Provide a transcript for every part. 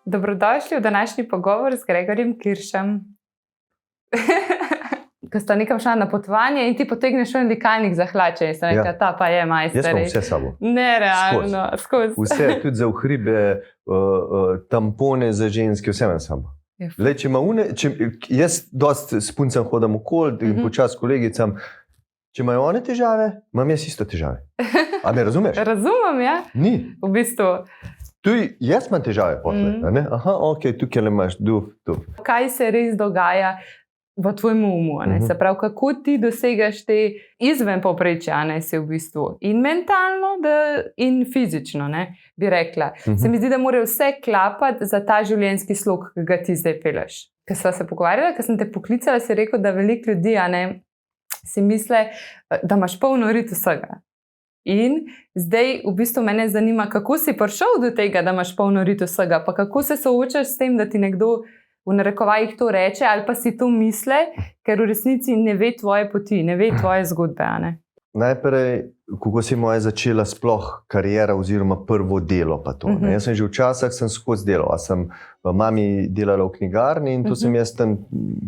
Dobrodošli v današnji pogovor z Gregorjem Kiršem. Ko sta nekam šla na potovanje in ti potegneš ven likalnik za hlače in sem rekla, ta pa je majster. Jaz imam vse sabo. Nerealno, skozi. Vse, tudi za uhribe, tampone za ženske, vse imam sabo. Lej, če ima jaz dosti s puncem hodam okoli in počas kolegicam, če imajo one težave, imam jaz isto težave. A me razumeš? Razumem, ja. Ni. V bistvu. Tuj, jaz imam težave potle, ne? Aha, ok, tukaj le imaš, Kaj se res dogaja v tvojem umu, ne? Se pravi, kako ti dosegaš te izven povprečja, ne, si v bistvu in mentalno in fizično, ne, bi rekla. Se mi zdi, da mora vse klapati za ta življenjski slog, ki ga ti zdaj peleš. Ko sva se pogovarjala, ko sem te poklicala, si rekel, da veliko ljudi, ne, si misle, da imaš polno rit vsega. In zdaj v bistvu mene zanima, kako si prišel do tega, da imaš polno rit vsega, pa kako se soočaš s tem, da ti nekdo v narekovajih to reče, ali pa si to misle, ker v resnici ne ve tvoje poti, ne ve tvoje zgodbe, ne? Najprej, kako si moja začela sploh karijera oziroma prvo delo pa to. Jaz sem že včasih skozi delal, sem mami delala v knjigarni in to sem jaz tam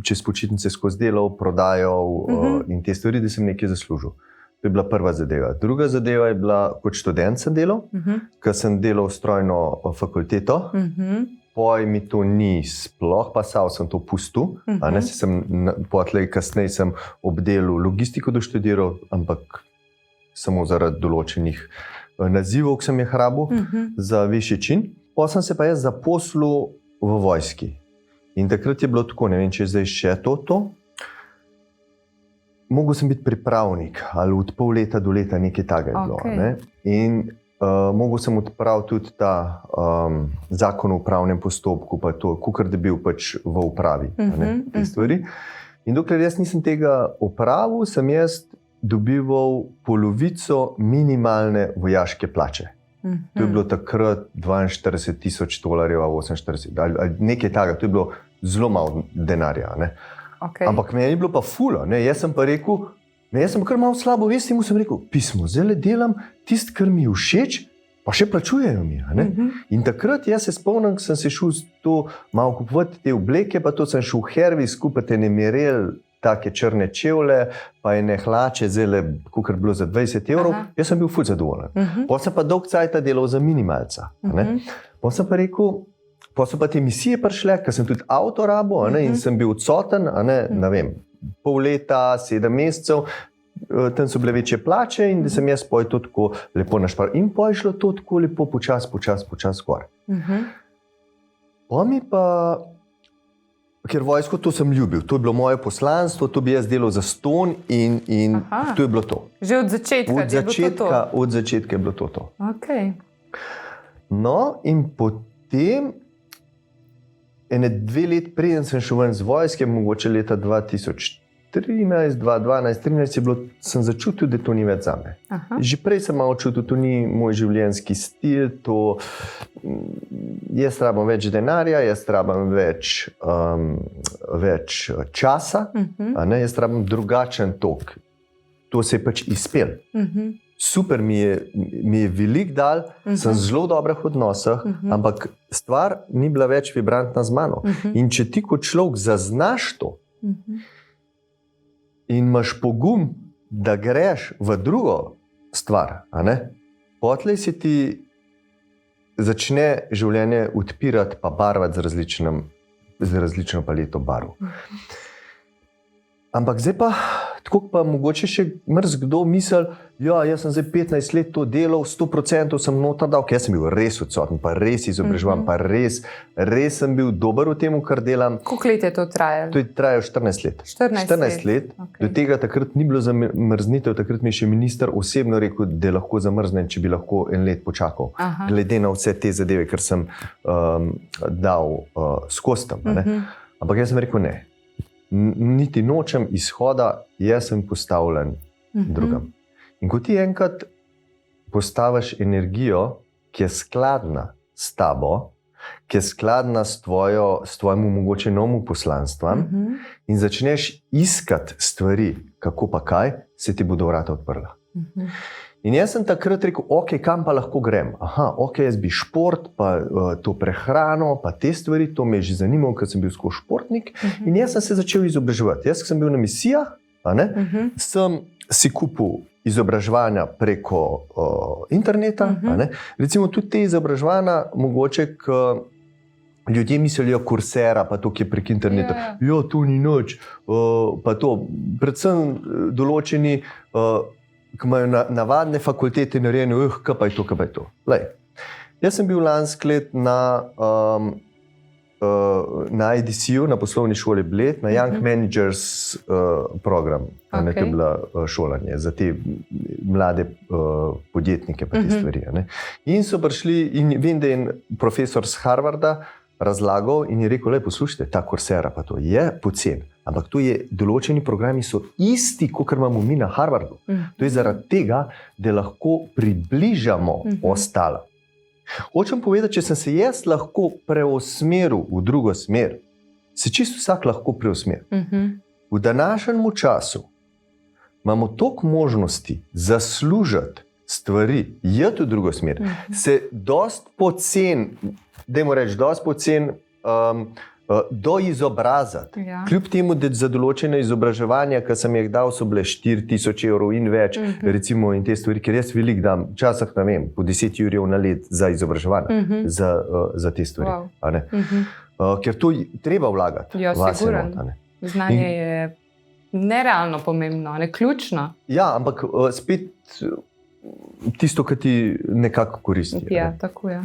čez počitnice skozi delal, prodajal in te stvari, da sem nekaj zaslužil. To je bila prva zadeva. Druga zadeva je bila, kot študent sem delal, ker sem delal strojno fakulteto. Poj mi to ni sploh pasal, sem to pustil. Kasneje sem obdelal logistiko doštudiral, ampak samo zaradi določenih nazivov, ki sem jih rabil za višji čin. Potem sem se pa jaz zaposlil v vojski. In takrat je bilo tako, ne vem, če je zdaj še to. Mogel sem biti pripravnik, ali od pol leta do leta nekaj takega je bilo. Ne? In mogel sem odpraviti tudi ta zakon o upravnem postopku, pa to, kakor da bil pač v upravi, te stvari. In dokler jaz nisem tega opravil, sem jaz dobival polovico minimalne vojaške plače. To je bilo takrat $42,000, $48,000, ali nekaj takega, to je bilo zelo malo denarja, ne. Okay. Ampak meni je bilo pa fula, ne. Jaz sem pa rekel, jaz sem kar malo slabo vest in mu sem rekel, pismo, zdaj delam tisto, kar mi je všeč, pa še plačujejo mi. In takrat jaz se spomnim, sem se šel to malo kupovati te obleke, pa to sem šel v Hervis, kupiti ene Mirel, take črne čevlje, pa ene hlače, zdaj kakor bilo za €20. Jaz sem bil ful zadovoljen. Potem sem pa dolg cajta delal za minimalca. Potem sem pa rekel, potem so pa te misije prišle, ker sem tudi avto rabil, in sem bil odsoten, ne vem, pol leta, 7 mesecev, tam so bile večje plače in da sem jaz poj to tako lepo našparal. In poj šlo to tako lepo počas gor. Pa mi pa, ker vojsko to sem ljubil, to je bilo moje poslanstvo, to bi jaz delal za ston in to je bilo to. Že od začetka Od začetka je bilo to. Okay. No, in potem ene 2 let preden sem šel ven z vojske, mogoče leta 2013, 2012, 2013 sem začutil, da to ni več zame. Že prej sem malo čutil, to ni moj življenjski stil, jaz rabim več denarja, jaz rabim več časa, jaz rabim drugačen tok. To se je pač izpel. Super mi je veliko dal, sem v zelo dobrih odnosih, ampak stvar ni bila več vibrantna z mano. In če ti kot človek zaznaš to in imaš pogum, da greš v drugo stvar, potlej se ti začne življenje odpirati pa barvati z različno paleto barv. Ampak zdaj pa, tako pa mogoče še kdo misli, jaz sem zdaj 15 let to delal, 100% sem noter dal, ker jaz sem bil res odsoten, pa res izobraževan, pa res sem bil dober v tem, kar delam. Koliko let je to trajalo? To je trajalo 14 let. 14 let. Okay. Do tega takrat ni bilo zamrznitev, takrat mi je še minister osebno rekel, da je lahko zamrznen, če bi lahko en let počakal. Glede na vse te zadeve, ker sem dal skozi tam. Ampak jaz sem rekel ne. Niti nočem izhoda, jaz sem postavljen drugam. In ko ti enkrat postaviš energijo, ki je skladna s tabo, ki je skladna s tvojim mogoče novim poslanstvom in začneš iskati stvari, kako pa kaj, se ti bodo vrata odprla. In jaz sem takrat rekel, ok, kam pa lahko grem? Aha, ok, jaz bi šport, pa to prehrano, pa te stvari, to me je že zanimalo, ker sem bil skozi športnik. In jaz sem se začel izobraževati. Jaz sem bil na misijah, sem si kupil izobraževanja preko interneta. Recimo tudi te izobraževanja, mogoče, ljudje mislijo Coursera, pa to, ki je prek interneta. Jo, to ni nič, pa to. Predvsem določeni, ki imajo navadne fakultete narejene, kaj pa je to. Lej, jaz sem bil lansko let na IDC-u, na poslovni šoli Bled, na Young Managers program. To je bila šolanje za te mlade podjetnike pa te stvari. In so prišli, in vem, da je profesor z Harvarda razlagal in je rekel, poslušajte, ta Coursera pa to je pocen, ampak to je, določeni programi so isti, kot imamo mi na Harvardu. To je zaradi tega, da lahko približamo ostalo. Hočem povedati, če sem se jaz lahko preusmeril v drugo smer, se čisto vsak lahko preusmeri. V današnjem času imamo toliko možnosti zaslužiti stvari, iti v drugo smer, se dosti pocen, dajmo reči, dosti pocen doizobraziti. Kljub temu, da za določene izobraževanja, ki sem jih dal, so bile 4.000 evrov in več, recimo, in te stvari, ker jaz veliko dam, včasih ne vem, po 10 jurjev na let za izobraževanje, za te stvari. Ker to treba vlagati. Ja, sigurno. Znanje je nerealno pomembno, ključno. Ja, ampak spet tisto, kar ti nekako koristi. Ja, tako je.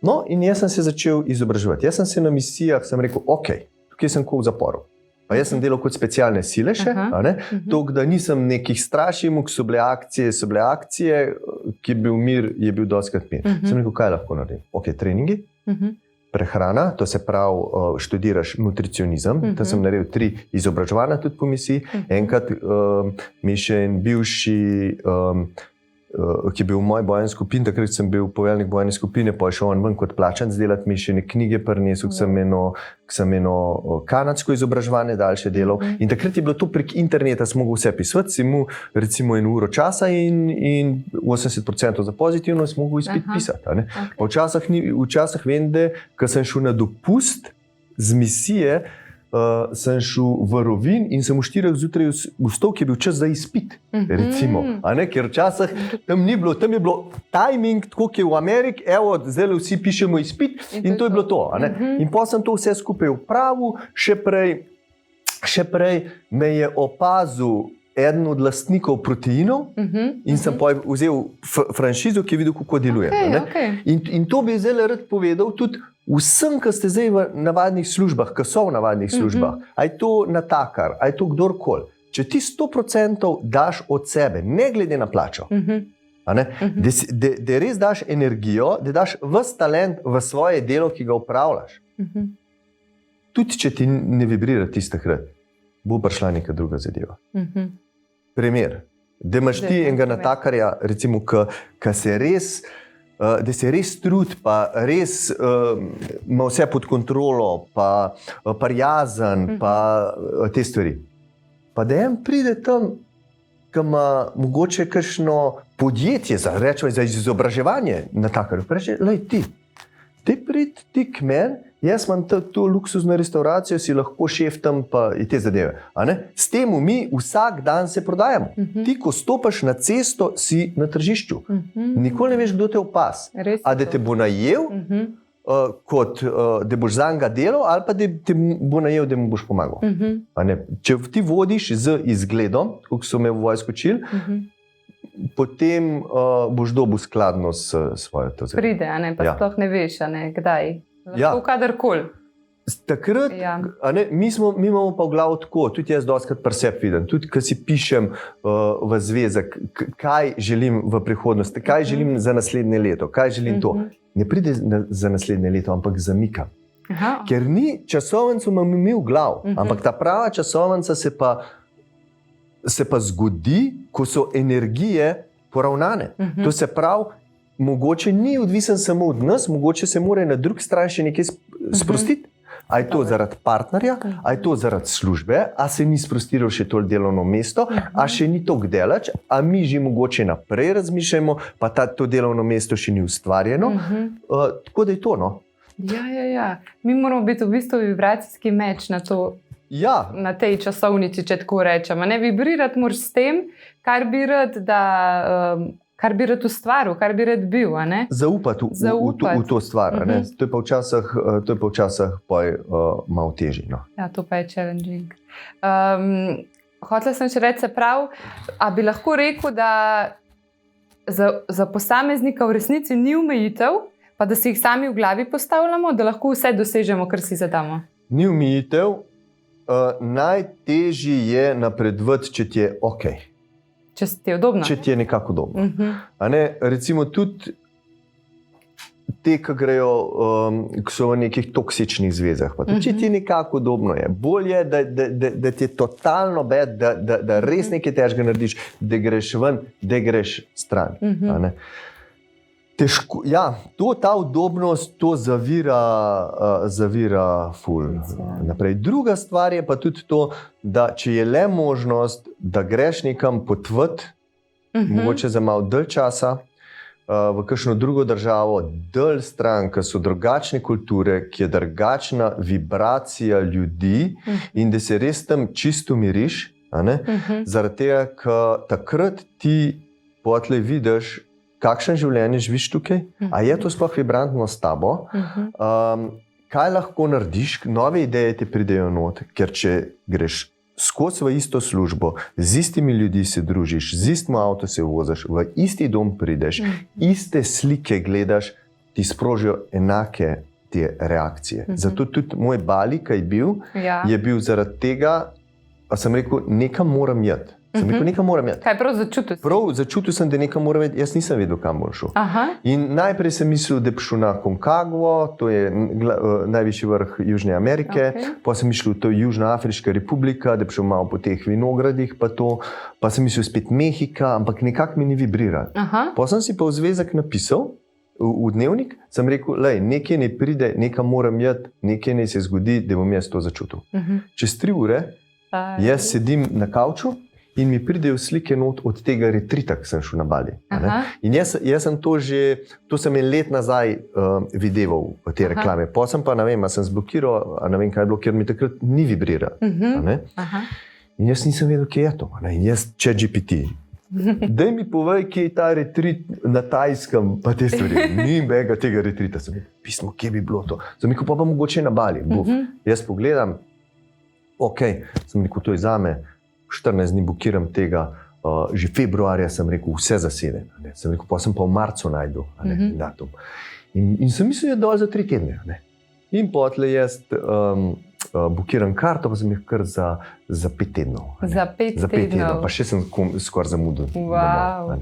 No, in jaz sem se začel izobraževati. Jaz sem se na misijah, sem rekel, ok, tukaj sem kot v zaporu. Pa jaz sem delal kot specialne sile še, tok, da nisem nekih strašil, ko so bile akcije, ki je bil mir, je bil dostikrat mir. Sem rekel, kaj lahko naredim? Ok, treningi, prehrana, to se pravi, študiraš nutricionizem, tam sem naredil 3 izobraževanja tudi po misiji. Enkrat mi še en bivši, ki je bil v moji bojni skupini, takrat sem bil poveljnik bojne skupine, pa je šel on ven kot plačanec delati, mi še ne knjige prinesel, sem eno kanadsko izobraževanje daljše delal. In takrat je bilo to prek interneta, sem mogel vse pisati, si mu recimo 1 uro časa in 80% za pozitivno sem mogel izpit pisati. Včasih vem, da ko sem šel na dopust z misije, sem šel v Rovinj in sem v 4 zjutraj vstal, ki je bil čas za izpit, recimo. Ker včasih tam ni bilo, tam je bilo timing, tako kot je v Ameriki, evo, zdaj vsi pišemo izpit in to je bilo to. In potem sem to vse skupaj upravil, še prej me je opazil eden od lastnikov proteinov in sem vzel franšizo, ki je videl, kako deluje. In to bi zdaj rad povedal tudi vsem, ki ste zdaj v navadnih službah, ki so v navadnih službah, aj to natakar, aj to kdorkoli. Če ti 100% daš od sebe, ne glede na plačo, da res daš energijo, da daš ves talent v svoje delo, ki ga upravljaš. Tudi če ti ne vibrira tistakrat, bo prišla neka druga zadeva. Primer, da imaš ti enega natakarja, recimo, ki se res, da se res trud, pa res ima vse pod kontrolo, pa prijazen, pa te stvari. Pa da en pride tam, ki ima mogoče kakšno podjetje za izobraževanje natakarjev, pa reče, lej ti prid ti k meni, jaz imam to luksuzno restauracijo, si lahko šef tam pa te zadeve. S tem mi vsak dan se prodajamo. Ti, ko stopaš na cesto, si na tržišču. Nikoli ne veš, kdo te opaz. A da te bo najel, kot da boš za njega delal, ali pa da te bo najel, da mu boš pomagal. Če ti vodiš z izgledom, kot so me v vojsko učili, potem boš dobil skladno s svojo to zadeve. Pride, pa sploh ne veš, kdaj. Lahko kadarkoli. Takrat, mi imamo pa v glavu tako, tudi jaz dostikrat pri sebi vidim, tudi ko si pišem v zvezek, kaj želim v prihodnosti, kaj želim za naslednje leto, kaj želim to. Ne pride za naslednje leto, ampak zamikam. Ker ni časovnico imam mi v glavu, ampak ta prava časovnica se pa zgodi, ko so energije poravnane. To se pravi, mogoče ni odvisen samo od nas, mogoče se mora na drugi strani še nekaj sprostiti. A je to zaradi partnerja, a je to zaradi službe, a se ni sprostiral še to delovno mesto, a še ni toliko delač, a mi že mogoče naprej razmišljamo, pa to delovno mesto še ni ustvarjeno. Tako da je to, no. Ja. Mi moramo biti v bistvu vibracijski meč na to. Ja. Na tej časovnici, če tako rečemo. Ne vibrirati moraš s tem, kar bi rad ustvaril, kar bi rad bil. Zaupati v to stvar. To je pa včasih malo težje. No. Ja, to pa je challenging. Hotela sem še reči, a bi lahko rekel, da za posameznika v resnici ni omejitev, pa da si jih sami v glavi postavljamo, da lahko vse dosežemo, kar si zadamo. Ni omejitev. Najtežje je napredovati, če ti je ok. Če ti je udobno. Če ti je nekako udobno. Recimo tudi te, ki grejo, ki so v nekih toksičnih zvezah. Če ti je nekako udobno, je bolje, da ti je totalno bed, da res nekaj težkega narediš, da greš ven, da greš stran. Težko, ja, ta udobnost, to zavira ful. Naprej. Druga stvar je pa tudi to, da če je le možnost, da greš nekam potvati, mogoče za malo dalj časa, v kakšno drugo državo, dalj stran, ki so drugačne kulture, ki je drugačna vibracija ljudi in da se res tam čisto miriš, zaradi tega, ker takrat ti potlej vidiš, kakšen življenje živiš tukaj, a je to sploh vibrantno s tabo, kaj lahko narediš, nove ideje ti pridejo not, ker če greš skozi v isto službo, z istimi ljudmi se družiš, z istim avto se voziš, v isti dom prideš, iste slike gledaš, ti sprožijo enake te reakcije. Zato tudi moj Bali, ki je bil zaradi tega, pa sem rekel, nekam moram jeti. Sem rekel, nekam moram jeti. Kaj prav začutil si? Prav začutil sem, da nekam moram jeti, jaz nisem vedel, kam bom šel. In najprej sem mislil, da bi šel na Concagua, to je najvišji vrh Južne Amerike, pa sem mislil, to je Južna Afriška republika, da bi šel malo po teh vinogradih, pa sem mislil spet Mehika, ampak nekako mi ni vibriral. Pa sem si pa v zvezek napisal, v dnevnik, sem rekel, nekaj ne pride, nekam moram jeti, nekaj ne se zgodi, da bom jaz to začutil. Čez 3 ure jaz sedim na kavču, in mi pridejo slike not od tega retrita, ki sem šel na Bali. In jaz sem to sem en let nazaj videval v te reklame. Pa sem pa, sem zblokiral, ne vem, kaj je bilo, ker mi takrat ni vibriral. In jaz nisem vedel, kje je to. In jaz ChatGPT. Daj mi povej, kje je ta retrit na Tajskem, pa te stvari. Ni mega tega retrita. Sem rekel, pismo, kje bi bilo to? Sem rekel, pa mogoče na Bali. Jaz pogledam, sem rekel, to je zame, 14 dni blokiram tega, že februarja sem rekel, vse zaseden. Sem rekel, pa sem pa v marcu najdel datum. In sem mislil, da je dol za 3 tedne. In potlej jaz blokiram karto, pa sem jih kar za 5 tednov. Za 5 tednov. Pa še sem skoraj zamudil. Wow.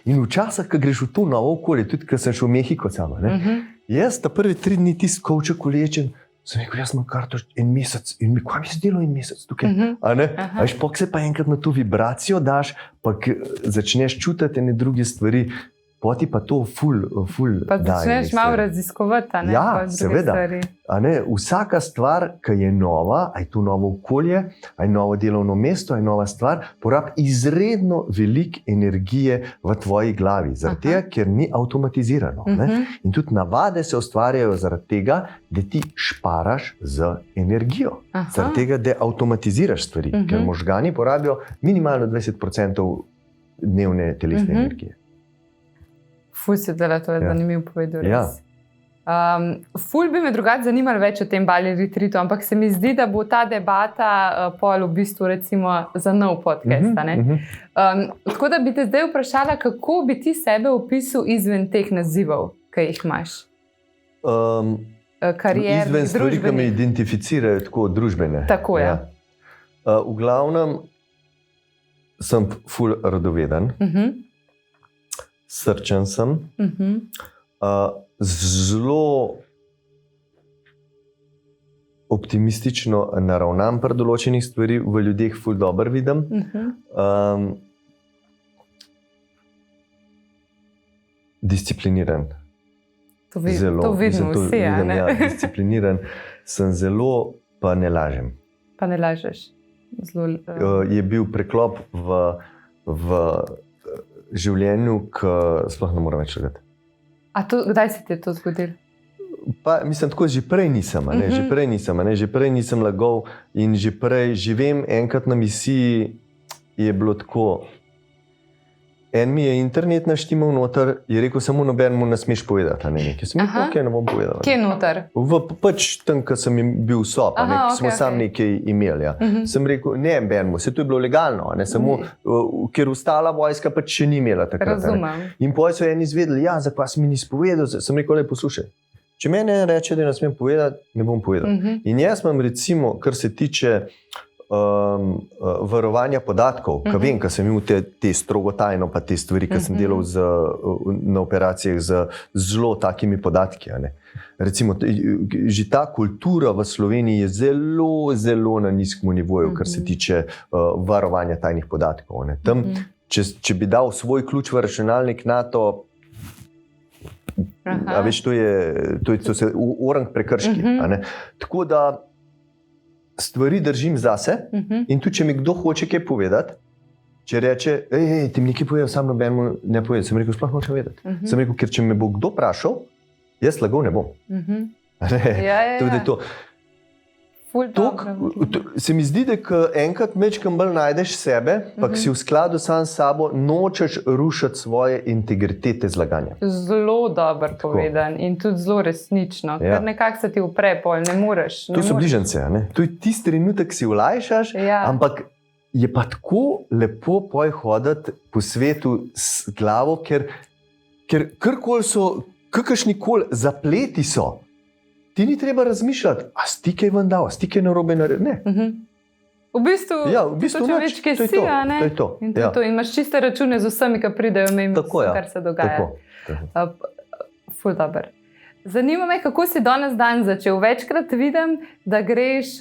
In včasih, ko greš v to novo okolje, tudi ko sem šel v Mehiko sama, jaz ta prvi 3 dni tisti kovček ulečen, sem rekel, jaz imam karto en mesec in mi, kaj mi se delo en mesec tukaj? Veš, pok se pa enkrat na to vibracijo daš, pa začneš čutiti ene druge stvari, poti pa to ful pa začneš malo raziskovati, ja, seveda. Vsaka stvar, ki je nova, a je to novo okolje, a je novo delovno mesto, a je nova stvar, porabi izredno veliko energije v tvoji glavi, zaradi tega, ker ni avtomatizirano. In tudi navade se ustvarjajo zaradi tega, da ti šparaš z energijo. Zaradi tega, da avtomatiziraš stvari, ker možgani porabijo minimalno 20% dnevne telesne energije. Ful si dela, to je zanimiv povedal res. Ful bi me drugače zanimalo več o tem Bali retreatu, ampak se mi zdi, da bo ta debata pol v bistvu recimo za nov podcast. Tako da bi te zdaj vprašala, kako bi ti sebe opisal izven teh nazivov, ki jih imaš? Karierni, izven stvari, ki me identificirajo tako družbene. Tako je. V glavnem sem ful radoveden. Srčen sem, zelo optimistično naravnan pri določenih stvari, v ljudeh ful dobro vidim. Discipliniran. To vidimo vsi. Discipliniran. sem zelo, pa ne lažem. Pa ne lažeš. Zelo, Je bil preklop v življenju, ki sploh ne morem več lagati. Kdaj se ti je to zgodilo? Pa, mislim, tako že prej nisem, že prej nisem lagal in že prej živim. Enkrat na misiji je bilo tako. En mi je internet naštimal noter, je rekel, samo nobenemu ne smeš povedati. Nekaj sem rekel, ok, ne bom povedal. Kje noter? Pač tam, ko sem bil sob, smo sam nekaj imeli. Ja. Sem rekel, ne nobenemu, se to je bilo legalno, samo, ker ostala vojska pač še ni imela takrat. Razumem. In potem so eni izvedeli, ja, zakaj si mi nisi povedal, sem rekel, le poslušaj. Če meni reče, da ne smem povedati, ne bom povedal. In jaz imam recimo, kar se tiče varovanja podatkov, ki vem, ker sem imel te strogo tajno, pa te stvari, ki sem delal na operacijah z zelo takimi podatki. Recimo, že ta kultura v Sloveniji je zelo, zelo na nizkem nivoju, kar se tiče varovanja tajnih podatkov. Tam, če bi dal svoj ključ v računalnik NATO, a veš, to se orang prekrški. Tako da stvari držim zase in tudi, če mi kdo hoče kaj povedati, če reče, ti mi nekaj povedal, sam nobenemu ne povedal, sem rekel, sploh nočem vedeti. Sem rekel, ker če me bo kdo vprašal, jaz lagal ne bom. Tako da je to. Se mi zdi, da enkrat mečkam bolj najdeš sebe, pa si v skladu sam s sabo, nočeš rušiti svoje integritete z laganjem. Zelo dobro povedan in tudi zelo resnično, ker nekako se ti upre, pol ne moreš. To so bližnjice, to je tisti trenutek, si olajšaš, ampak je pa tako lepo hoditi po svetu s glavo, ker karkoli so, kakršnikoli zapleti so, ti ni treba razmišljati, a stike je ven dal, stike je narobe naredil. Ne. V bistvu človeške si, a ne? To je to. In imaš čiste račune z vsemi, ki pridejo mimo, kar se dogaja. Ful dober. Zanima me, kako si danes dan začel. Večkrat vidim, da greš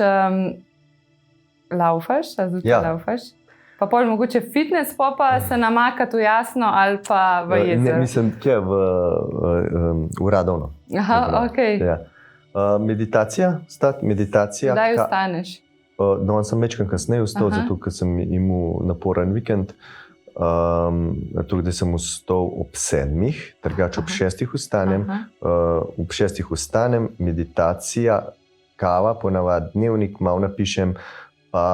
laufaš, laufaš. Pa pol mogoče fitness, pa se namakati v Jasno ali pa v jezero. Ne, mislim, kje v Radovno. Okej. Meditacija. Kdaj vstaneš? Danes sem večkrat kasneje vstal, zato ker sem imel naporen vikend. Tukaj sem vstal ob 7, drugače ob 6 vstanem. Ob 6 vstanem, meditacija, kava, ponavadi dnevnik, malo napišem, pa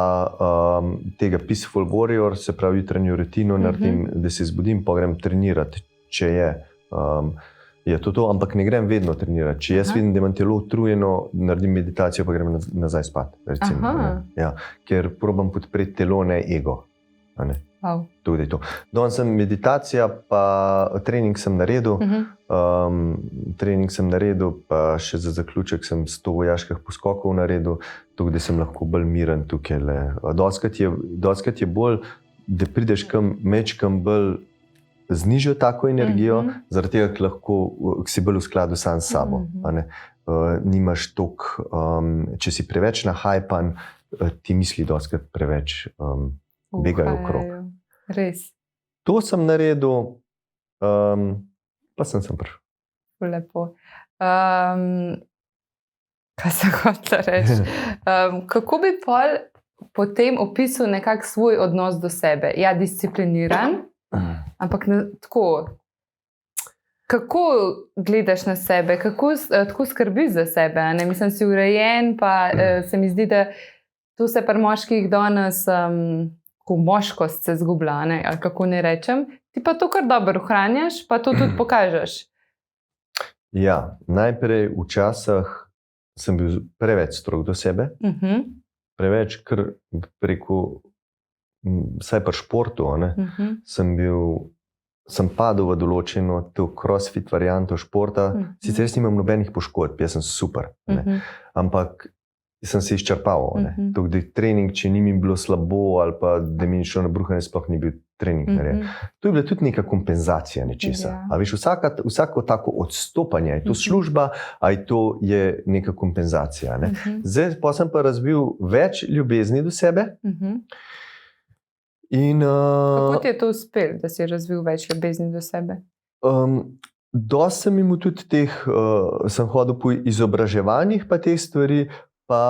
tega Peaceful Warrior, se pravi jutranjo rutino naredim, da se zbudim, pa grem trenirati, če je to, ampak ne grem vedno trenirati. Če jaz vidim, da imam telo utrujeno, naredim meditacijo, pa grem nazaj spat. Ker probam podpreti telo, ne ego. Tudi to. Danes sem meditacija, pa trening sem naredil. Pa še za zaključek sem 100 vojaških poskokov naredil, tako da sem lahko bolj miren tukaj. Dostkrat je bolj, da prideš mečkam bolj znižal tako energijo, zaradi tega, ker lahko si bolj v skladu sam s sabo. Nimaš toliko, če si preveč nahajpan, ti misli dostkrat preveč begajo okrog. Res. To sem naredil, pa sem prišel. Lepo. Kaj se hoče reči? Kako bi potem opisal nekak svoj odnos do sebe? Ja, discipliniran, ampak tako, kako gledaš na sebe, kako skrbiš za sebe? Mislim, si urejen, pa se mi zdi, da to se pri moških danes, ko moškost se zgublja, ali kako ne rečem, ti pa to kar dobro ohranjaš, pa to tudi pokažeš. Ja, najprej včasih sem bil preveč strog do sebe, preveč, ker preko, vsaj pri športu, sem padel v določeno to crossfit varianto športa, sicer jaz nimam nobenih poškodb, jaz sem super, ampak sem se izčrpal. Tukaj trening, če ni mi bilo slabo ali pa da mi ni šlo na bruhanje, sploh ni bil trening narejen. To je bila tudi neka kompenzacija nečesa. A veš, vsako tako odstopanje, je to služba, ali to je neka kompenzacija. Zdaj pa sem pa razvil več ljubezni do sebe. Kako ti je to uspelo, da si razvil več ljubezni do sebe? Dosti sem imel tudi teh, sem hodil po izobraževanjih pa teh stvari, pa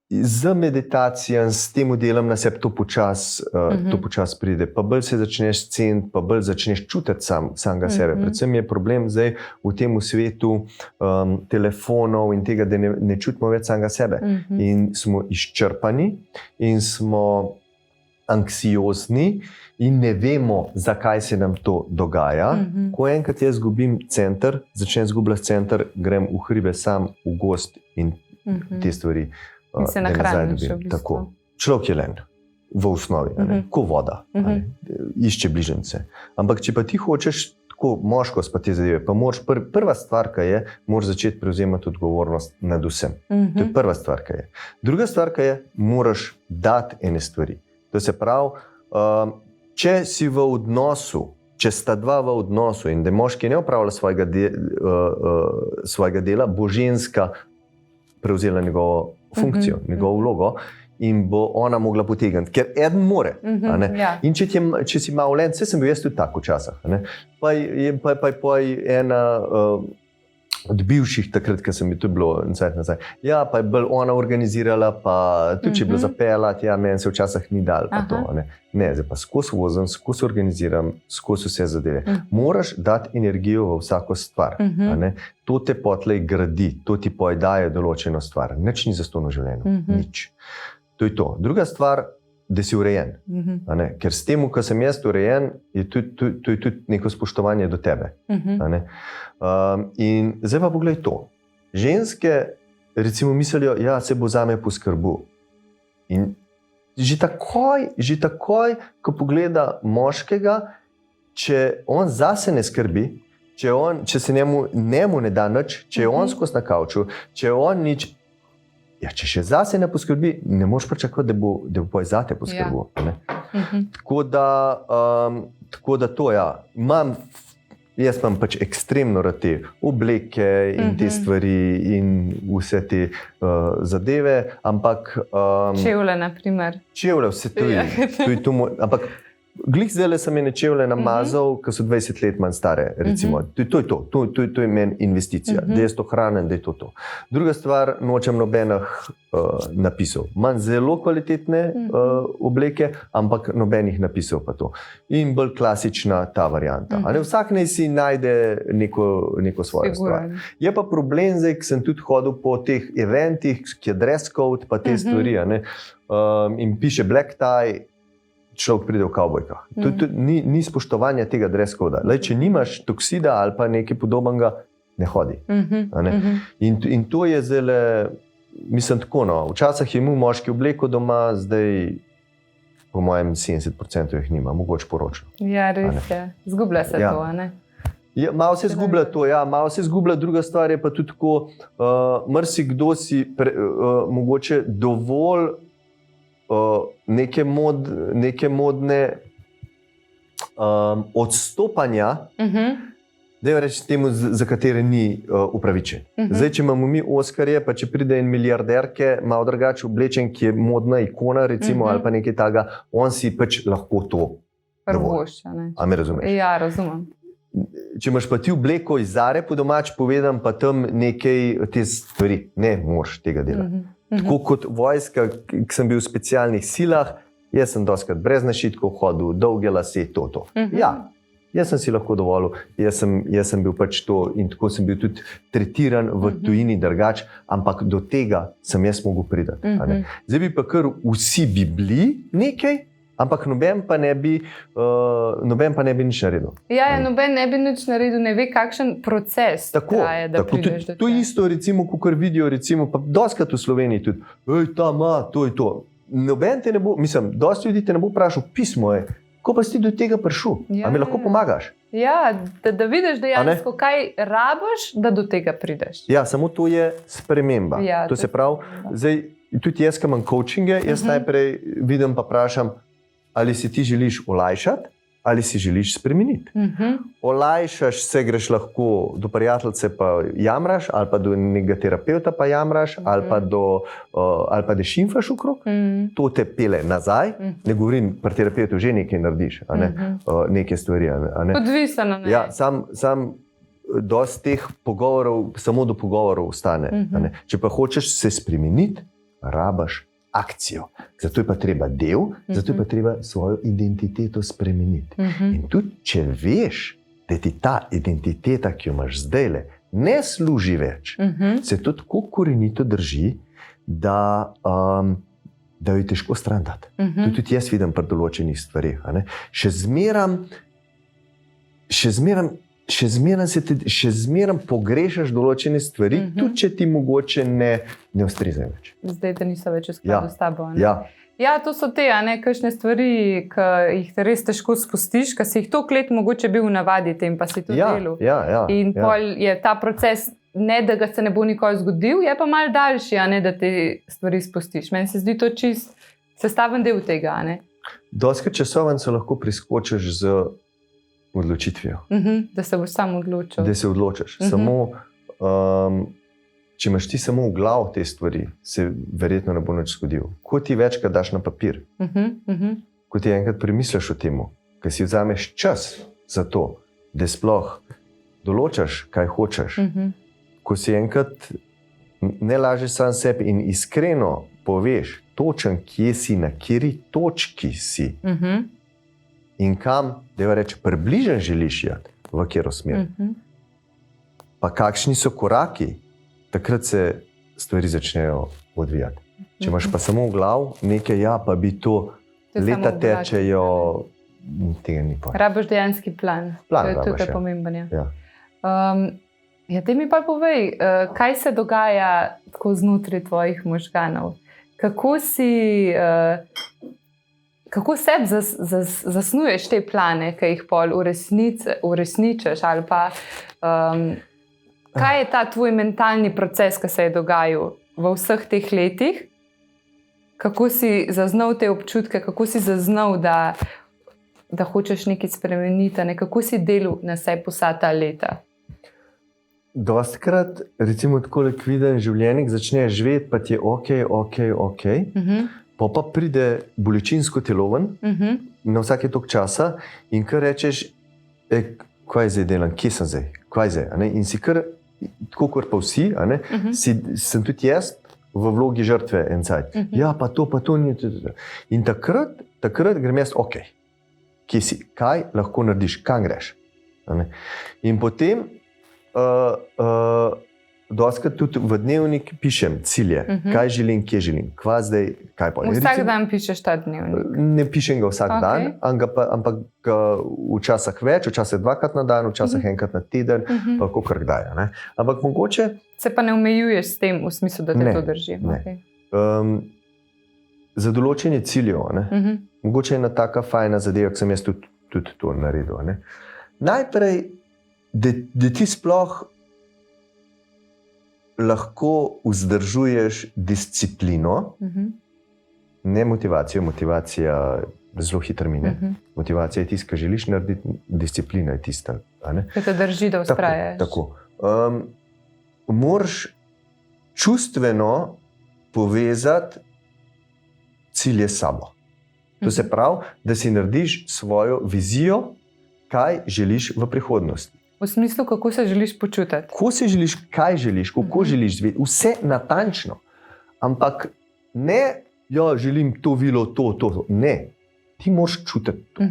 z meditacijo, s tem delom na sebi to počasi pride. Pa bolj se začneš ceniti, pa bolj začneš čutiti samega sebe. Predvsem je problem zdaj v tem svetu telefonov in tega, da ne čutimo več samega sebe. In smo izčrpani in smo anksiozni in ne vemo, zakaj se nam to dogaja. Ko enkrat jaz izgubim center, začnem izgubljati center, grem v hribe sam, v gozd in te stvari in se nahraniš v bistvu. Tako. Človek je len v osnovi, ko voda, išče bližnjice. Ampak če pa ti hočeš tako moškost pa te zadeve, pa moraš prva stvar, ki je, moraš začeti prevzemati odgovornost nad vsem. To je prva stvar, ki je. Druga stvar, ki je, moraš dati ene stvari. To se pravi, če si v odnosu, če sta dva v odnosu in da moški ne opravlja svojega dela, bo ženska prevzela njegovo funkcijo, njegovo vlogo in bo ona mogla potegniti, ker eden more. In če si malo len, sem bil jaz tudi tako včasih. Pa je ena od bivših takrat, ko sem bil tudi bilo nazaj. Ja, pa je bolj ona organizirala, pa tudi če je bilo zapeljati, ja, meni se včasih ni dal pa to. Ne, zdaj pa skozi vozim, skozi organiziram, skozi vse zadeve. Moraš dati energijo v vsako stvar. To te potlej gradi, to ti daje določeno stvar. Nič ni zastonj v življenju, nič. To je to. Druga stvar, da si urejen. Ker s tem, ko sem jaz urejen, je tudi neko spoštovanje do tebe. In zdaj pa pogledaj to. Ženske recimo mislijo, ja, se bo zame poskrbil. In že takoj, ko pogleda moškega, če on zase ne skrbi, če se njemu ne da nič, če je on skozi na kavču, če je on nič, ja, če še zase ne poskrbi, ne moreš pričakovati, da bo zate poskrbel. Tako da to, ja. Jaz imam pač ekstremno rad te obleke in te stvari in vse te zadeve, ampak... Čevlje, na primer. Čevlje, vse to je. Ampak glih zdaj sem ene čevlje namazal, ki so 20 let manj stare, recimo. To je meni investicija, da jaz to hranim, da je to. Druga stvar, nočem nobenih napisov. Imam zelo kvalitetne obleke, ampak nobenih napisov pa to. In bolj klasična ta varianta. Vsak naj si najde neko svojo stvar. Je pa problem zdaj, ki sem tudi hodil po teh eventih, ki je dress code, pa te stvari, in piše black tie, človek pride v kavbojkah. Ni spoštovanja tega dress coda. Če nimaš toksida ali pa nekaj podobnega, ne hodi. In to je zdaj, mislim tako, včasih je imel moški obleko doma, zdaj po mojem 70% jih nima, mogoče poročno. Ja, res je. Zgublja se to, ne? Ja, malo se zgublja to, ja, malo se zgublja. Druga stvar je pa tudi tako, marsikdo si mogoče dovolj neke modne odstopanja, da je reči temu, za katere ni upravičen. Zdaj, če imamo mi Oskarje, pa če pride en milijarderke, malo drugače oblečen, ki je modna ikona, recimo, ali pa nekaj takega, on si pač lahko to prvošča. A me razumeš? Ja, razumem. Če imaš pa ti obleko iz Zare, po domač povedam, pa tam nekaj te stvari, ne moraš tega delati. Tako kot vojska, ki sem bil v specialnih silah, jaz sem dostikrat brez našitkov hodil, dolge lase, to. Ja, jaz sem si lahko dovolil, jaz sem bil pač to in tako sem bil tudi tretiran v tujini drugač, ampak do tega sem jaz mogel priti. Zdaj bi pa kar vsi bi bili nekaj, ampak noben pa ne bi nič naredil. Ja, noben ne bi nič naredil, ne ve, kakšen proces traje, da prideš do tega. To je isto, recimo, kakor vidijo, recimo, pa dostikrat v Sloveniji tudi, to je to. Noben te ne bo, mislim, dosti ljudi te ne bo vprašal, pismo je, ko pa si do tega prišel, a mi lahko pomagaš? Ja, da vidiš dejansko, kaj rabiš, da do tega prideš. Ja, samo to je sprememba. To se pravi, zdaj, tudi jaz, ki imam coachinge, jaz najprej vidim pa vprašam, ali si ti želiš olajšati, ali si želiš spremeniti. Olajšaš se, greš lahko do prijateljice pa jamraš, ali pa do nekega terapeuta pa jamraš, ali pa da šimfaš okrog, to te pele nazaj. Ne govorim, pri terapeutu že nekaj narediš, neke stvari. Odvisno. Ja, sam dosti teh pogovorov, samo do pogovorov ostane. A ne. Če pa hočeš se spremeniti, rabaš akcijo. Zato je pa treba zato je pa treba svojo identiteto spremeniti. In tudi, če veš, da ti ta identiteta, ki jo imaš zdajle, ne služi več, se to tako korenito drži, da jo je težko stran dati. To tudi jaz vidim pri določenih stvareh. Še zmeraj pogrešaš določene stvari, tudi če ti mogoče ne ustrezajo več. Zdaj, da niso več v skladu s tabo. Ja, to so te, kakšne stvari, ki jih res težko spustiš, ki si jih toliko let mogoče bil v navadi tem, pa si to delal. In pol je ta proces, ne da ga se ne bo nikoli zgodil, je pa malo daljši, da te stvari spustiš. Meni se zdi to čist sestaven del tega. Dostikrat časovnico lahko priskočiš z odločitvijo. Da se boš sam odločil. Da se odločiš. Samo, če imaš ti samo v glavu te stvari, se verjetno ne bo nič zgodil. Ko ti večkrat daš na papir, ko ti enkrat premisliš o tem, ko si vzameš čas za to, da sploh določaš, kaj hočeš, ko si enkrat ne lažeš sam sebi in iskreno poveš točen, kje si, na kateri točki si, in kam, da reči, približen želiš iti, v katero smer. Pa kakšni so koraki, takrat se stvari začnejo odvijati. Če imaš pa samo v glavu nekaj, pa bi to leta tečejo, tega ni pa. Rabiš dejanski plan. To je tukaj pomemben. Te mi pa povej, kaj se dogaja tako znotraj tvojih možganov? Kako sebi zasnuješ te plane, ki jih pol uresničeš, ali pa kaj je ta tvoj mentalni proces, ki se je dogajal v vseh teh letih? Kako si zaznal te občutke, kako si zaznal, da hočeš nekaj spremeniti, kako si delal na sebi vsa ta leta? Dostikrat, recimo tako likviden življenjek, začneš živeti, pa ti je ok, pa pride bolečinsko telo ven, na vsake toliko časa, in kar rečeš, kaj zdaj delam, kje sem zdaj, kaj zdaj, in si kar, tako kot pa vsi, sem tudi jaz v vlogi žrtve en cajt. Ja, pa to ni. In takrat grem jaz, ok, kje si, kaj lahko narediš, kam greš. In potem dostikrat tudi v dnevnik pišem cilje, kaj želim, kje želim, kva zdaj, kaj pa. Vsak dan pišeš ta dnevnik? Ne pišem ga vsak dan, ampak včasih več, včasih 2-krat na dan, včasih 1-krat na teden, pa kakor kdaj. Ampak mogoče... Se pa ne omejuješ s tem v smislu, da te to drži? Ne. Za določenje ciljev, mogoče je ena taka fajna zadeva, ki sem jaz tudi to naredil. Najprej, da ti sploh lahko vzdržuješ disciplino, ne motivacijo. Motivacija zelo hitro mine. Motivacija je tista, ki želiš narediti, disciplina je tista. Da te drži, da vztrajaš. Tako. Moraš čustveno povezati cilje s sabo. To se pravi, da si narediš svojo vizijo, kaj želiš v prihodnosti. V smislu, kako se želiš počutiti. Kako se želiš, kaj želiš, kako želiš živeti. Vse natančno. Ampak ne, želim to vilo, to. Ne. Ti moraš čutiti to.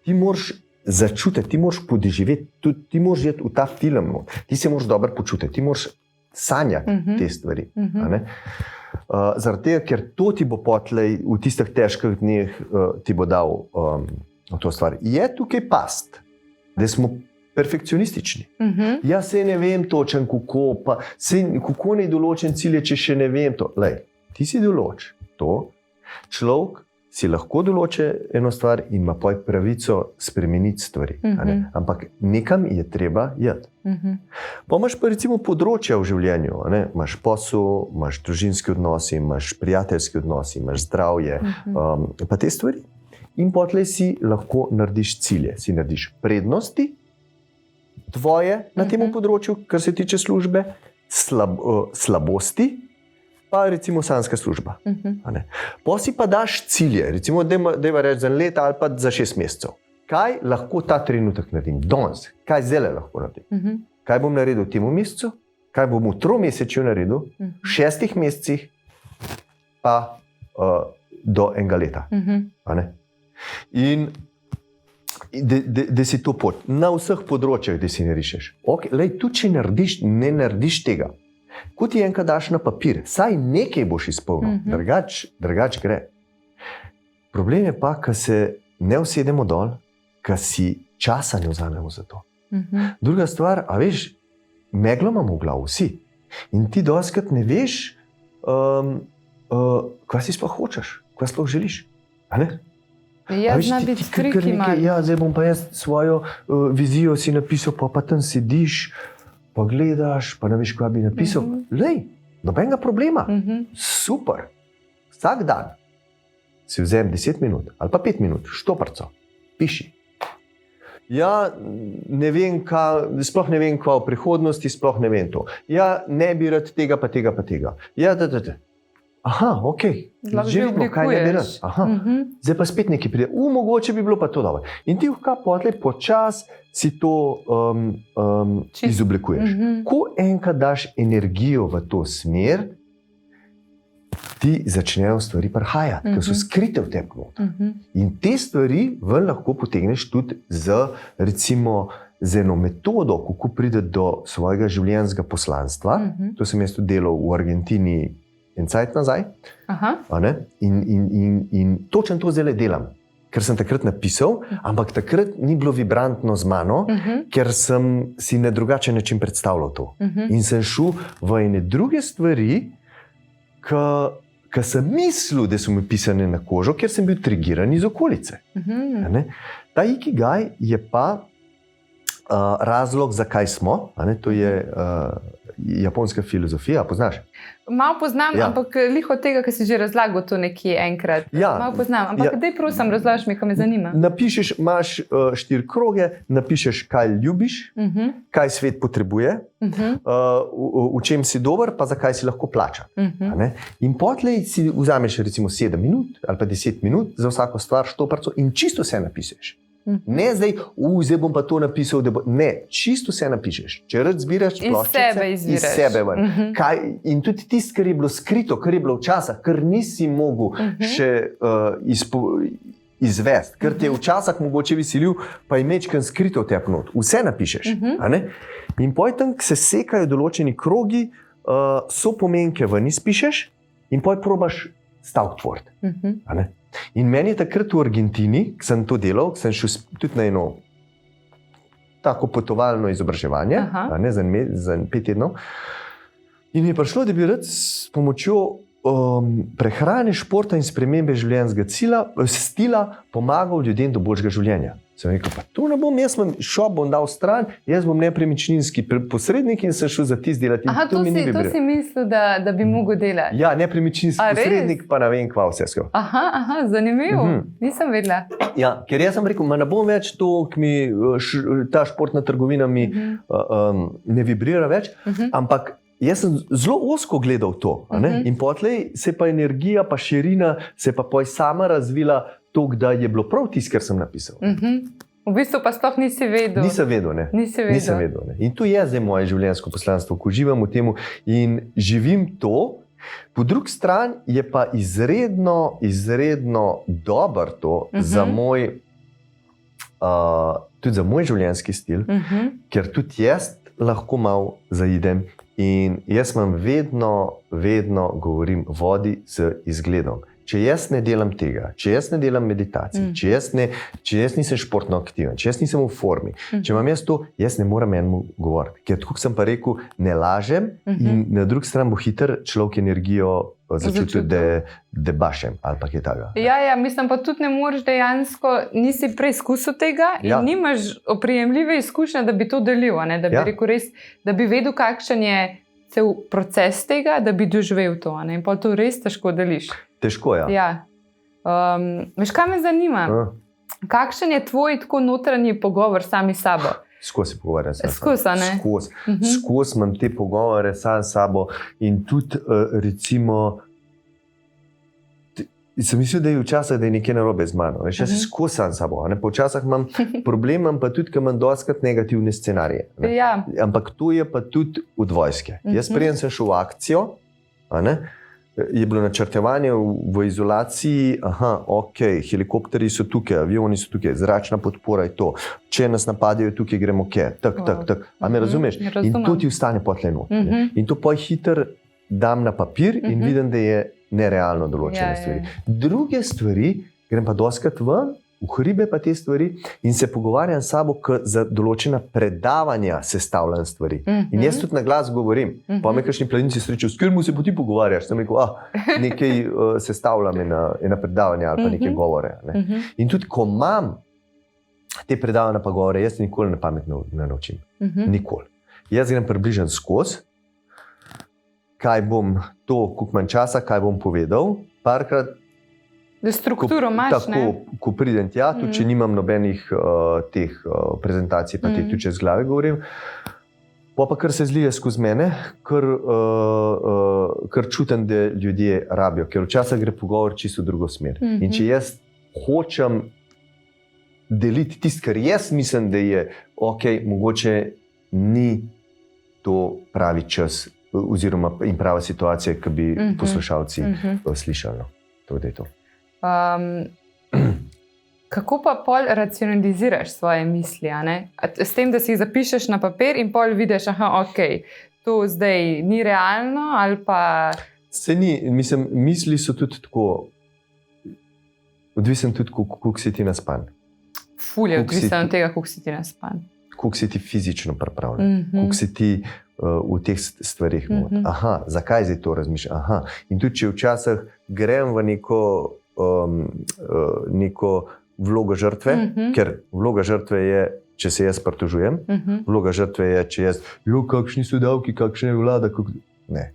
Ti moraš začutiti, ti moraš podživeti, ti moraš iti v ta film. Ti se moraš dobro počutiti, ti moraš sanjati te stvari. Zaradi tega, ker to ti bo potlej v tistih težkih dneh ti bo dal to stvar. Je tukaj past, da smo perfekcionistični. Jaz se ne vem točen, kako ne določen cilje, če še ne vem to. Lej, ti si določ to, človek si lahko določe eno stvar in ima pravico spremeniti stvari. Ampak nekam je treba iti. Pa imaš pa recimo področja v življenju. Imaš posel, imaš družinski odnosi, imaš prijateljski odnosi, imaš zdravje, pa te stvari. In potlej si lahko narediš cilje. Si narediš prednosti tvoje na tem področju, kar se tiče službe, slabosti, pa recimo sanjska služba. Pa si pa daš cilje, recimo, dajva reči za leta ali pa za 6 mesecev. Kaj lahko ta trenutek naredim? Danes. Kaj zdaj lahko naredim? kaj bom naredil v tem mesecu, kaj bom v 3 mesečju naredil, 6 mesecih, pa do enega leta. A ne? In da si to pot na vseh področjih, da si narišeš. Okay, lej, tudi če ne narediš tega, ko ti enkrat daš na papir, saj nekaj boš izpolnil, drugač gre. Problem je pa, ko se ne usedemo dol, ko si časa ne vzamemo za to. Druga stvar, a veš, meglo imamo v glavu vsi. In ti dostikrat ne veš, kaj si sploh hočeš, kaj sploh želiš. A ne? Ja, zna biti triki malo. Ja, zdaj bom pa jaz svojo vizijo si napisal, pa tam sediš, pa gledaš, pa ne veš, kaj bi napisal. Lej, nobenega problema. Super. Vsak dan si vzem 10 minut ali pa 5 minut, štoparco, piši. Ja, ne vem, sploh ne vem, kaj v prihodnosti, sploh ne vem to. Ja, ne bi rad tega, pa tega, pa tega. Ja, Aha, ok, že vidimo, kaj ne bi rad. Zdaj pa spet nekaj pride. Mogoče bi bilo pa to dobro. In ti potlej počas si to izoblikuješ. Ko enkrat daš energijo v to smer, ti začnejo stvari prihajati, ki so skrite v tebi noter. In te stvari ven lahko potegneš tudi recimo z eno metodo, kako pride do svojega življenjskega poslanstva. To sem jaz tudi delal v Argentini en cajt nazaj. In točno to zdaj delam, ker sem takrat napisal, ampak takrat ni bilo vibrantno z mano, ker sem si na drugačen način predstavljal to. In sem šel v ene druge stvari, ki sem mislil, da so mi pisane na kožo, ker sem bil trigiran iz okolice. Ta ikigai je pa razlog, zakaj smo. To je japonska filozofija, poznaš? Malo poznam, ampak liho tega, ki si že razlagal to nekje enkrat. Malo poznam, ampak daj prosim, razložiš mi, kaj me zanima. Napišeš, imaš 4 kroge, napišeš, kaj ljubiš, kaj svet potrebuje, v čem si dober, pa zakaj si lahko plača. In potlej si vzameš recimo 7 minut ali pa 10 minut za vsako stvar, štoparco in čisto vse napišeš. Ne zdaj, zdaj bom pa to napisal, ne, čisto vse napišeš. Če rad zbiraš ploščice, iz sebe ven. In tudi tisto, kar je bilo skrito, kar je bilo včasih, kar nisi mogel še izvesti, ker te je včasih mogoče veselil, pa je mečken skrito v tebi not. Vse napišeš. In potem, ko se sekajo določeni krogi, so pomenke ven izpišeš in potem probaš stavek tvoriti. In meni je takrat v Argentini, ko sem to delal, sem šel tudi na eno tako potovalno izobraževanje, za 5 tednov. In mi je prišlo, da bi rad s pomočjo prehrane, športa in spremembe življenjskega stila pomagal ljudem do boljšega življenja. Sem rekel, pa to ne bom, jaz bom dal stran, jaz bom nepremičninski posrednik in sem šel za tisti delati. To si mislil, da bi mogel delati? Ja, nepremičninski posrednik, pa ne vem, kva vse skozi. Zanimivo, nisem vedela. Ja, ker jaz sem rekel, ne bom več to, ta športna trgovina mi ne vibrira več, ampak jaz sem zelo ozko gledal to. In potlej se pa energija, pa širina se pa sama razvila toliko, da je bilo prav tisto, kar sem napisal. V bistvu pa sploh nisi vedel. Nisem vedel. In to je zdaj moje življenjsko poslanstvo, ko živim v tem in živim to. Po drugi strani je pa izredno dober to za moj tudi za moj življenjski stil, ker tudi jaz lahko malo zaidem in jaz vam vedno govorim, vodi z izgledom. Če jaz ne delam tega, če jaz ne delam meditacij, če jaz nisem športno aktiven, če jaz nisem v formi, če imam jaz to, jaz ne morem enemu govoriti. Ker tako sem pa rekel, ne lažem in na drugi strani bo hiter človek energijo začutil, da bašem ali pa kaj takega. Ja, mislim pa tudi ne moreš dejansko, nisi preizkusil tega in nimaš oprijemljive izkušnje, da bi to delil, da bi rekel res, da bi vedel, kakšen je cel proces tega, da bi doživel to. In pa to res težko deliš. Težko, ja. Veš, kaj me zanima? Kakšen je tvoj tako notranji pogovor sami s sabo? Skozi pogovore sam sabo. Skozi imam te pogovore sam s sabo in tudi recimo sem mislil, da je včasih, da je nekaj narobe z mano. Jaz se skozi sam sabo. Včasih imam problem, pa tudi, ker imam dostakrat negativne scenarije. Ja. Ampak to je pa tudi od vojske. Jaz preden sem šel v akcijo, je bilo načrtovanje v izolaciji, ok, helikopterji so tukaj, avioni so tukaj, zračna podpora je to. Če nas napadajo tukaj, gremo tak. A me razumeš? In to ti ostane potlej not. In to pa hitro dam na papir in vidim, da je nerealno določene stvari. Druge stvari, grem pa dostakrat ven, v hribe pa te stvari in se pogovarjam s sabo, ker za določena predavanja sestavljam stvari. In jaz tudi na glas govorim. Pa me kakšni planinci srečajo, s katerim se pa ti pogovarjaš. Sem rekel, nekaj sestavljam ena predavanja ali pa neke govore. In tudi, ko imam te predavanja pa govore, jaz nikoli na pamet ne naučim. Nikoli. Jaz grem približen skozi, kaj bom to, koliko manj časa, kaj bom povedal, parkrat. Da strukturo imaš, ne? Tako, ko pridem tja, tudi če nimam nobenih teh prezentacij, pa te tudi čez glave govorim, pa kar se zlije skozi mene, kar čutim, da ljudje rabijo, ker včasih gre pogovor čisto v drugo smer. In če jaz hočem deliti tisto, kar jaz mislim, da je ok, mogoče ni to pravi čas oziroma in prava situacija, ki bi poslušalci slišali. To je to. Kako pa pol racionaliziraš svoje misli? S tem, da si jih zapišeš na papir in pol vidiš, ok, to zdaj ni realno ali pa... Se ni, mislim, misli so tudi tako, odvisen tudi, koliko si ti naspan. Ful je odvisen od tega, koliko si ti naspan. Koliko si ti fizično pripravljen, koliko si ti v teh stvarih. Zakaj zdaj to razmišljam? In tudi, če včasih grem v neko vlogo žrtve, ker vloga žrtve je, če se jaz pritožujem, vloga žrtve je, če jaz, kakšni so davki, kakšna je vlada, ne,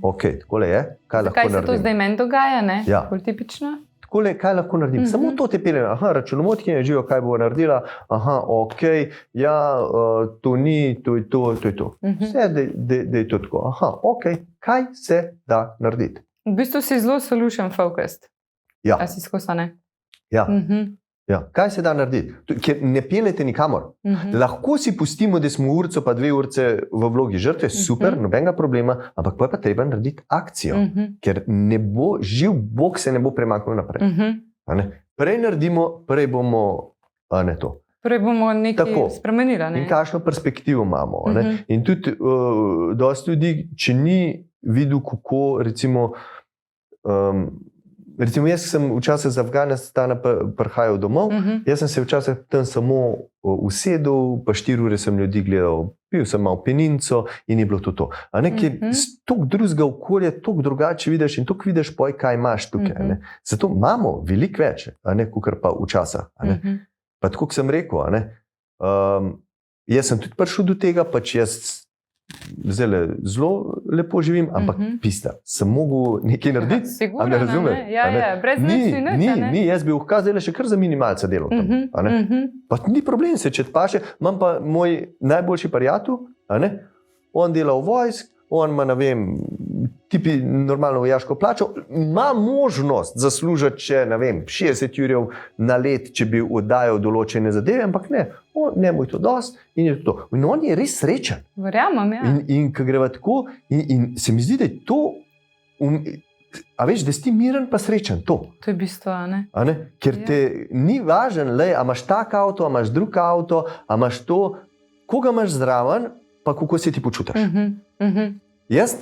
ok, takole je, kaj lahko naredim. Kaj se to zdaj meni dogaja, ne? Ja. Bolj tipično? Takole, kaj lahko naredim? Samo to te pelje, računovodkinja je živo, kaj bo naredila, ok, ja, to ni, to je to, to je to. Vse, da je to tako, ok, kaj se da narediti? V bistvu si zelo solution focused. Ja. A si skozi, ne? Ja. Ja. Kaj se da narediti? Ker ne peljete nikamor. Lahko si pustimo, da smo urco pa 2 urce v vlogi žrtve, super, nobenega problema, ampak pa je pa treba narediti akcijo, ker ne bo, živ Bog se ne bo premaknil naprej. Prej naredimo, prej bomo to. Prej bomo nekaj spremenili. Ne? In kakšno perspektivo imamo. In tudi dosti ljudi, če ni videl, kako recimo jaz sem včasih z Afganistana prihajal domov, jaz sem se včasih tam samo usedel, pa 4 ure sem ljudi gledal, pil sem malo peninco in je bilo to. Ker toliko drugega okolja, toliko drugače vidiš in toliko vidiš poj, kaj imaš tukaj. Zato imamo veliko več, kakor pa včasih. Pa tako, kot sem rekel, jaz sem tudi prišel do tega, pač jaz zelo lepo živim, ampak pista, sem mogel nekaj narediti. Sigurno, ne razumeš? Ja, brez nič ni. Ni, jaz bi v Hkaz še kar za minimalca delal tam. Pa ni problem se, če paše. Imam pa moj najboljši prijatelj, on dela v vojsk, on ima, ne vem, tipi normalno vojaško plačo, ima možnost zaslužiti, če, ne vem, 60 jurjev na let, če bi oddajal določene zadeve, ampak ne, njemu je to dosti in je to. In on je res srečen. Verjamem, ja. In ko greva tako, in se mi zdi, da je to, a veš, da si ti miren pa srečen, to. To je bistvo, ne? Ker te ni važen, a imaš tak avto, a imaš drug avto, a imaš to, koga imaš zraven, pa kako se ti počutiš. Jaz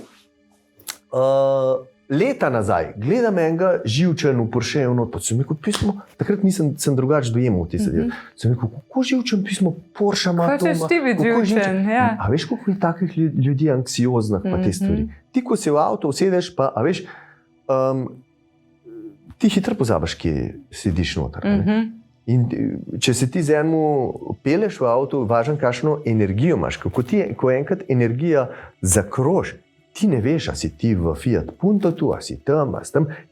leta nazaj gledam enega živčen v Porscheju not, pa sem rekel pismo, takrat sem drugače dojemal te zadeve. Sem rekel, kako živčen pismo Porsche ima to? Kaj ćeš ti biti živčen? Ja. A veš, koliko je takih ljudi anksioznih pa te stvari? Ti, ko si v avto usedeš, pa a veš, ti hitro pozabiš, kje sediš noter. In če se ti z enim peleš v avto, važno, kakšno energijo imaš. Ko enkrat energija zakroži, ti ne veš, a si ti v Fiat Punto tu, a si tam,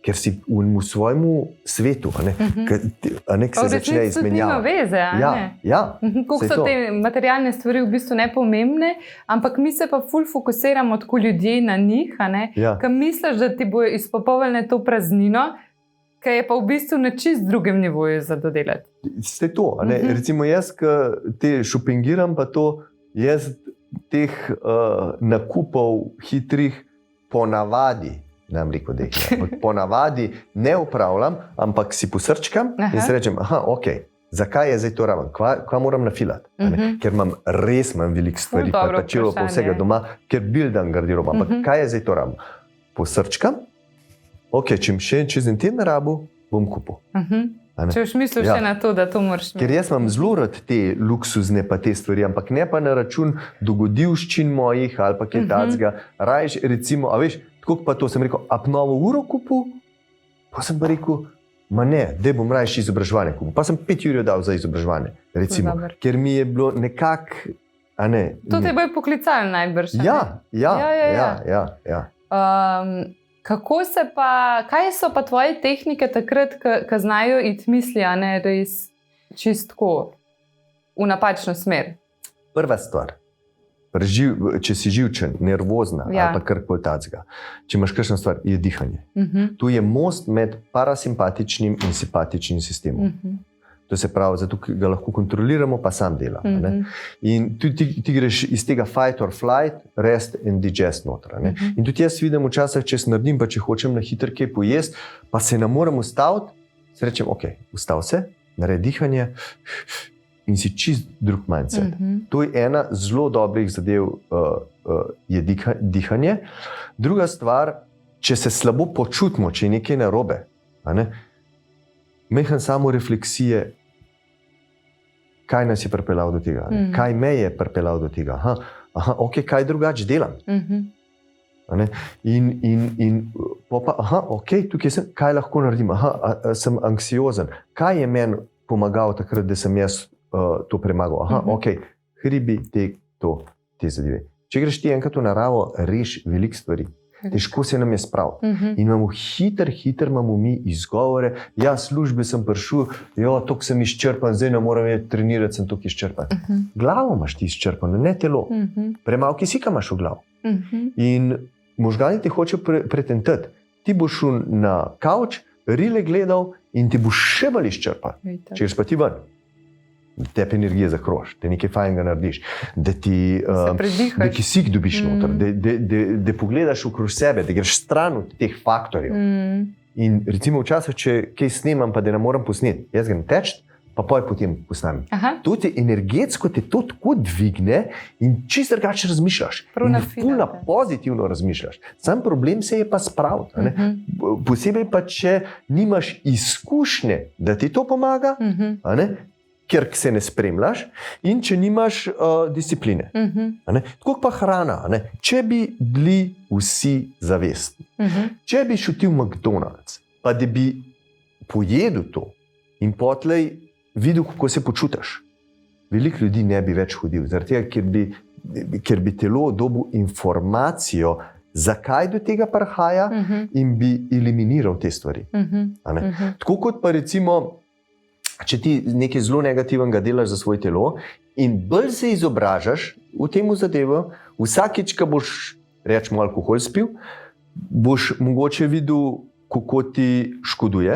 ker si v svojem svetu, ki se začne izmenjavati. To veze, koliko so te materialne stvari v bistvu nepomembne, ampak mi se pa ful fokusiramo tako ljudje na njih, ker misliš, da ti bo izpopolnile to praznino, Kaj je pa v bistvu na čist drugem nivoju za dodelati. Ste to, ne? Recimo jaz, ki te šopingiram, pa to, jaz teh nakupov hitrih ponavadi, nam rekel, da jih ponavadi ne upravljam, ampak si posrčkam in si rečem, ok, zakaj je zdaj to raven, kva moram nafilati, ker imam veliko stvari, pa čelo pa vsega doma, ker buildam garderobo, ampak kaj je zdaj to raven? Posrčkam, ok, čez en teden rabu, bom kupil. Če už misliš še na to, da to moraš imeti. Ker jaz imam zelo rad te luksuzne pa te stvari, ampak ne pa na račun dogodivščin mojih ali pa kaj takega. Rajš, recimo, a veš, tako pa to sem rekel, novo uro kupil, pa sem pa rekel, ma ne, da bom rajš izobraževanje kupil. Pa sem 5 ur dal za izobraževanje, recimo, ker mi je bilo nekako, a ne. To te bo poklicali najbrž. Ja. Kako se pa, kaj so pa tvoje tehnike takrat, ko znajo iti misli, a ne res čistko v napačno smer? Prva stvar, če si živčen, nervozna ali pa karkoli takega, če imaš kakšno stvar, je dihanje. Tu je most med parasimpatičnim in simpatičnim sistemom. To se pravi, zato ga lahko kontroliramo, pa sam dela. In ti greš iz tega fight or flight, rest and digest noter. In tudi jaz vidim včasih, če se naredim, pa če hočem na hitro kaj pojesti, pa se ne morem ustaviti, se rečem, ok, ustav se, naredi dihanje in si čist drug mindset. To je ena zelo dobrih zadev, je dihanje. Druga stvar, če se slabo počutimo, če je nekaj narobe, mehen samo refleksije, kaj nas je pripeljal do tega, kaj me je pripeljal do tega, ok, kaj drugače delam. In pa, ok, tukaj sem, kaj lahko naredim, sem anksiozen, kaj je meni pomagal takrat, da sem jaz to premagal, ok, hribi, te zadeve. Če greš ti enkrat v naravo, reš veliko stvari. Težko se nam je spraviti. In imamo hitro imamo mi izgovore, službe sem prišel, toliko sem izčrpan, zdaj ne moram trenirati, sem toliko izčrpan. Glavo imaš ti izčrpano, ne telo. Premalo kisika imaš v glavu. In možgani te hočejo pretentati. Ti boš šel na kavč, rile gledal in ti boš še bolj izčrpan. Če greš pa ti ven, da tepe energije zakroš, da nekaj fajnega narediš, da da kisik dobiš noter, da pogledaš okrog sebe, da greš stran od teh faktorjev. In recimo včasih, če kaj snemam, pa da ne moram posneti, jaz grem teč, pa potem posnamem. To te energetsko te to tako dvigne in čisto drugače razmišljaš. In pozitivno razmišljaš. Sam problem se je pa spraviti. Posebej pa, če nimaš izkušnje, da ti to pomaga, ker se ne spremljaš in če nimaš discipline. Tako pa hrana. Če bi bili vsi zavestni, če bi šel ti v McDonald's, pa da bi pojedel to in potlej videl, kako se počutiš, veliko ljudi ne bi več hodil, zaradi tega, ker bi telo dobil informacijo, zakaj do tega prihaja in bi eliminiral te stvari. Tako kot pa recimo, če ti nekaj zelo negativnega delaš za svoje telo in bolj se izobražaš v tem zadevu, vsakič, ko boš, rečemo, alkohol spil, boš mogoče videl, kako ti škoduje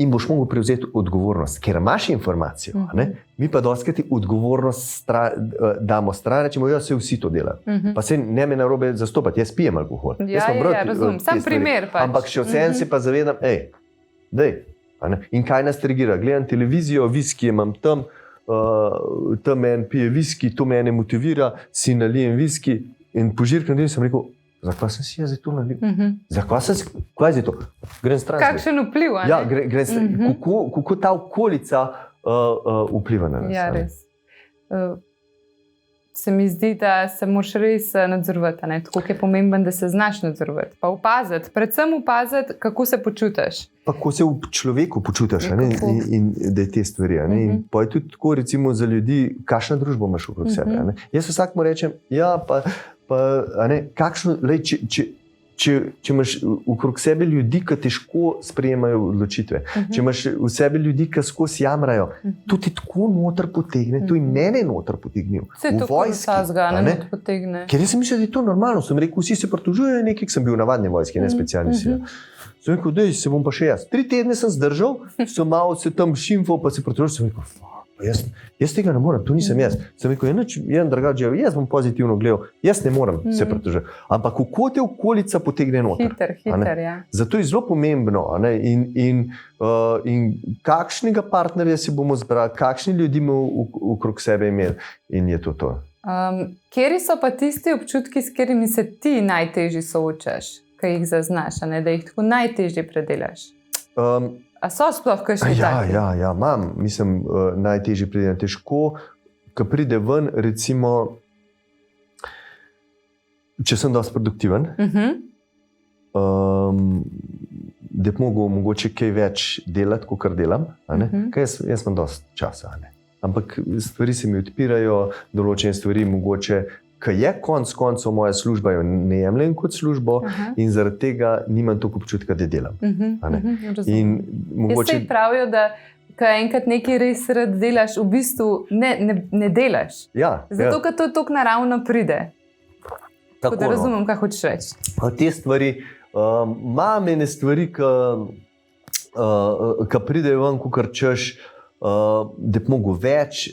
in boš mogel prevzeti odgovornost, ker imaš informacijo. Mi pa dostikrat odgovornost damo stran, rečemo, se vsi to delajo. Pa se ne me narobe zastopati, jaz pijem alkohol. Razumem, sam primer pač. Ampak še vseeno se pa zavedam, in kaj nas trigira? Gledam televizijo, viski imam tam en pije viski, to mene motivira, si nalijem viski in požirkam del sem rekel, zakaj sem si jaz to nalil? Kaj je to? Grem stran. Kakšen vpliv? Grem stran. Kako ta okolica vpliva na nas? Ja, res. Se mi zdi, da se moraš res nadzorovati. Tako je pomemben, da se znaš nadzorovati. Pa opaziti, predvsem opaziti, kako se počutiš. Pa kako se v človeku počutiš in da je te stvari. In pa je tudi tako, recimo, za ljudi, kakšno družbo imaš okrog sebe. Jaz vsakmu rečem, kakšno, če imaš okrog sebe ljudi, ki težko sprejemajo odločitve, če imaš v sebi ljudi, ki skozi jamrajo, to ti tako noter potegne, to in mene noter potegnil. V vojski. Ker jaz sem mislil, da je to normalno. Sem rekel, vsi se pritožujejo nekaj, sem bil v navadni vojski, ne specialni sili. Sem rekel, da se bom pa še jaz. 3 tedne sem zdržal, sem malo se tam šimfal, pa se protružil, sem rekel, jaz tega ne morem, to nisem jaz. Sem rekel, drugače, jaz bom pozitivno gledal, jaz ne morem se protružiti. Ampak kako te okolica potegne noter? Hiter, ja. Zato je zelo pomembno, in kakšnega partnerja si bomo zbrali, kakšni ljudi bomo okrog sebe imeli, in je to. Kjeri so pa tisti občutki, s katerimi se ti najtežje soočaš, ki jih zaznaš, da jih tako najtežje predelaš? A so sploh kakšni taki? Ja, imam. Mislim, najtežje predelam. Težko, ko pride ven, recimo, če sem dosti produktiven, da bi mogel mogoče kaj več delati, kot delam. Jaz imam dosti časa. Ampak stvari se mi odpirajo, določene stvari mogoče, ki je konc koncev moja služba, jo ne jemljem kot službo in zaradi tega nimam toliko občutka, da delam. In mogoče jaz pravijo, da ko enkrat nekaj res rad delaš, v bistvu ne delaš. Zato, ker to tako naravno pride. Tako da razumem, kaj hočeš reči. Te stvari, imam ene stvari, ki pridejo ven, kakor češ, da bi mogel več.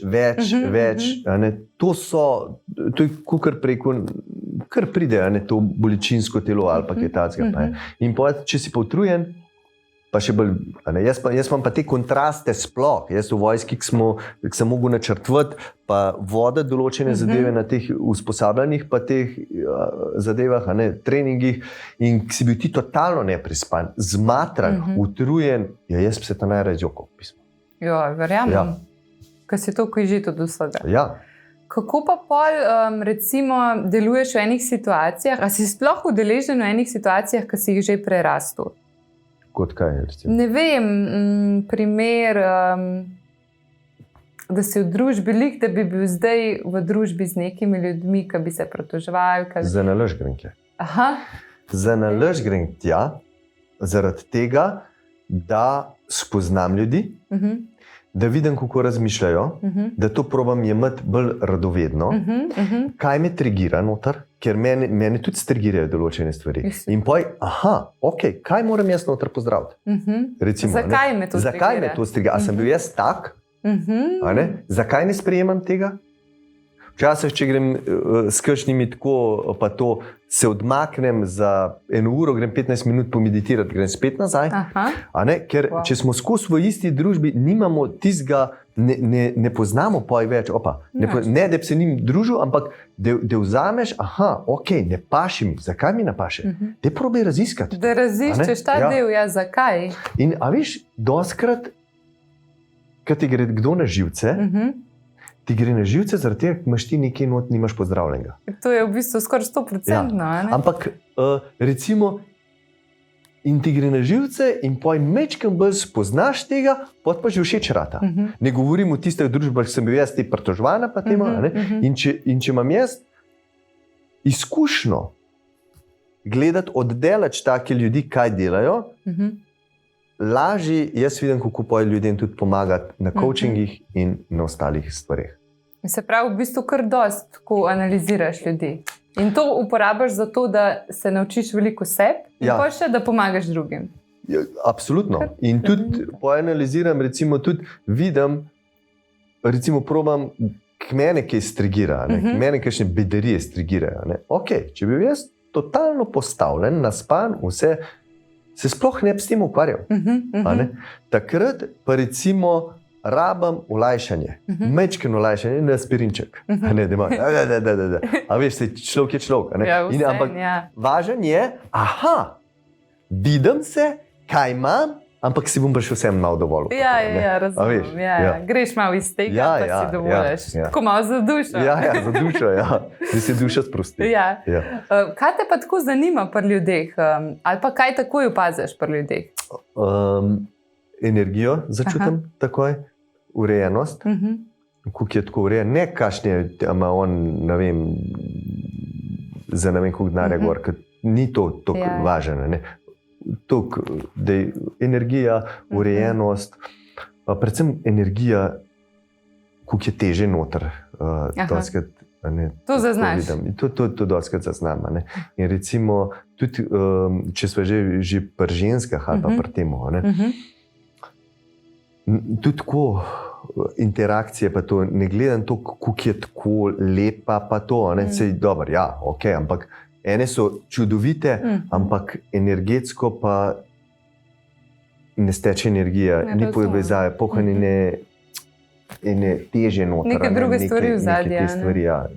To je kakor preko, kar pride, to bolečinsko telo ali pa kaj takega. In če si pa utrujen, pa še bolj, jaz imam pa te kontraste sploh. Jaz v vojski, ki sem mogel načrtovati, pa voditi določene zadeve na teh usposabljanjih, pa teh zadevah, treningih, in ki si bil ti totalno neprespan, zmatran, utrujen, jaz bi se ta najraje zjokal v pismu. Ja, verjamem, ker si to že tudi vsega. Ja. Kako pa pol, recimo, deluješ v enih situacijah, a si sploh udeležen v enih situacijah, ki si jih že prerastel? Kot kaj, recimo? Ne vem, primer, da si v družbi da bi bil zdaj v družbi z nekimi ljudmi, ki bi se pritoževali. Za nalaž grem tja. Aha. Za nalaž grem tja, zaradi tega, da spoznam ljudi, da vidim, kako razmišljajo, da to probam jemati bolj radovedno, kaj me trigira noter, ker mene tudi strigirajo določene stvari. In poj, kaj moram jaz noter pozdraviti? Recimo, zakaj me to strigira? Zakaj me to strigira? A sem bil jaz tak? Zakaj ne sprejemam tega? Včasih, če grem s kakšnimi tako, pa to se odmaknem za 1 uro, grem 15 minut pomeditirati, grem spet nazaj. Ker če smo skozi v isti družbi, nimamo tistega, ne poznamo poj več. Ne, da bi se njim družil, ampak da vzameš, ne paši mi. Zakaj mi ne paše? Da probaj raziskati. Da raziščeš ta del, zakaj. In a veš, dostkrat, kad ti gre kdo na živce, ti gre na živce, zaradi tega, ker imaš ti nekaj not, nimaš pozdravljenega. To je v bistvu skoraj 100%. Ampak recimo, in ti gre na živce in poj mečkam bolj spoznaš tega, pot pa že všeč rata. Ne govorim o tistih družbah, ki sem bil jaz, ti pritožvana pa tema. In če imam jaz izkušnjo gledati oddaleč take ljudi, kaj delajo, lažje jaz vidim, kako poj ljudem tudi pomagati na coachingih in na ostalih stvareh. Se pravi, v bistvu kar dosti tako analiziraš ljudi. In to uporabiš za to, da se naučiš veliko sebi in pa še, da pomagaš drugim. Absolutno. In tudi poanaliziram, recimo tudi vidim, recimo probam, k mene kaj strigira, k mene kakšne bedarije strigirajo. Če bi bil jaz totalno postavljen, naspan, vse, se sploh ne bi s tem ukvarjal. Takrat pa recimo rabam olajšanje, mečken olajšanje, ne aspirinček. A veš, človek je človek. Ampak važen je, vidim se, kaj imam, ampak si bom pa še vsem malo dovolil. Razumem. Greš malo iz tega, pa si dovoliš. Tako malo za dušo. Za dušo, da si duša sprosti. Kaj te pa tako zanima pri ljudeh? Ali pa kaj takoj opaziš pri ljudeh? Energijo začutim takoj, urejenost, kako je tako urejen, ne kakšne ima on, ne vem, za ne vem koliko denarja gor, ker ni to tako važno. Da je energija, urejenost, predvsem energija, kako je teže noter. To zaznaš. To dostakrat zaznam. In recimo, tudi če smo že pri ženskah ali pa pri temu, tudi tako interakcije, pa to ne gledam to, kako je tako lepa, pa to, sej dobro, ja, ok, ampak ene so čudovite, ampak energetsko pa ne steče energija, ni povezave, pohranjene ene teže noter. Neke druge stvari v zadju. Neke te stvari, ja,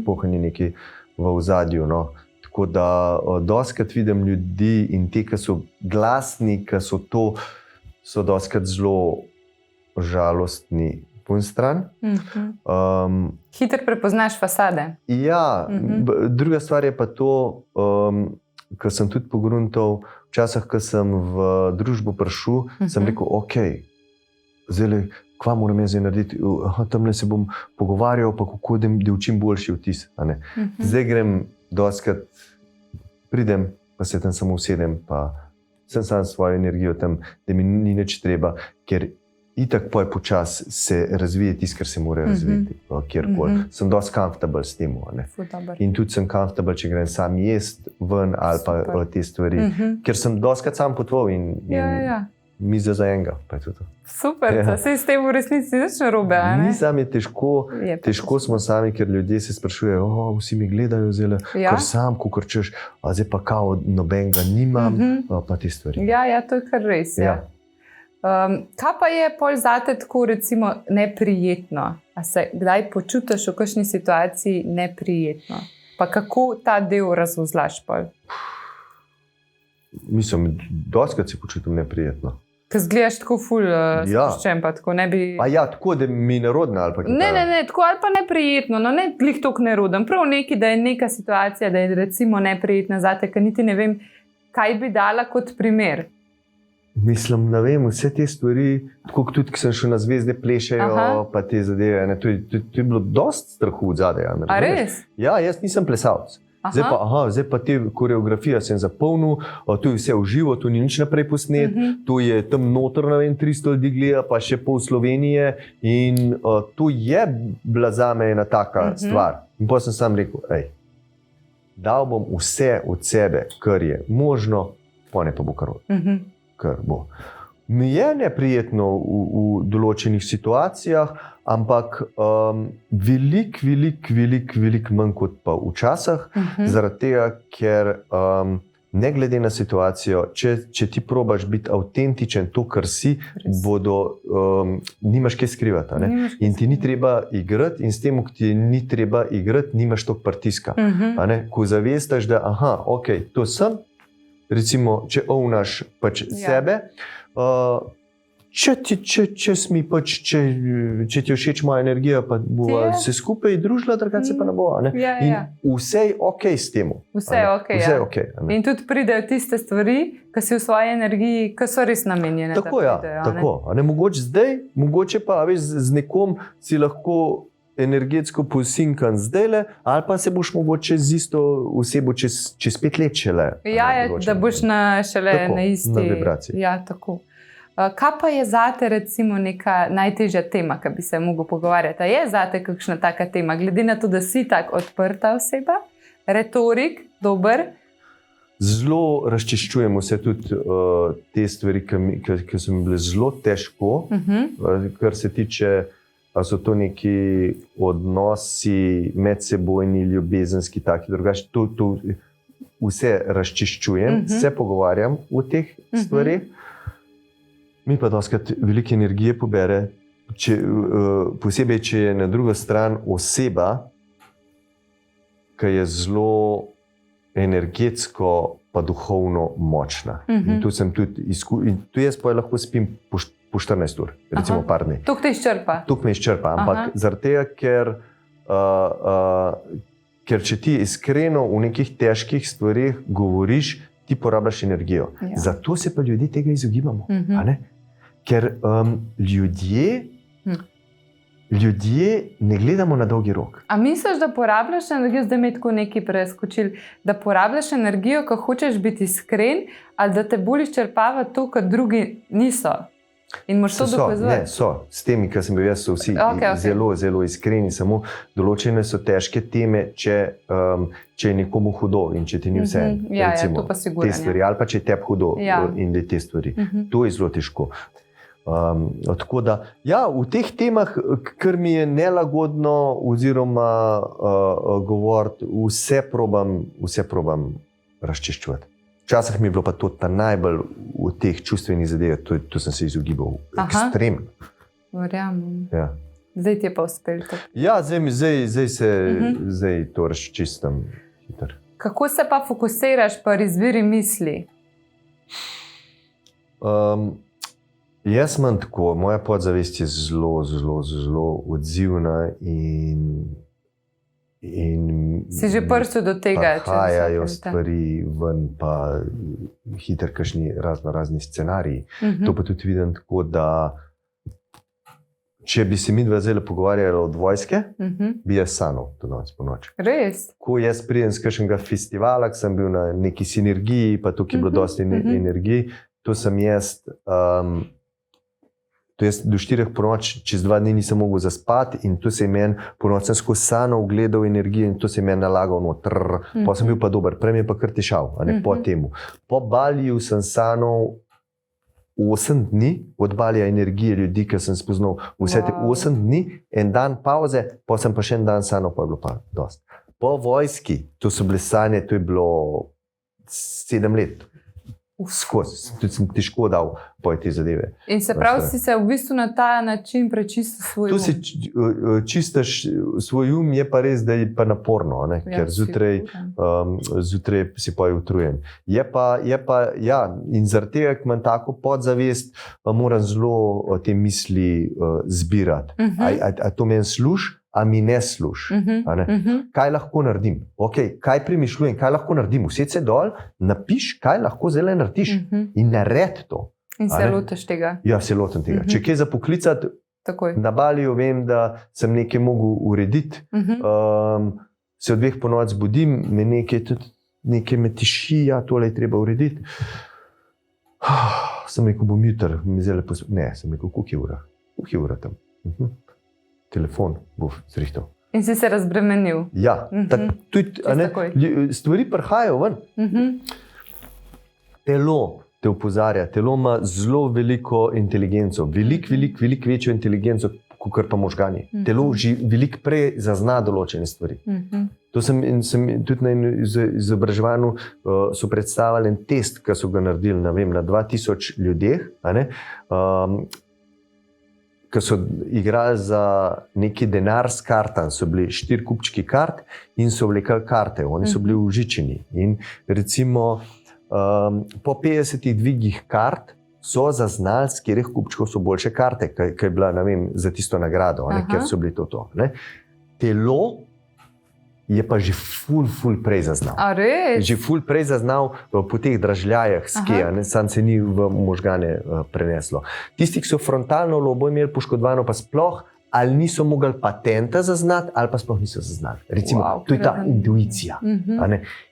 pohranjene nekaj v ozadju, no. Tako da dostakrat vidim ljudi in te, ki so glasni, ki so to, so dostakrat zelo žalostni po eni strani. Hitro prepoznaš fasade. Ja, druga stvar je pa to, kar sem tudi pogruntal, včasih, ko sem v družbo prišel, sem rekel, ok, zdaj, kva moram jaz narediti, tamle se bom pogovarjal, pa kako da učim boljši vtis. Zdaj grem dostakrat, pridem, pa se tam samo usedem, pa sem sam svojo energijo tam, da mi ni nič treba, ker itak počas se razvije tisto, kar se mora razviti, kjerkoli. Sem dosti comfortable s tem. In tudi sem comfortable, če grem sam jest ven ali pa te stvari, ker sem dostakrat sam potoval in miza za enega. Super, saj s tem v resnici nič narobe. Ni sami težko smo sami, ker ljudje se sprašujejo, vsi mi gledajo zdaj, kar sam, kakor češ, zdaj pa kao nobenega nimam, pa te stvari. Ja, to je kar res, ja. Kaj pa je pol zate tako recimo neprijetno? A se kdaj počutiš v kakšni situaciji neprijetno? Pa kako ta del razvozlaš pol? Mislim, dostakrat se počutim neprijetno. Ker zgledaš tako ful spuščen, pa tako ne bi... Pa ja, tako, da mi je nerodno ali pa... Ne, tako ali pa neprijetno, no ne glih toliko neroden. Prav neki, da je neka situacija, da je recimo neprijetna zate, ker niti ne vem, kaj bi dala kot primer. Mislim, ne vem, vse te stvari, tako tudi, ki sem šel na zvezde, plešajo, pa te zadeve, to je bilo dosti strahu od zadaj. A res? Ja, jaz nisem plesalc. Zdaj pa te koreografije sem zapolnil, to je vse v živo, to ni nič naprej posnet, to je tam noter, ne vem, 300 ljudi gleda, pa še pol Slovenije in to je bila zame ena taka stvar. In potem sem sam rekel, dal bom vse od sebe, kar je možno, pa ne pa bo kar bo. Mi je neprijetno v določenih situacijah, ampak velik manj kot pa včasih, zaradi tega, ker ne glede na situacijo, če ti probaš biti avtentičen, to, kar si, nimaš kaj skrivati. In ti ni treba igrati, in s tem, ko ti ni treba igrati, nimaš toliko pritiska. Ko zavestaš, da ok, to sem, recimo, če ovnaš pač sebe, če ti je všeč moja energija, pa bo se skupaj družila, drugače se pa ne bo. In vse je ok s tem. Vse je ok. In tudi pridejo tiste stvari, ki si v svoji energiji, ki so res namenjene. Tako, tako. Mogoče zdaj, mogoče pa z nekom si lahko energetsko posinkan zdajle, ali pa se boš mogoče z isto osebo čez 5 let šele. Da boš šele na isti vibraciji. Ja, tako. Kaj pa je zate recimo neka najtežja tema, ki bi se mogel pogovarjati? Je zate kakšna taka tema, glede na to, da si tako odprta oseba, retorik, dober? Zelo razčiščujem vse tudi te stvari, ki so mi bile zelo težko, kar se tiče, a so to neki odnosi medsebojni, ljubezenski, taki drugačni. To vse razčiščujem, se pogovarjam o teh stvarih. Mi pa dostakrat veliko energije pobere, posebej, če je na drugo stran oseba, ki je zelo energetsko pa duhovno močna. In tu sem tudi in tu jaz pa lahko spim po 14 ur, recimo par dni. Tuk te izčrpa? Tuk me izčrpa, ampak zaradi tega, ker če ti iskreno v nekih težkih stvarih govoriš, ti porabljaš energijo. Zato se pa ljudje tega izogibamo. Ker ljudje ne gledamo na dolgi rok. A misliš, da porabljaš energijo, zdaj me tako nekaj preskočil, da porabljaš energijo, ko hočeš biti iskren, ali da te bolj izčrpava to, kar drugi niso? In moraš to dokazovati? Ne, so. S temi, ki sem bil jaz, so vsi zelo, zelo iskreni. Samo določene so težke teme, če je nekomu hudo in če ti ni vse. To pa sigurno. Te stvari, ali pa če je tebi hudo in te stvari. To je zelo težko. Tako da, v teh temah, kar mi je nelagodno, oziroma govoriti, vse probam razčiščevati. Včasih mi je bilo pa to najbolj v teh čustvenih zadevah, to sem se izogibal ekstremno. Verjamem. Zdaj ti je pa uspel to. Zdaj to razčistim hitro. Kako se pa fokusiraš pri izbiri misli? Jaz imam tako, moja podzavest je zelo, zelo, zelo odzivna in si že prišel do tega, če prihajajo stvari ven, pa hitro kakšni razni scenariji. To pa tudi vidim tako, da če bi se midva zdaj pogovarjali od vojske, bi jaz sanjal to noč po noč. Res? Ko jaz pridem z kakšnega festivala, sem bil na neki sinergiji, pa tukaj je bilo dosti energij, to sem jaz... do 4 po noč, čez 2 dni nisem mogel zaspati in to se je meni, po noč sem skozi sanjo gledal energije in to se je meni nalagal noter. Pa sem bil pa dober, prej mi je pa kar tešal, po temu. Po Baliju sem sanjal 8 dni, od Balija energije ljudi, ki sem spoznal vse te 8 dni, en dan pauze, pa sem pa še en dan sanjal, pa je bilo pa dost. Po vojski, to so bile sanje, to je bilo 7 let. Skozi, tudi sem težko dal te zadeve. In se pravi, si se v bistvu na ta način prečistil svoj um? To si čistaš svoj um, je pa res, da je pa naporno, ker zjutraj si pa utrujen. Je pa, in zaradi tega, ker imam tako podzavest, pa moram zelo te misli zbirati. A to meni služi? A mi ne služi. Kaj lahko naredim? Kaj premišljujem, kaj lahko naredim? Used se dol, napiš, kaj lahko zdaj narediš in naredi to. In se lotiš tega. Ja, se lotim tega. Če kaj za poklicati, na Baliju vem, da sem nekaj mogel urediti, se od 2 po noč zbudim, me nekaj me tiši, tole je treba urediti. Sem rekel, bom jutr, ne, sem rekel, koliko je ura tam? Telefon bo zrihtal. In si se razbremenil. Ja, stvari prihajajo ven. Telo te opozarja, telo ima zelo veliko inteligenco, veliko večjo inteligenco, kot pa možgani. Telo veliko prej zazna določene stvari. To sem tudi na izobraževanju so predstavili en test, ki so ga naredili na 2000 ljudeh, ki so igrali za neki denar s kartami, so bili 4 kupčki kart in so vlekali karte, oni so bili užičeni. In recimo po 50 dvigih kart so zaznali, z katerih kupčkov so boljše karte, ki je bila, za tisto nagrado, ker so bili to. Telo je pa že ful prej zaznal. A res? Že ful prej zaznal po teh dražljajah skeja, sam se ni v možgane preneslo. Tisti, ki so frontalno lobo imeli poškodovano, pa sploh ali niso mogli patenta zaznati, ali pa sploh niso zaznali. Recimo, to je ta intuicija.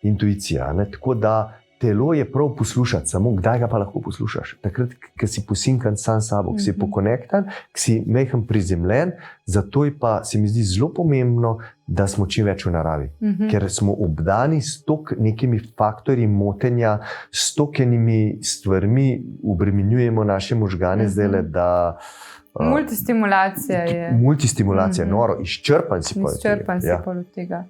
Intuicija. Tako da telo je prav poslušati, samo kdaj ga pa lahko poslušaš? Takrat, ko si posinkan sam sabo, ko si pokonektan, ko si mehen prizemljen, zato je pa, se mi zdi zelo pomembno, da smo čim več v naravi. Ker smo obdani s toliko nekimi faktorji motenja, s tokenimi stvarmi obremenjujemo naše možgane zdaj, da... Multistimulacija je. Multistimulacija, noro, izčrpan si pa od tega.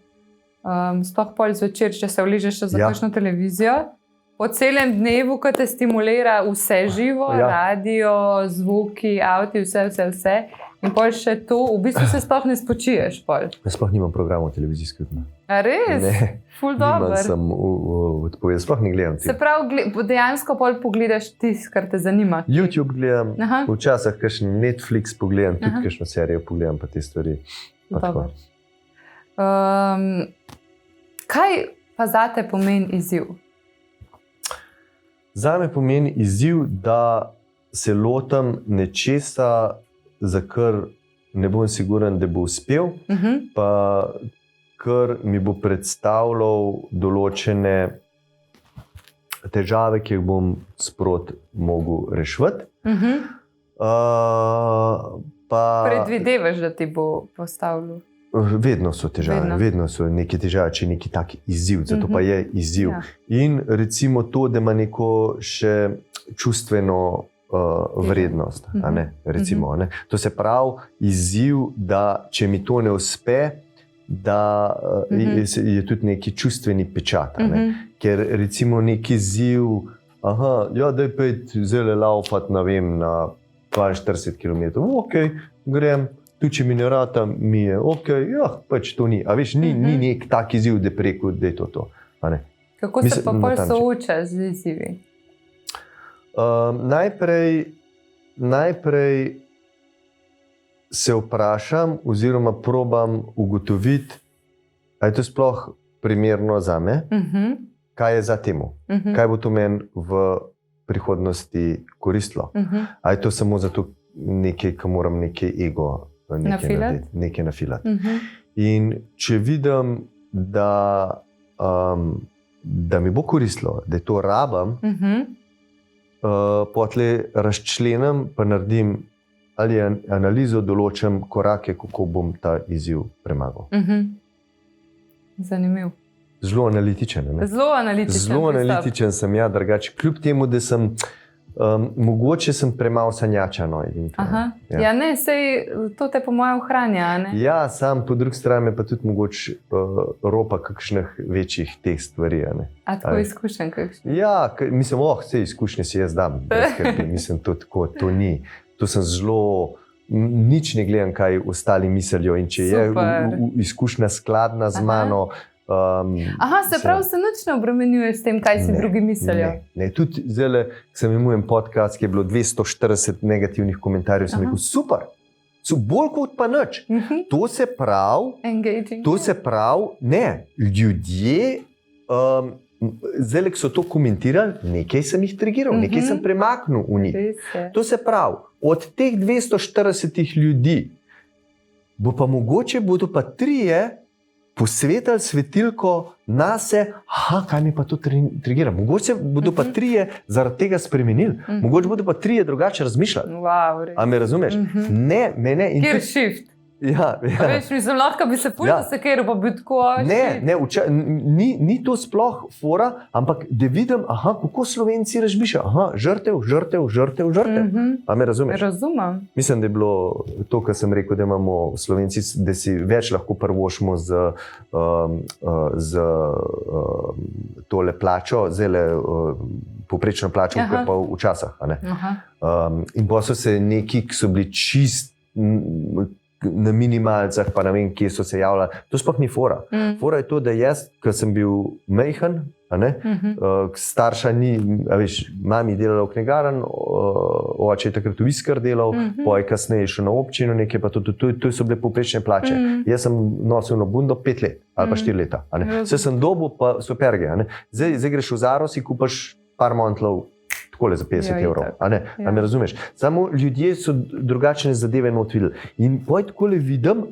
Sploh pol zvečer, če se vližeš za kakšno televizijo, po celem dnevu, ko te stimulira vse živo, radio, zvuki, avti, vse. In pol še to, v bistvu se sploh ne spočiješ. Jaz sploh nimam programov televizijskih. A res? Ne. Ful dober. Sem odpovedal, sploh ne gledam. Se pravi, dejansko pol pogledaš tisto, kar te zanima. YouTube gledam, včasih kakšen Netflix pogledam, tudi kakšno serijo pogledam, pa te stvari. Kaj pa zate pomeni izziv? Zame pomeni izziv, da se lotim nečesa, za kar ne bom siguren, da bo uspel, pa kar mi bo predstavljal določene težave, ki jih bom sproti mogel rešiti. Predvidevaš, da ti bo postavljal? Vedno so težave, vedno so neke težave, če je neki tak izziv, zato pa je izziv. Ja. In recimo to, da ima neko še čustveno vrednost. A ne? Recimo, ne? To se pravi izziv, da če mi to ne uspe, da je tudi neki čustveni pečat. Ne? Ker recimo neki izziv, da je pet zelo laufat, ne vem, na 42 km, ok, grem, tudi če mi ne rata, mi je ok, pač to ni. A veš, ni nek tak izziv, da preko, da je to. A ne? Kako se pa pol soočaš z izzivi? Najprej se vprašam oziroma probam ugotoviti, ali je to sploh primerno za me, kaj je za temu, kaj bo to meni v prihodnosti koristilo. Ali je to samo zato nekaj, ko moram nekaj ego nekaj nafilati. In če vidim, da mi bo koristilo, da je to rabam, potlej razčlenim, pa naredim ali analizo, določim korake, kako bom ta izziv premagal. Zanimiv. Zelo analitičen. Zelo analitičen sem, drugače. Kljub temu, da sem mogoče sem premalo sanjačan. Ja, ne, sej to te po mojem ohranja, ne? Ja, sam po drugi strani pa tudi mogoče ropa kakšnih večjih teh stvari, ne? A tako izkušen kakšnih? Ja, mislim, vse izkušnje si jaz dam, brez skrbi, mislim, to tako, to ni. To sem zelo, nič ne gledam, kaj ostali mislijo in če je izkušnja skladna z mano. Se pravi, se nič ne obremenjuješ s tem, kaj si drugi mislijo? Ne, tudi zdaj, sem imel podcast, ki je bilo 240 negativnih komentarjev, sem rekel, super, so bolj kot pa nič. To se pravi, ne, ljudje, zdaj, ko so to komentirali, nekaj sem jih trigiral, nekaj sem premaknil v njih. To se pravi, od teh 240 ljudi, bodo pa 3 posvetili svetilko nase, kaj mi pa to trigira. Mogoče bodo pa 3 zaradi tega spremenili, mogoče bodo pa 3 drugače razmišljali. A me razumeš? Ne. Kjer shift? Ja. Veš, mislim, lahko bi se pulil sekeru, pa bi tako... Ni to sploh fora, ampak da vidim, kako Slovenci razmišljajo. Žrtev. A me razumeš? Razumem. Mislim, da je bilo to, kar sem rekel, da imamo Slovenci, da si več lahko prvošimo z tole plačo, zdajle povprečno plačo, kot pa včasih. In pa so se neki, ki so bili čist na minimalcah, pa ne vem, kje so se javljali. To sploh ni fora. Fora je to, da jaz, ko sem bil majhen, starša ni, mami delala v knjigarni, oče je takrat v Iskar delal, poj kasneje šel na občino, nekaj pa to so bile povprečne plače. Jaz sem nosil na bundo 5 let ali pa 4 leta. Vse sem dobil, pa so perge. Zdaj greš v Zaro, si kupaš par montlov takole za 50 evrov. A me razumeš? Samo ljudje so drugačne zadeve notvideli. In poj takole vidim,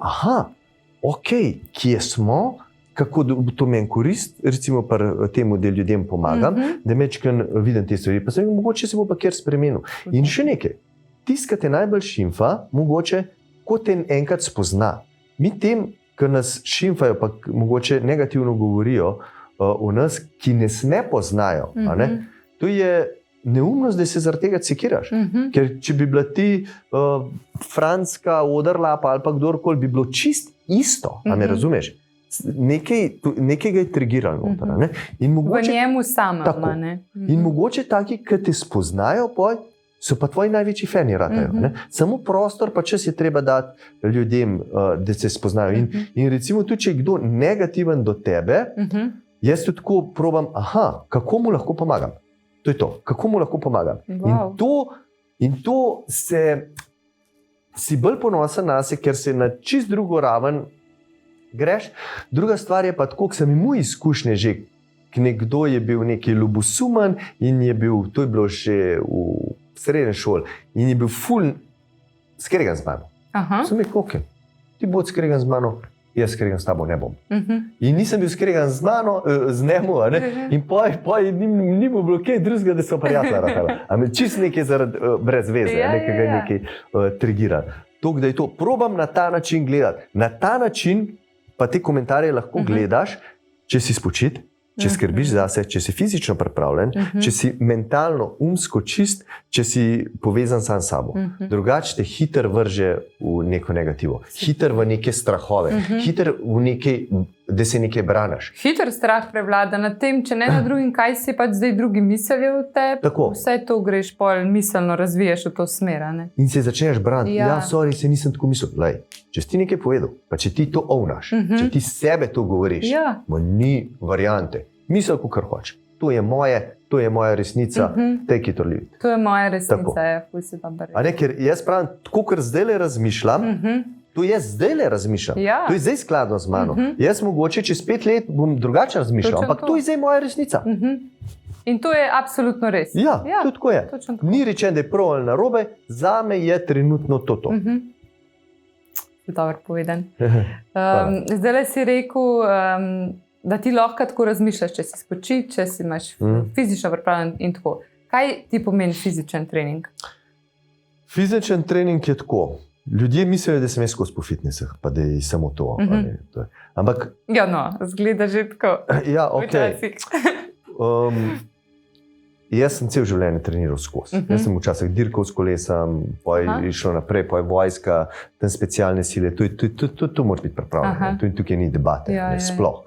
kje smo, kako to meni korist, recimo temu, da ljudem pomagam, da mečkam vidim te stvari, pa sem mogoče se bo pa kjer spremenil. In še nekaj, tiskate najbolj šimfa, mogoče, ko te enkrat spozna. Mi tem, ki nas šimfajo, pa mogoče negativno govorijo o nas, ki nas ne poznajo, to je neumnost, da se zaradi tega cikiraš. Ker če bi bila ti Franska Odrlapa ali pa kdorkoli, bi bilo čist isto, a me razumeš? Nekaj ga je trigiralo noter. V njemu samem. In mogoče taki, ki te spoznajo, so pa tvoji največji fani ratajo. Samo prostor pa čas je treba dati ljudem, da se spoznajo. In recimo tudi, če je kdo negativen do tebe, jaz tudi tako probam, kako mu lahko pomagam. To je to, kako mu lahko pomagam. In to si bolj ponosen nase, ker se na čist drugo raven greš. Druga stvar je pa tako, ko sem imel izkušnje že, nekdo je bil neki ljubosumen in to je bilo še v srednji šoli in je bil ful skregan z mano. Sem rekel, ti bod skregan z mano, jaz skregan s tabo ne bom. In nisem bil skregan z mano, z njemu, a ne? In poj ni bilo kaj drugega, da so prijatelja ratala. Ampak čist nekaj brez veze, nekaj trigira. To, da je to, probam na ta način gledati. Na ta način pa te komentarje lahko gledaš, če si spočit, če skrbiš zase, če si fizično pripravljen, če si mentalno, umsko čist, če si povezan sam s sabo. Drugače te hiter vrže v neko negativo, hiter v neke strahove, hiter v nekaj, da se nekaj braniš. Hiter strah prevlada nad tem, če ne na drugim, kaj si pač zdaj drugi mislijo o tebi. Vse to greš pol miselno razviješ v to smer. In se začneš braniti. Ja, sorry, se nisem tako mislil. Lej, če si ti nekaj povedal, pa če ti to ovnaš, če ti sebe to govoriš, ni variante. Misel, kar hoče. To je moja resnica, take it or leave it. To je moja resnica, fuj se tam bere. A ne, ker jaz pravim, tako kar zdajle razmišljam, to jaz zdajle razmišljam. To je zdaj skladno z mano. Jaz mogoče čez 5 let bom drugače razmišljal, ampak to je zdaj moja resnica. In to je absolutno res. Ja, to tako je. Ni rečeno, da je prav ali narobe, zame je trenutno to. Dobro povedan. Zdajle si rekel, da ti lahko tako razmišljaš, če si spočit, če si imaš fizično pripravljen in tako. Kaj ti pomeni fizičen trening? Fizičen trening je tako. Ljudje mislijo, da sem jaz skozi po fitnesah, pa da je samo to. Ampak... Ja, no, zgleda že tako. Ja, ok. Jaz sem cel življenje treniral skozi. Jaz sem včasih dirkal s kolesom, pa je šlo naprej, pa je vojska, tam specialne sile. To mora biti pripravljeno. Tukaj ni debate, sploh.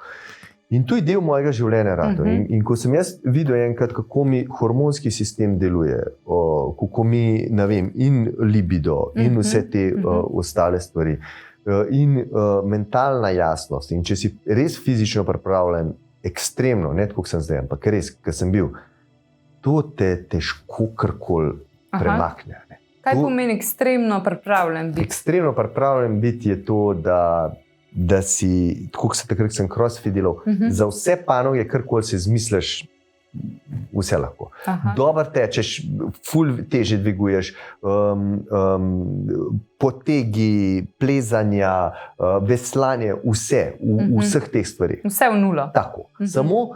In to je del mojega življenja rato. In ko sem jaz videl enkrat, kako mi hormonski sistem deluje, kako mi, ne vem, in libido, in vse te ostale stvari, in mentalna jasnost, in če si res fizično pripravljen, ekstremno, ne tako, kot sem zdaj, ampak res, ker sem bil, to te težko karkoli premakne. Kaj pomeni ekstremno pripravljen biti? Ekstremno pripravljen biti je to, da si, tako kot takrat sem crossfit delal, za vse panoge, karkoli si izmisliš, vse lahko. Dobro tečeš, ful teže dviguješ, potegi, plezanja, veslanje, vse, v vseh teh stvarih. Vse v nulo. Tako. Samo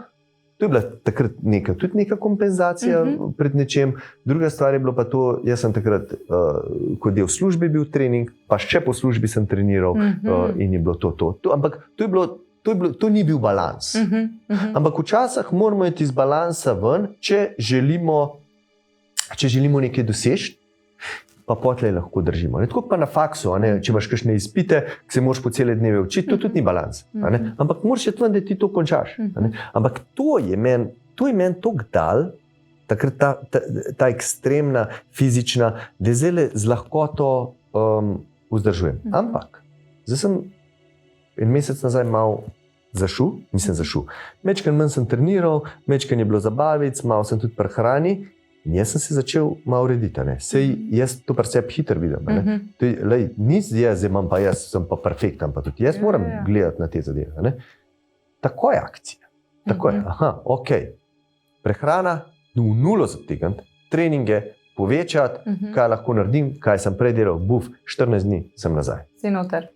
to je bila takrat tudi neka kompenzacija pred nečem. Druga stvar je bilo pa to, jaz sem takrat, kot del službe bil trening, pa še po službi sem treniral in je bilo to. Ampak to ni bil balans. Ampak včasih moramo iti iz balansa ven, če želimo nekaj doseči, pa potlej lahko držimo. Tako pa na faksu, če imaš kakšne izpite, ki se moraš po cele dneve učiti, to tudi ni balans. Ampak moraš iti ven, da ti to končaš. Ampak to je meni toliko dal, takrat ta ekstremna, fizična, da zdaj z lahkoto vzdržujem. Ampak, zdaj sem en mesec nazaj malo zašel. Mečken manj sem treniral, mečken je bilo zabavic, malo sem tudi prehrani. In jaz sem se začel malo urediti. Sej jaz to pri sebi hitro vidim. Ni jaz sem pa perfekten, pa tudi jaz moram gledati na te zadeve. Tako je akcija. Tako je. Ok. Prehrana, v nulo zategniti, treninge povečati, kaj lahko naredim, kaj sem prej delal, 14 dni sem nazaj. Si noter.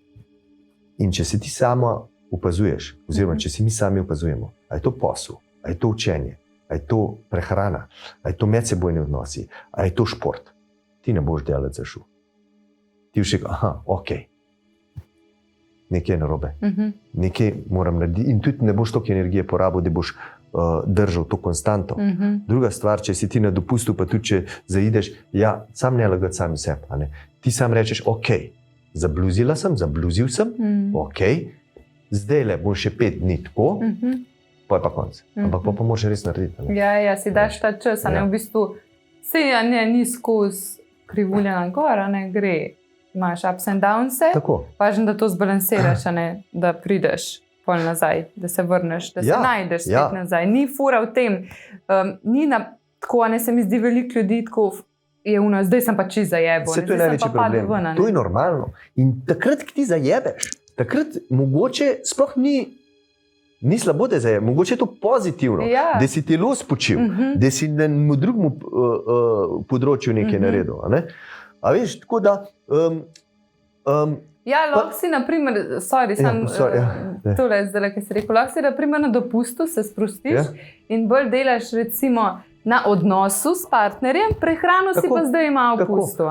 In če se ti sama opazuješ, oziroma če si mi sami opazujemo, a je to posel, a je to učenje, a je to prehrana, a je to medsebojni odnosi, a je to šport. Ti ne boš delati za šul. Ti boš rekel, ok, nekaj je narobe, nekaj moram narediti in tudi ne boš toliko energije porabil, da boš držal to konstanto. Druga stvar, če si ti na dopustu, pa tudi če zaideš, sam ne lagati sami sebi. Ti sam rečeš, ok, zabluzil sem, ok, zdajle bom še 5 dni tako, pa je pa konc. Ampak pa moraš res narediti. Ja, si daš ta čas, v bistvu se ni skozi krivuljena gora, gre, imaš ups and downs, važno, da to zbalansiraš, da prideš pol nazaj, da se vrneš, da se najdeš spet nazaj. Ni fura v tem, tako, se mi zdi veliko ljudi, tako je zdaj sem pa čisto zajebo. To je največji problem. To je normalno. In takrat, ki ti zajebeš, takrat mogoče sploh ni slabo, da je mogoče to pozitivno, da si telo spočil, da si na drugem področju nekaj naredil. A veš, tako da Ja, lahko si, na primer, tole zdaj, ki si rekel, lahko si, na primer, na dopustu se sprostiš in bolj delaš, recimo, na odnosu s partnerjem, prehrano si pa zdaj malo pusto.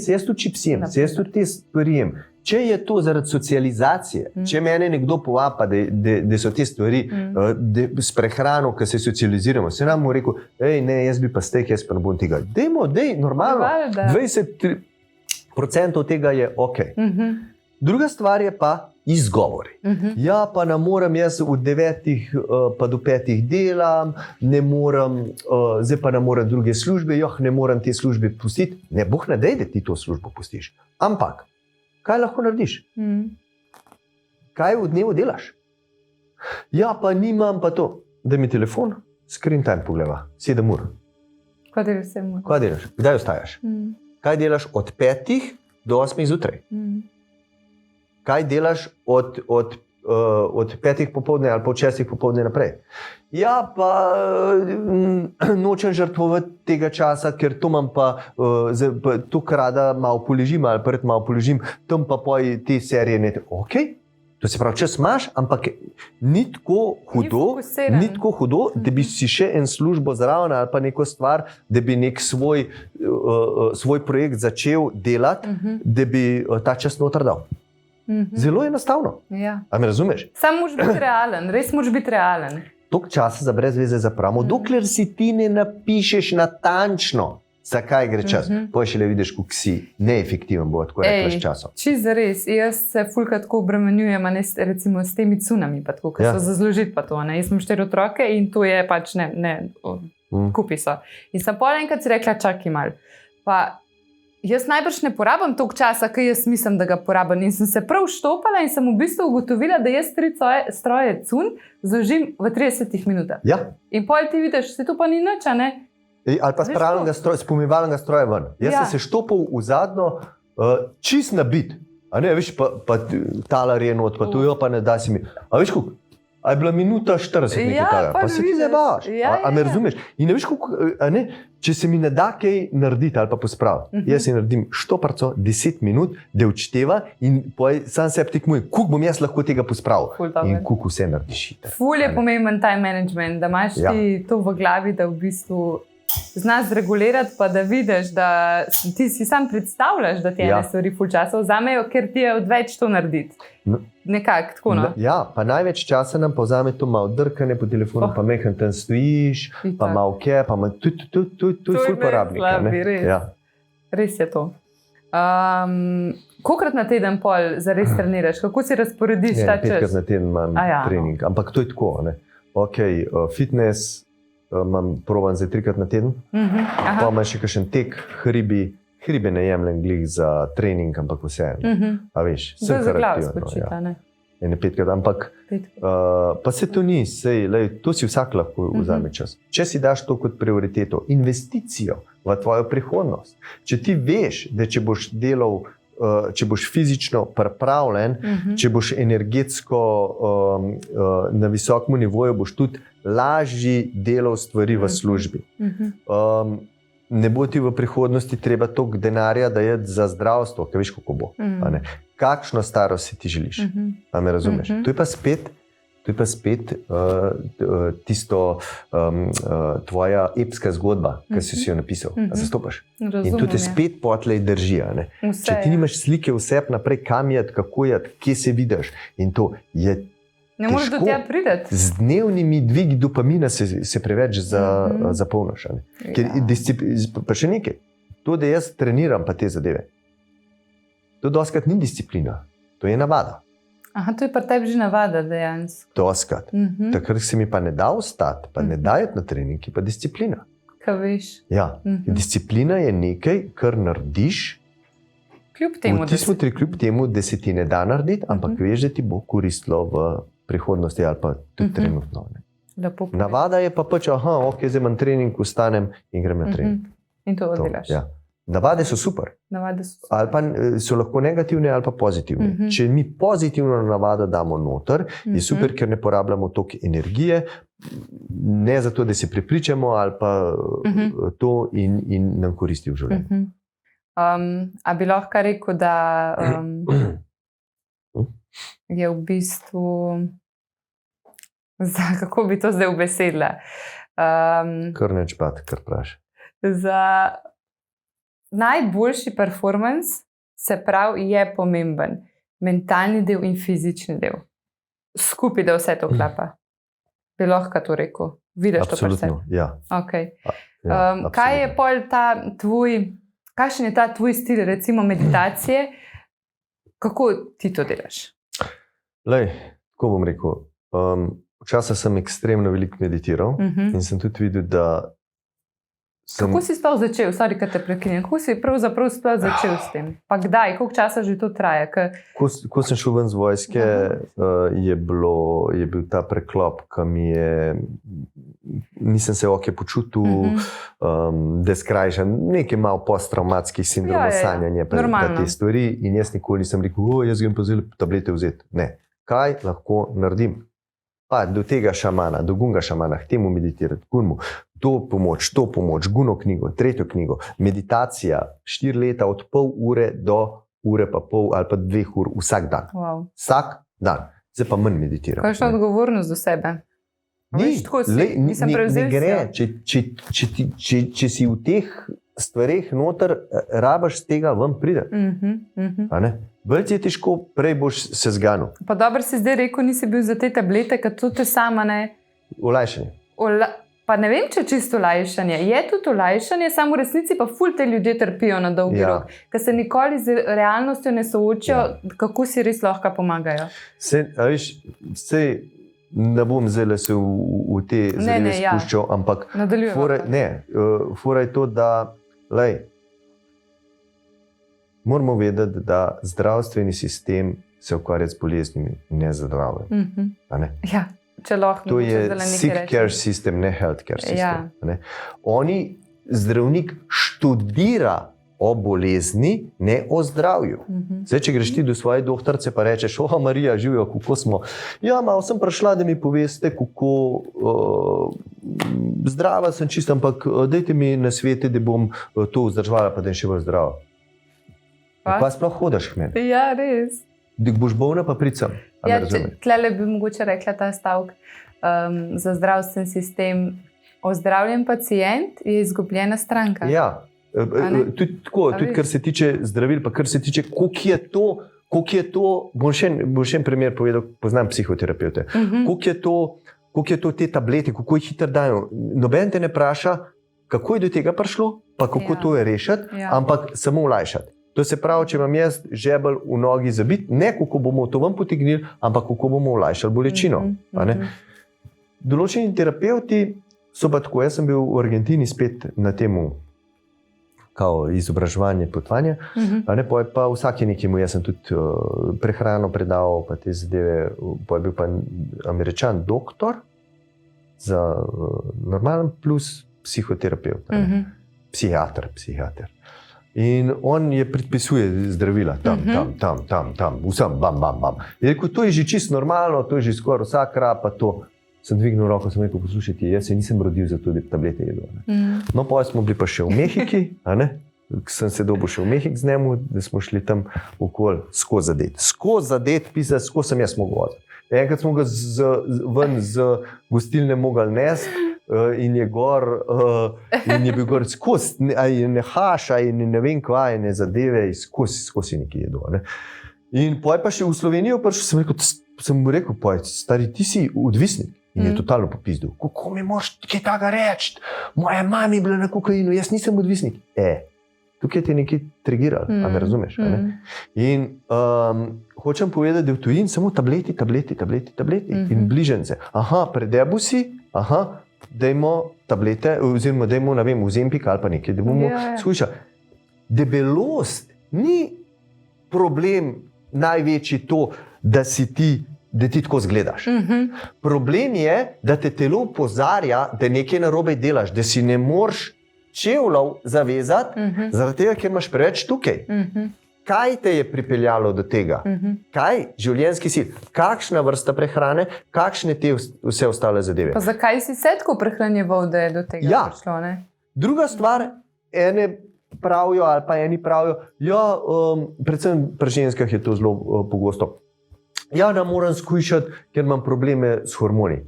Jaz tudi čipsijem, jaz tudi te stvari jem. Če je to zaradi socializacije, če mene nekdo povapa, da so te stvari s prehrano, ki se socializiramo, se nam bo rekel, ne, jaz bi pa steak, jaz pa ne bom tega. Normalno, 20% tega je ok. Druga stvar je pa izgovori. Ja, pa ne morem, jaz od 9 pa do 5 delam, ne morem, zdaj pa ne morem druge službe, ne morem te službe pustiti. Ne, Bog ne dej, da ti to službo pustiš. Ampak, kaj lahko narediš? Kaj v dnevu delaš? Ja, pa nimam pa to. Da mi telefon, screen time pogleda, 7 ur. Kaj delaš 7 ur? Kaj delaš? Kdaj ostajaš? Kaj delaš od 5 do 8 zjutraj? Kaj delaš od 5 popoldne ali pa od 6 popoldne naprej? Ja, pa nočem žrtvovati tega časa, ker to imam pa to krada malo poležim ali pa malo poležim, tam pa poj te serije ne. Ok, to se pravi, čas imaš, ampak ni tako hudo, da bi si še en službo zraven ali pa neko stvar, da bi nek svoj projekt začel delati, da bi ta čas noter dal. Zelo enostavno. A me razumeš? Sam moraš biti realen, res moraš biti realen. Toliko časa za brez veze zapravimo, dokler si ti ne napišeš natančno, zakaj gre čas. Potem šele vidiš, kako si neefektiven, bo tako rekla s časom. Čisto zares, jaz se fulkrat tako obremenjujem, recimo s temi cunami, pa tako, ker so za zložiti pa to. Jaz imam 4 otroke in to je pač kupi so. In sem pol enkrat si rekla, čakaj mal. Pa jaz najbrž ne porabim toliko časa, ker jaz mislim, da ga porabim. In sem se prav štopala in sem v bistvu ugotovila, da jaz 3 stroje cun zložim v 30 minutah. Ja. In pol ti vidiš, se to pa ni nič, ne? Ali pa s pomivalnega stroja ven. Jaz sem se štopal v zadnjo čist nabit. A ne, veš, pa talar je not, pa tu jo pa ne da si mi. A veš, kako? A je bila minuta 40 nekaj talar. Pa se ti zabaš. A me razumeš? In ne veš, kako, če se mi ne da kaj narediti ali pa pospraviti. Jaz si naredim štoparco 10 minut, da odšteva in sam sebi tekmujem, koliko bom jaz lahko tega pospravil. In koliko vse narediš. Ful je pomemben time management, da imaš ti to v glavi, da v bistvu znaš regulirati, pa da vidiš, da ti si sam predstavljaš, da ti ene stvari ful časa vzamejo, ker ti je odveč to narediti. Nekako tako, no? Ja, pa največ časa nam pa vzame to malo drkanje po telefonu, pa mehen tam stojiš, pa malo kje, pa to je ful porabnik. Res je to. Kolikrat na teden pol zares treniraš? Kako si razporediš ta čas? 5krat na teden imam trening, ampak to je tako. Ok, fitness provam zdaj 3krat na teden, pa imam še kakšen tek, hribe ne jemljem glih za trening, ampak vse. A veš, sem karaktiven. Ne 5krat, ampak pa se to ni, to si vsak lahko vzame čas. Če si daš to kot prioriteto, investicijo v tvojo prihodnost, če ti veš, da če boš delal, če boš fizično pripravljen, če boš energetsko na visokem nivoju, boš tudi lažji delal stvari v službi. Ne bo ti v prihodnosti treba toliko denarja dajati za zdravstvo, ker veš, kako bo. Kakšno starost si ti želiš? A me razumeš? To je pa spet tisto tvoja epska zgodba, ki si jo napisal. Zastopaš. In to te spet potlej drži. Če ti nimaš slike vseb naprej, kam jeti, kako jeti, kje se vidiš. In to je ne moreš do tega priti. Z dnevnimi dvigi dopamina se preveč zapolniš. Pa še nekaj. To, da jaz treniram pa te zadeve, to doskrat ni disciplina. To je navada. Aha, to je pa tebi že navada dejansko. Doskrat. Takrat se mi pa ne da vstati, pa ne dajati na trening, je pa disciplina. Kaj veš? Ja. Disciplina je nekaj, kar narediš, kljub temu, da se ti ne da narediti, ampak veš, da ti bo koristilo v prihodnosti ali pa tudi trenutno. Navada je pa pač, ok, zdaj imam trening, vstanem in grem na trening. In to oddelaš. Ja. Navade so super. Ali pa so lahko negativne ali pa pozitivne. Če mi pozitivno navado damo noter, je super, ker ne porabljamo toliko energije, ne zato, da se prepričamo ali pa to in nam koristi v življenju. A bi lahko rekel, da je v bistvu, kako bi to zdaj ubesedila? Kar neč pat, kar praši. Za najboljši performance, se pravi, je pomemben mentalni del in fizični del. Skupaj, da vse to klapa. Bi lahko to rekel? Vidiš to pri sebi? Absolutno, ja. Okay. Ja, kaj je pol kakšen je ta tvoj stil, recimo meditacije? Kako ti to delaš? Lej, tako bom rekel. Včasih sem ekstremno veliko meditiral in sem tudi videl, da Kako si sploh začel? Sorry, kad te prekinjam. Kako si pravzaprav sploh začel s tem? Pa kdaj? Koliko časa že to traja? Ko sem šel ven z vojske, je bil ta preklop, ki mi je, nisem se počutil, da skrajšam, nekaj malo posttraumatskih sindromov, sanjanje pa te stvari in jaz nikoli nisem rekel, jaz grem pa zdaj tablete vzeti. Ne. Kaj lahko naredim? Pa do tega šamana, do gunga šamana, k temu meditirati, gunmu, to pomoč, guno knjigo, tretjo knjigo, meditacija, 4 leta od pol ure do ure pa pol ali pa 2 ur vsak dan. Wow. Vsak dan. Zdaj pa manj meditiram. Kakšna odgovornost do sebe? Ne gre, če si v teh stvareh noter, rabaš z tega ven pride. Bolj ti je težko, prej boš se zganil. Pa dobro si zdaj rekel, nisi bil za te tablete, ker to te sama ne... Olajšanje. Pa ne vem, če je čisto olajšanje. Je tudi olajšanje, samo v resnici pa ful te ljudje trpijo na dolgi rok, ker se nikoli z realnostjo ne soočijo, kako si res lahko pomagajo. Ne bom zdaj se v te zadeve spuščal, ampak fora je to, da moramo vedeti, da zdravstveni sistem se ukvarja z boleznimi, ne z zdravjem. Ja, če lahko. To je sick care system, ne health care system. Zdravnik študira o bolezni, ne o zdravju. Zdaj, če greš ti do svoje doktorice pa rečeš, Marija, živijo, kako smo. Ja, malo sem prišla, da mi poveste, kako zdrava sem čisto, ampak dajte mi na svete, da bom to vzdržvala, pa da je še bolj zdrava. Pa sploh hodaš k meni. Ja, res. Da boš bolna, pa pricam. Ja, tlele bi mogoče rekla ta stavek za zdravstven sistem. Ozdravljen pacient je izgubljena stranka. Ja, tudi kar se tiče zdravil, pa kar se tiče, koliko je to, bom še en primer povedal, poznam psihoterapeute, koliko je to te tablete, kako jih hitro dajo. Noben te ne vpraša, kako je do tega prišlo, pa kako to je rešiti, ampak samo olajšati. To se pravi, če imam jaz žebelj v nogi zabit, ne kako bomo to ven potegnili, ampak kako bomo olajšali bolečino. Določeni terapeuti so pa tako, jaz sem bil v Argentini spet na temu izobraževanje, potovanje, pa vsak je nekemu, jaz sem tudi prehrano predal, pa te zadeve, pa je bil pa Američan doktor za normalen plus psihoterapeut, psihiater. In on je predpisuje zdravila, tam, vsem, bam. Je rekel, to je že čisto normalno, to je že skoraj vsak pa to. Sem dvignil roko, sem rekel, poslušajte, jaz se nisem rodil za to, da tablete jedo. No, pa smo bili pa še v Mehiki, sem se dobil še v Mehik z njemu, da smo šli tam okoli skozi zadet, pisati, skozi sem jaz mogel voziti. Enkrat smo ga ven z gostilne mogli nesti, in je bil gor skozi, ne haša in ne vem kva, ne zadeve, skozi nekaj jedo. In poj pa še v Slovenijo prišel, sem mu rekel, stari, ti si odvisnik. In je totalno popizdil. Kako mi moraš kaj takega reči? Moja mama je bila na kokainu, jaz nisem odvisnik. Tukaj te nekaj trigirali, a me razumeš? In hočem povedati, da v tujini samo tableti in bližance. Predebu si, dajmo tablete, oziroma dajmo, ne vem, Ozempik ali pa nekaj, da bomo skušali. Debelost ni problem največji to, da ti tako zgledaš. Problem je, da te telo opozarja, da nekaj narobe delaš, da si ne moreš čevljev zavezati, zaradi tega, ker imaš preveč tukaj. Kaj te je pripeljalo do tega? Kaj? Življenjski sil. Kakšna vrsta prehrane, kakšne te vse ostale zadeve? Pa zakaj si se tako prehranjeval, da je do tega prišlo? Druga stvar, ene pravijo, ali pa eni pravijo, ja, predvsem pri ženskah je to zelo pogosto. Ja, ne morem shujšati, ker imam probleme s hormoni.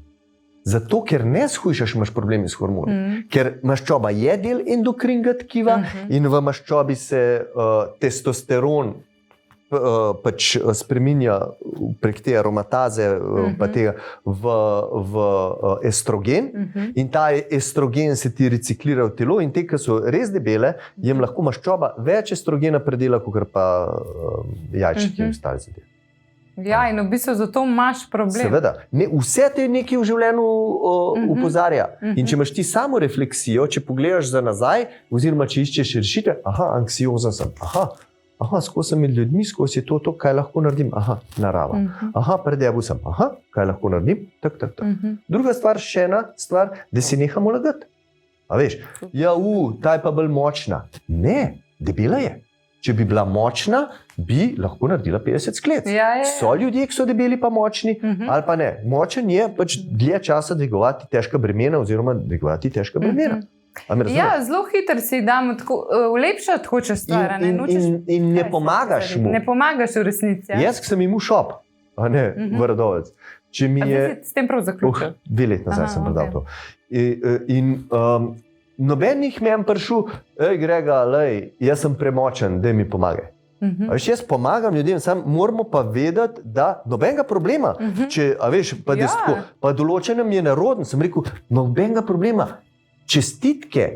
Zato, ker ne shujšaš, imaš probleme s hormoni. Ker maščoba je del endokrinega tkiva in v maščobi se testosteron pač spreminja prek te aromataze pa tega v estrogen in ta estrogen se ti reciklira v telo in te, ki so res debele, jim lahko maščoba več estrogena predela, kot pa jajčki in ostale zadeve. Ja, in v bistvu zato imaš problem. Seveda. Vse te nekaj v življenju opozarja. In če imaš ti samo refleksijo, če pogledaš za nazaj, oziroma če iščeš rešitev, anksiozen sem, skozi sem med ljudmi, skozi to, kaj lahko naredim, narava, predebu sem, kaj lahko naredim, tak. Druga stvar, še ena stvar, da si nehamo lagati. A veš, ta je pa bolj močna. Ne, debela je. Če bi bila močna, bi lahko naredila 50 sklec. So ljudje, ki so debeli pa močni, ali pa ne. Močen je pač dlje časa dvigovati težka bremena oziroma dvigovati težka bremena. Ja, zelo hitro si damo ulepšati hoče stvar. In ne pomagaš mu. Ne pomagaš v resnici. Jaz sem imel šop, v Radovec. S tem prav zaključil? 2 leta nazaj sem prodal to. In nobenih me je prišel, Grega, jaz sem premočen, daj mi pomagaj. Jaz pomagam ljudem, samo moramo pa vedeti, da nobenega problema. Če, pa določenem je naroden, sem rekel, nobenega problema. Čestitaj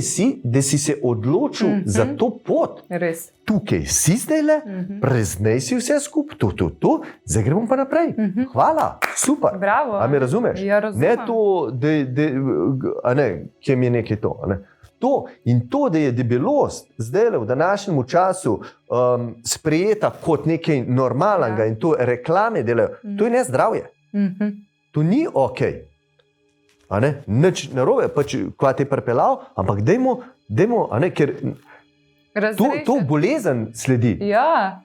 si, da si se odločil za to pot. Res. Tukaj si zdajle, preznej si vse skupaj, to, zdaj gremo pa naprej. Hvala, super. Bravo. A me razumeš? Ja, razumem. Ne to, kje mi je nekaj to. In to, da je debelost zdajle v današnjem času sprejeta kot nekaj normalnega in to reklame delajo, to je nezdravje. To ni okej. Nič narobe, pač kva te prepelal, ampak dajmo, ker to bolezen sledi. Ja,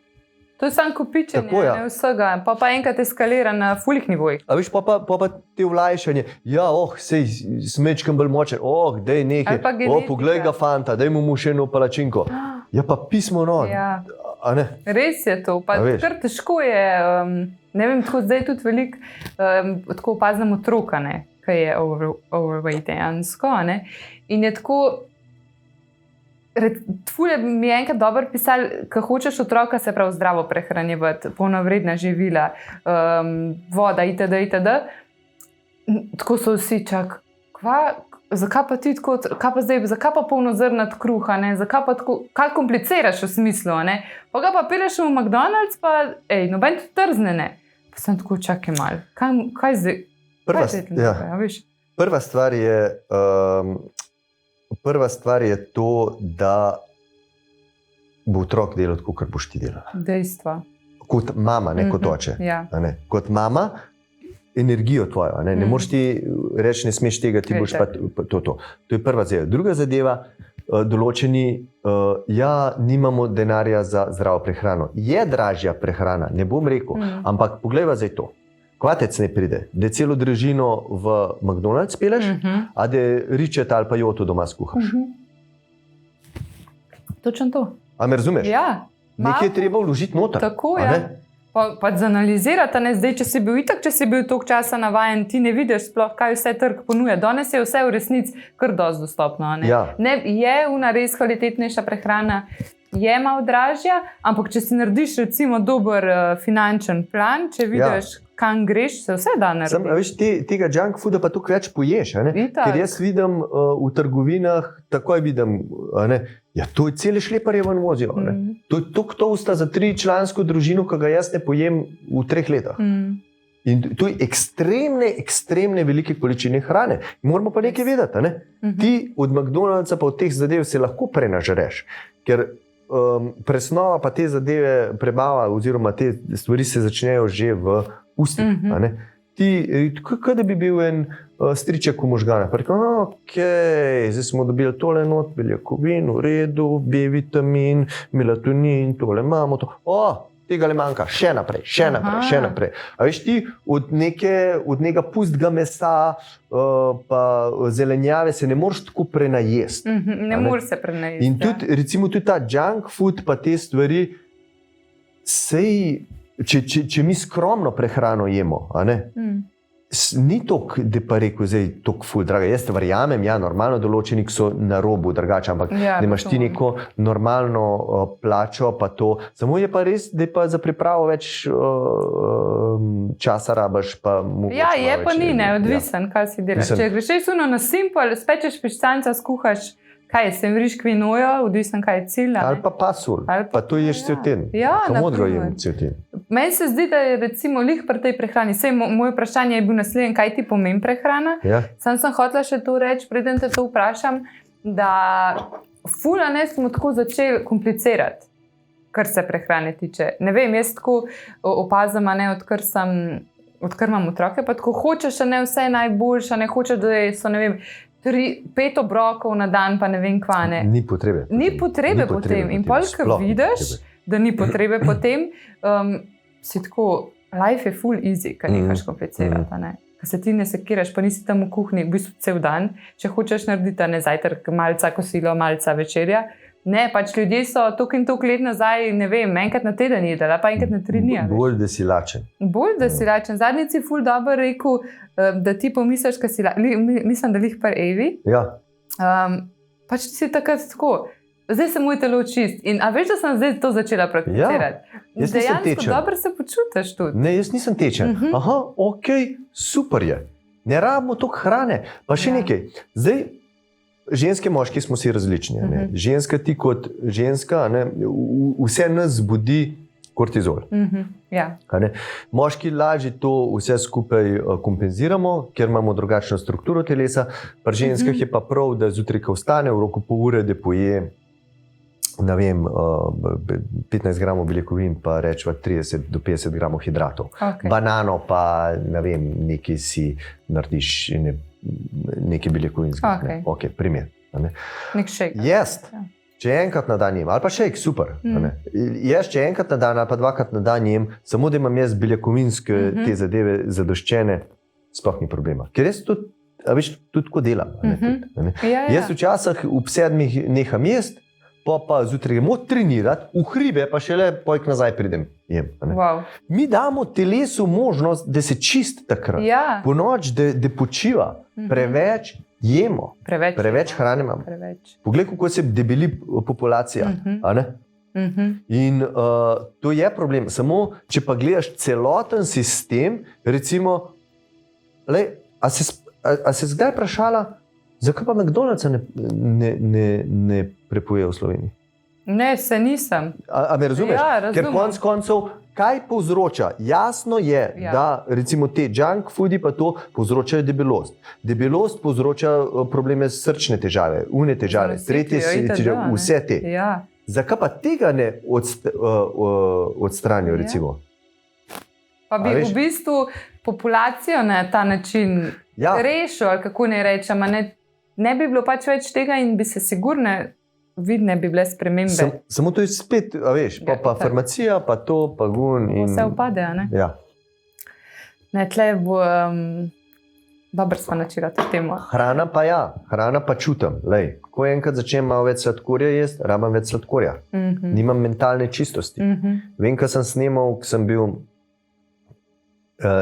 to je samo kopičenje, ne vsega, pa enkrat eskalira na fulih nivojih. A veš, pa te vlajšanje, sej smečkam bolj močen, daj nekaj, poglej ga fanta, dajmo mu še eno palačinko. Ja, pa pismo non. Res je to, pa kar težko je, ne vem, tako zdaj tudi veliko, tako opaznem otroka, ki je overweight dejansko. In je tako, tfule mi je enkrat dobro pisali, ko hočeš otroka se prav zdravo prehranjevati, polnovredna živila, voda, itd. Tako so vsi čak, zakaj pa ti tako, zakaj pa polnozrnat kruha, zakaj pa tako, kaj kompliciraš v smislu, pa ga pa peleš v McDonald's, pa noben ti trzne, pa sem tako, čakaj malo, kaj zdaj? Prva stvar je to, da bo otrok delal tako, kar boš ti delala. Dejstva. Kot mama, ne kot oče. Kot mama, energijo tvojo. Ne moreš ti reči, ne smeš tega, ti boš pa to. To je prva zadeva. Druga zadeva, določeni, nimamo denarja za zdravo prehrano. Je dražja prehrana, ne bom rekel, ampak poglejva zdaj to. Kvatec ne pride, da celo družino v McDonald's peleš, a da ričet ali pa joto doma skuhaš. Točno to. A me razumeš? Ja. Nekaj je treba vložiti noter. Tako, Pa zanalizirati, zdaj, če si bil toliko časa navajen, ti ne vidiš sploh, kaj vse trg ponuja. Danes je vse v resnici kar dosti dostopno. Je una res kvalitetnejša prehrana, je malo dražja, ampak če si narediš recimo dober finančen plan, če vidiš, kam greš, se vse da narediti. Tega junk fooda pa toliko več poješ, ker jaz vidim v trgovinah, takoj vidim, to je cele šleparje ven vozijo. To je toliko tosta za 3-člansko družino, ki ga jaz ne pojem v 3 letih. In to je ekstremne velike količine hrane. Moramo pa nekaj vedeti, ti od McDonald'sa pa od teh zadev se lahko prenažereš, ker presnova pa te zadeve prebava oziroma te stvari se začnejo že v ustih. Ti, kaj da bi bil en striček v možganah, pa rekel, zdaj smo dobili tole beljakovin, v redu, B vitamin, melatonin, tole imamo to. tega le manjka, še naprej, še naprej, še naprej. A veš ti, od nekega pustega mesa pa zelenjave se ne moreš tako prenajesti. Ne moreš se prenajesti. In tudi, recimo, tudi ta junk food pa te stvari, če mi skromno prehrano jemo, a ne? Ni toliko, da pa rekel, zdaj toliko ful, draga. Jaz te verjamem, ja, normalno določeni so na robu drugače, ampak da imaš ti neko normalno plačo, pa to. Samo je pa res, da je pa za pripravo več časa rabaš, pa mogoče ja, je pa ni neodvisen, kaj si delaš. Če greš suno na simple, spečeš piščanca, skuhaš, kaj je, semvriš kvinojo, odvisen, kaj je cilj. Ali pa pasulj, pa to ješ cel teden. Ja, samo ga jem cel teden. Meni se zdi, da je recimo lih pri tej prehrani. Sej moje vprašanje je bil naslednje, kaj ti pomeni prehrana. Ja. Sam sem hotela še to reči, preden te to vprašam, da fula ne smo tako začeli komplicirati, kar se prehrane tiče. Ne vem, jaz tako opazam, ne, odkar imam otroke, pa tako hočeš, ne vse najboljše, ne hočeš, da so, ne vem, 5 obrokov na dan, pa ne vem kva ne. Ni potrebe. Ni potrebe potem. In pol, ko vidiš, da ni potrebe potem, si tako, life je full easy, kad nehaš komplicirati, ne. Ko se ti ne sekiraš, pa nisi tam v kuhinji, v bistvu cel dan, če hočeš narediti, ne, zajtrk, malca kosilo, malca večerja. Ne, pač ljudje so toliko in toliko let nazaj, ne vem, enkrat na teden jedli, pa enkrat na 3 dni. Bolj, da si lačen. Bolj, da si lačen. Zadnjič si ful dobro rekel, da ti pomisliš, da si mislim, da lih par Evi. Ja. Pač si takrat tako, zdaj se moj telo čist. In a veš, da sem zdaj to začela prakticirati? Ja. Jaz nisem tečen. Dejansko dobro se počutiš tudi. Ne, jaz nisem tečen. Aha, ok, super je. Ne rabimo toliko hrane. Pa še nekaj. Zdaj, ženske, moški smo si različni. Ženska ti kot ženska, ne, vse nas zbudi kortizol. Ja. Moški lažje to vse skupaj kompenziramo, ker imamo drugačno strukturo telesa. Pri ženskah je pa prav, da zjutraj, ko vstane, v roku pol ure, da poje, ne vem, 15 gramov beljakovin, pa rečeva 30 do 50 gramov hidratov. Okay. Banano pa, ne vem, nekaj si narediš, nekaj beljakovinskega. Okay. Ok, primer. Nek šejk. Jest. Ja. Če enkrat na dan jem, ali pa šejk, super. Jaz, če enkrat na dan ali pa 2krat na dan jem, samo da imam jaz beljakovinske te zadeve zadoščene, sploh ni problema. Ker jaz tudi, veš, tudi ko delam. Ja. Jaz včasih ob 7 neham jesti, pa zjutraj gremo trenirati, v hribe, pa šele pojk nazaj pridem jem. Wow. Mi damo telesu možnost, da se čisti takrat. Ja. Po noč, da počiva. Preveč jemo. Preveč hrane imamo. Poglej, kako se debeli populacija. In to je problem. Samo, če pa gledaš celoten sistem, recimo, a se zdaj vprašala, zakaj pa McDonald'sa ne prepoje v Sloveniji? Ne, se nisem. A me razumeš? Ja, razumem. Ker konec koncev, kaj povzroča? Jasno je, da recimo te junk foodi pa to povzročajo debelost. Debelost povzroča probleme srčne težave, umne težave, tretje težave, vse te. Ja. Zakaj pa tega ne odstranijo, recimo? Pa bi v bistvu populacijo na ta način rešil, ali kako ne rečem, ne bi bilo pač več tega in bi se sigurno vidne bi bile spremembe. Samo to je spet, a veš, pa farmacija, pa to, pa gun. Vse upade, a ne? Ja. Ne, tle bo dobro smo načela to temo. Hrana pa čutim. Lej, ko enkrat začnem malo več sladkorja jesti, rabam več sladkorja. Nimam mentalne čistosti. Vem, ko sem snemal, ko sem bil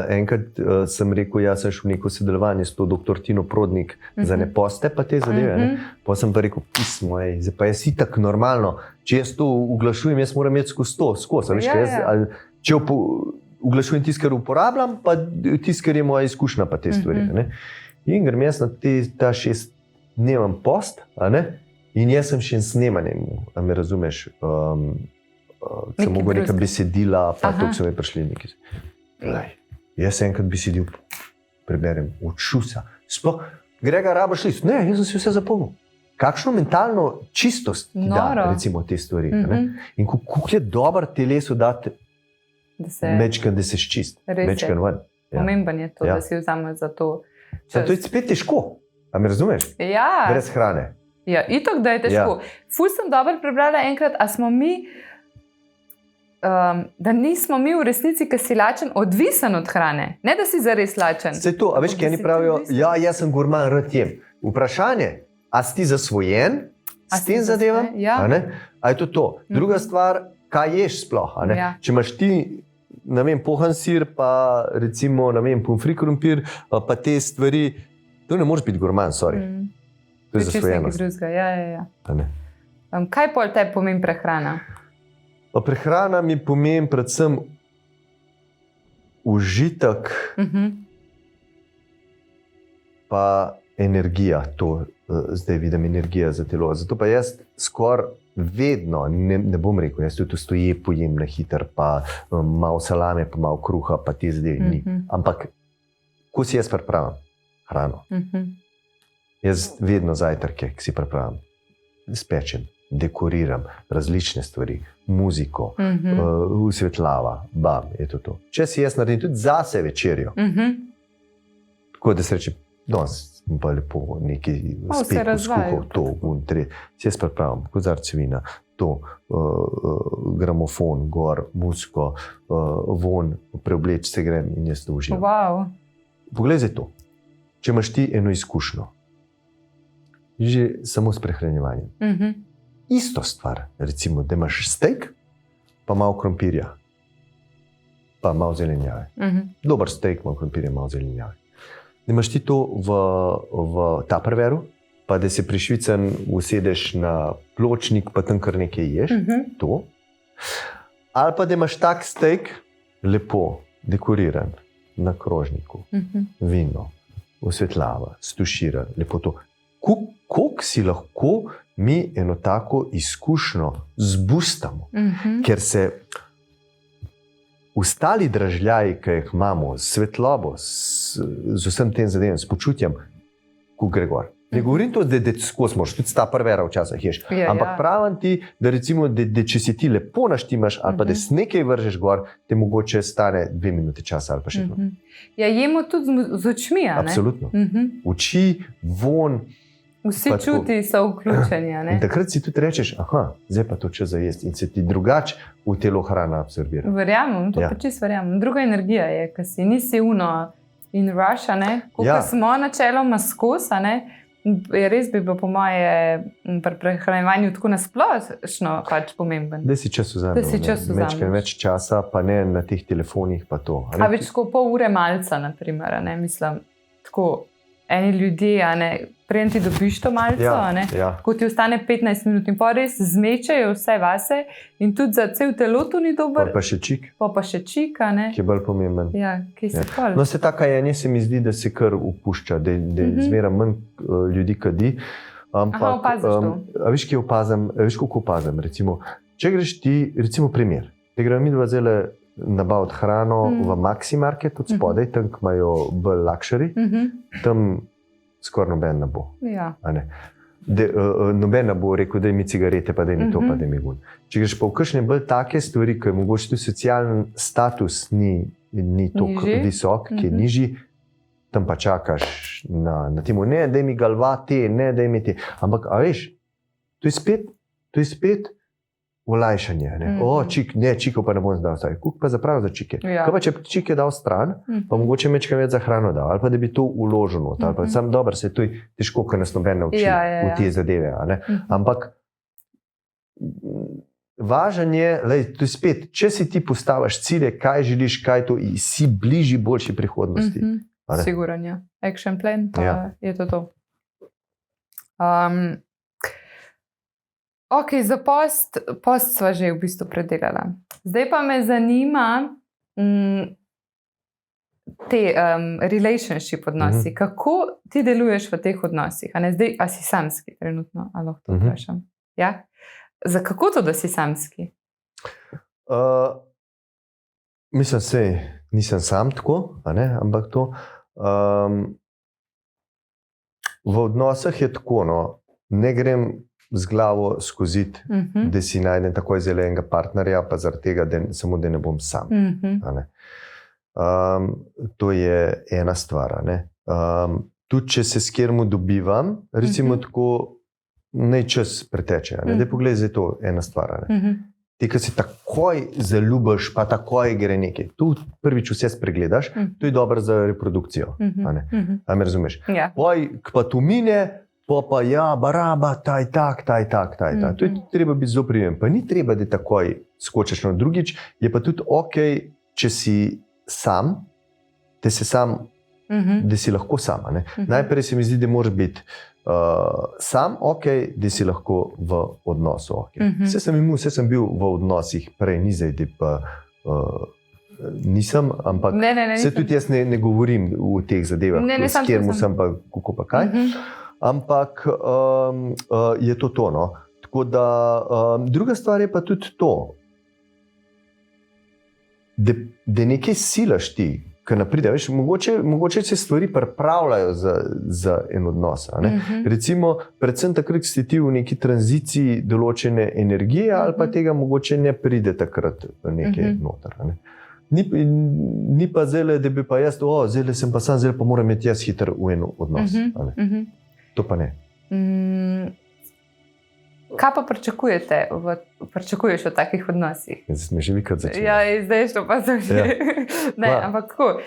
enkrat sem rekel, jaz sem šel v neko sodelovanje s to dr. Tino Prodnik za neposte pa te zadeve. Ne? Pa sem pa rekel, pismo, zdaj pa jaz itak normalno, če jaz to uglašujem, jaz moram imeti skozi to, če uglašujem tisto, kar uporabljam, pa tisto, kar je moja izkušnja pa te stvari. Ne? In grem jaz na ta 6-dneven post, in jaz sem še snemanjem, a me razumeš, sem mogel neka besedila, pa to so mi prišli neki. Jaz enkrat besedil preberem od šusa. Sploh, Grega, rabaš list? Ne, jaz sem si vse zapomnil. Kakšno mentalno čistost ti da, recimo, te stvari. In kako je dober telesu dati večkrat, da se ščist. Večkrat ven. Pomemben je to, da si vzameš za to. To je spet težko, a me razumeš? Ja. Brez hrane. Ja, itak, da je težko. Ful sem dobro prebrala enkrat, a smo mi da nismo mi v resnici, ki si lačen, odvisen od hrane. Ne, da si zares lačen. Vse to, a veš, kaj oni pravijo, ja, jaz sem gurman, rad jem. Vprašanje, a si ti zasvojen s tem zadevam? Ja. A je to? Druga stvar, kaj ješ sploh? Ja. Če imaš ti, ne vem, pohan sir, pa recimo, ne vem, pomfrit krompir, pa te stvari, to ne moreš biti gurman, sorry. To je zasvojenost. Ja. Kaj pol tebi pomeni prehrana? Prehrana mi pomeni predvsem užitek, pa energija. To zdaj vidim, energija za telo. Zato pa jaz skoraj vedno, ne bom rekel, jaz tudi stoje pojem na hiter, pa malo salame, pa malo kruha, pa te zdaj ni. Ampak, ko si jaz pripravim hrano, jaz vedno zajtrke, ki si pripravim, spečem, dekoriram različne stvari, muziko, usvetlava, bam, je to. Če si jaz naredim tudi zase večerjo, tako da se reče, danes smo pa lepo nekaj spet poskuhal, to, si jaz pripravim, kozarc vina, to, gramofon, gor, muziko, von, preobleč se grem in jaz to uživam. Wow. Poglej zdaj to, če imaš ti eno izkušnjo, že samo s prehranjevanjem. Isto stvar, recimo, da imaš steak, pa malo krompirja, pa malo zelenjave. Dober steak, malo krompirja, malo zelenjave. Da imaš ti to v tupperwareu, pa da se prišvicen usedeš na pločnik, pa tam kar nekaj ješ, to. Ali pa da imaš tak steak, lepo dekoriran, na krožniku, vino, osvetlava, stuširan, lepo to. Koliko si lahko mi eno tako izkušnjo zbustamo, ker se ostali dražljaji, ki jih imamo, s svetlobo, z vsem tem zadevem, s počutjem, ko gre gor. Ne govorim to, da skozi moraš, tudi sta prvera včasih ješ, ampak pravim ti, da recimo, da če si ti lepo naštimaš, ali pa da si nekaj vržeš gor, te mogoče stane 2 minute časa ali pa še to. Ja, jemo tudi z očmi, a ne? Absolutno. Oči, von. Vsi čuti so vključeni. In takrat si tudi rečeš, zdaj pa to čas za jesti in se ti drugače v telo hrana absorbira. Verjamem, to pa čisto verjamem. Druga energija je, ker si nisi uno in rush, koliko smo načeloma skozi, res bi bilo po moje pri prehranjevanju tako nasplošno pač pomemben. Da si čas vzameš. Več časa, pa ne na teh telefonih, pa to. A več tako pol ure malca, naprimer, mislim, tako. Eni ljudje, preden ti dobiš to malco, ko ti ostane 15 minut in pa res zmečejo vse vase in tudi za cel telo to ni dober. Pa še čik. Pa še čik, ki je bolj pomemben. Ja, ki se pol. No, se taka je, se mi zdi, da se kar upušča, da zmeraj manj ljudi kadi. Ampak, opaziš to. A veš, koliko opazim? Recimo, če greš ti, recimo primer, da gremo mi dva zelo nabaviti hrano v Maxi Market od spodaj, tam imajo bolj luxury, tam skoraj noben ne bo. Ja. Noben ne bo rekel, da mi cigarete, pa da mi to, pa da mi gun. Če greš pa v kakšne bolj take stvari, ki je mogoče tudi socialni status ni tako visok, ki je nižji, tam pa čakaš na temu, ne, da mi galva te, ne, da mi te. Ampak, a veš, to je spet olajšanje. Čikov pa ne bom zdal. Kuk pa zaprav za čike? Kaj pa če čike dal stran, pa mogoče mečkaj več za hrano dal, ali pa da bi to uložil not, ali pa sam dober, se to je težko, ker nas noben nauči v te zadeve. Ampak važen je, to je spet, če si ti postaviš cilje, kaj želiš, kaj to, si bližji boljši prihodnosti. Siguran je. Action plan, pa je to. Ok, za post sva že v bistvu predelala. Zdaj pa me zanima te relationship odnosi. Kako ti deluješ v teh odnosih? Zdaj, a si samski trenutno? Ali lahko to vprašam? Ja? Za kako to, da si samski? Mislim, nisem sam tako, ampak to. V odnosih je tako, ne grem z glavo skozi, da si najdem takoj zelenega partnerja, pa zaradi tega, samo da ne bom sam. To je ena stvar. Tudi če se s kjermu dobivam, recimo tako, naj čas preteče. Da poglej, zdaj to ena stvar. ti, ki se takoj zaljubiš, pa takoj gre nekaj. Tu prvič vse spregledaš, to je dobro za reprodukcijo. A me razumeš? Ja. Poj, pa tu mine, pa ja, baraba, taj tak. To je treba biti zelo prijem. Pa ni treba, da takoj skočiš na drugič, je pa tudi ok, če si sam, da si lahko sama. Najprej se mi zdi, da moraš biti sam ok, da si lahko v odnosu ok. Vse sem bil v odnosih prej, ni zdaj, da pa nisem, ampak se tudi jaz ne govorim v teh zadevah, s kjer sem pa kako pa kaj. Ampak je to, no. Tako da druga stvar je pa tudi to, da nekaj silaš ti, ki napride. Veš, mogoče se stvari pripravljajo za en odnos. Recimo, predvsem takrat, ko si ti v neki tranziciji določene energije, ali pa tega mogoče ne pride takrat nekaj noter. Ni pa zdaj, da bi pa jaz, zdaj sem pa sam, zdaj pa moram imeti jaz hiter v en odnos. To pa ne. Kaj pa pričakuješ v takih odnosih? Zdaj smo že vikrat začeli. Ja, zdaj što pa so že. Ne, ampak tako.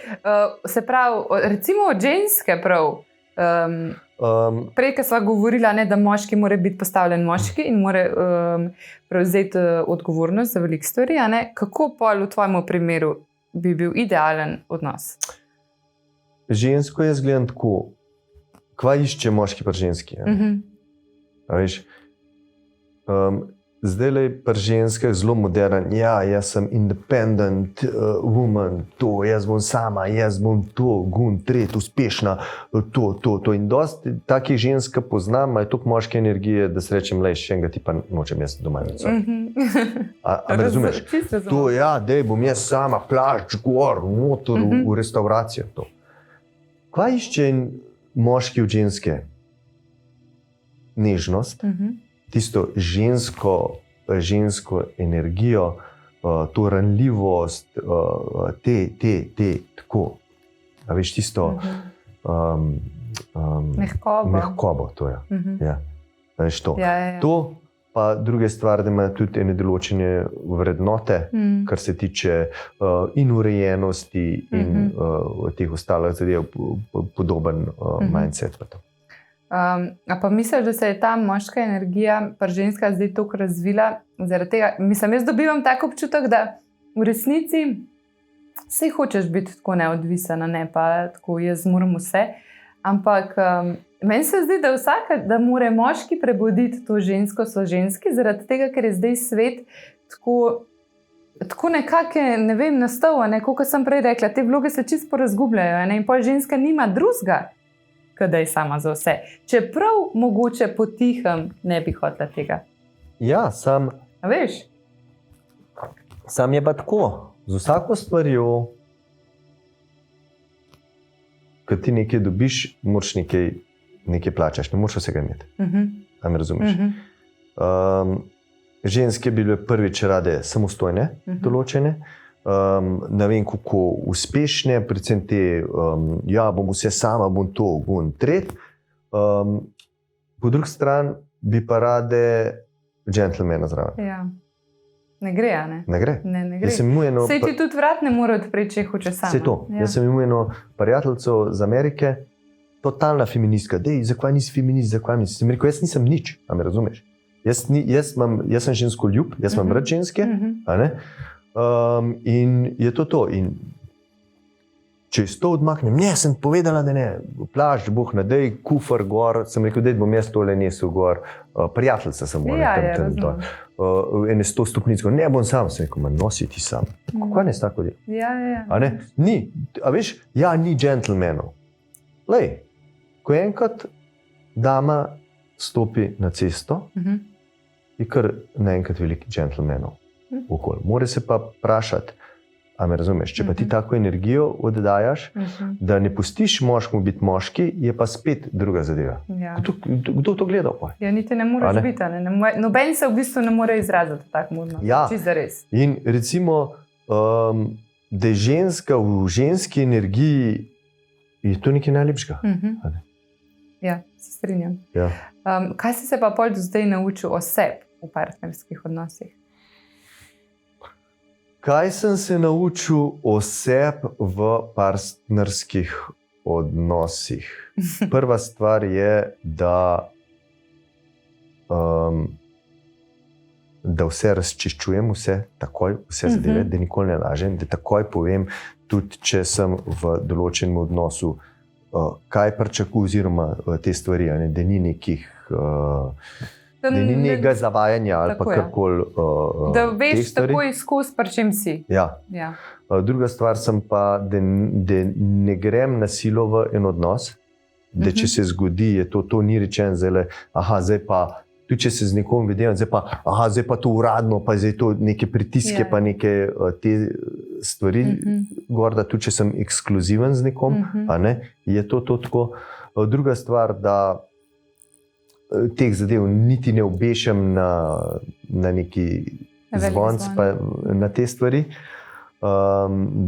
Se pravi, recimo od ženske prav. Prej, ko sva govorila, da moški mora biti postavljen moški in mora prevzeti odgovornost za veliko stvari, kako pa v tvojem primeru bi bil idealen odnos? Žensko jaz gledam tako, kva išče moški pri ženski. Veš, zdaj je pri ženskah zelo modern, jaz sem independent woman, jaz bom sama, jaz bom to, tret, uspešna, to. In dosti takih žensk poznam, imajo toliko moške energije, da se rečem, še enega tipa nočem jaz doma imeti. A me razumeš? To, dej bom jaz sama, plašč, gor, noter, v restauracijo. Kva išče moški od ženske? Nežnost. Tisto žensko energijo, to ranljivost, tako. A veš, tisto mehkobo, to je. Ja. A veš to. To, pa druga stvar, da ima tudi ene določene vrednote, kar se tiče in urejenosti in teh ostalih zadev, podoben mindset v to. A pa misliš, da se je ta moška energija pri ženskah zdaj toliko razvila? Zaradi tega, jaz dobivam tak občutek, da v resnici saj hočeš biti tako neodvisen, ne pa tako jaz moram vse, ampak meni se zdi, da mora moški prebuditi to žensko, so ženski, zaradi tega, ker je zdaj svet tako nekako, ne vem, nastal, kot sem prej rekla, te vloge se čisto razgubljajo, in pa ženska nima drugega, kada je sama za vse. Čeprav mogoče potihem ne bi hotela tega. Ja, A veš? Sam je pa tako. Z vsako stvarjo, ko ti nekaj dobiš, moraš nekaj plačaš, ne moraš vsega imeti. A me razumeš? Ženske bi bile prvič rade samostojne, določene, ne vem kako uspešne, predvsem te, bom vse sama, bom to, bom tret. Po drugi strani bi pa rade džentlmena zraven. Ja. Ne gre, ne? Ne gre. Sej ti tudi vrat ne more odpreti, če hoče sama. Sej to. Jaz sem imel eno prijateljico z Amerike, totalna feministka. Zakaj nisi feminist, zakaj nisi? Sem rekel, jaz nisem nič, a me razumeš? Jaz sem žensko ljub, jaz imam rad ženske, a ne? In je to. In če iz to odmaknem, sem povedala, da ne, plašč, boh, nadej, kufr gor, sem rekel, da bom jaz tole nesel gor, prijateljica sem bila, ene 100 stopnic, ne bom sam, sem rekel, nosi ti sam. Kako ne s tako del? A ne? Ni, a veš, ni džentlmenov. Lej, ko enkrat dama stopi na cesto, je kar naenkrat veliko džentlmenov. Mora se pa vprašati, a me razumeš, če pa ti tako energijo oddajaš, da ne pustiš moškemu biti moški, je pa spet druga zadeva. Kdo to gleda? Ja, niti ne moreš biti. Noben se v bistvu ne more izraziti tako modno. Čisto res. In recimo, da je ženska v ženski energiji, je to nekaj najlepšega. Ja, se strinjam. Ja. Kaj si se pa pol do zdaj naučil o sebi v partnerskih odnosih? Kaj sem se naučil o sebi v partnerskih odnosih? Prva stvar je, da vse razčiščujem, vse zadeve, da nikoli ne lažem, da takoj povem, tudi če sem v določenem odnosu, kaj pričakujem, oziroma te stvari, da ni nekih. Da ni nekega zavajanja ali pa karkoli. Da veš takoj skozi, pri čem si. Ja. Druga stvar sem pa, da ne grem na silo v en odnos, da če se zgodi, je to ni rečen zdaj pa, tudi če se z nekom vidim, zdaj pa to uradno, pa zdaj to neke pritiske, pa neke te stvari, gorda, tudi če sem ekskluziven z nekom, je to tako. Druga stvar, da teh zadev niti ne obešam na neki zvonc, pa na te stvari,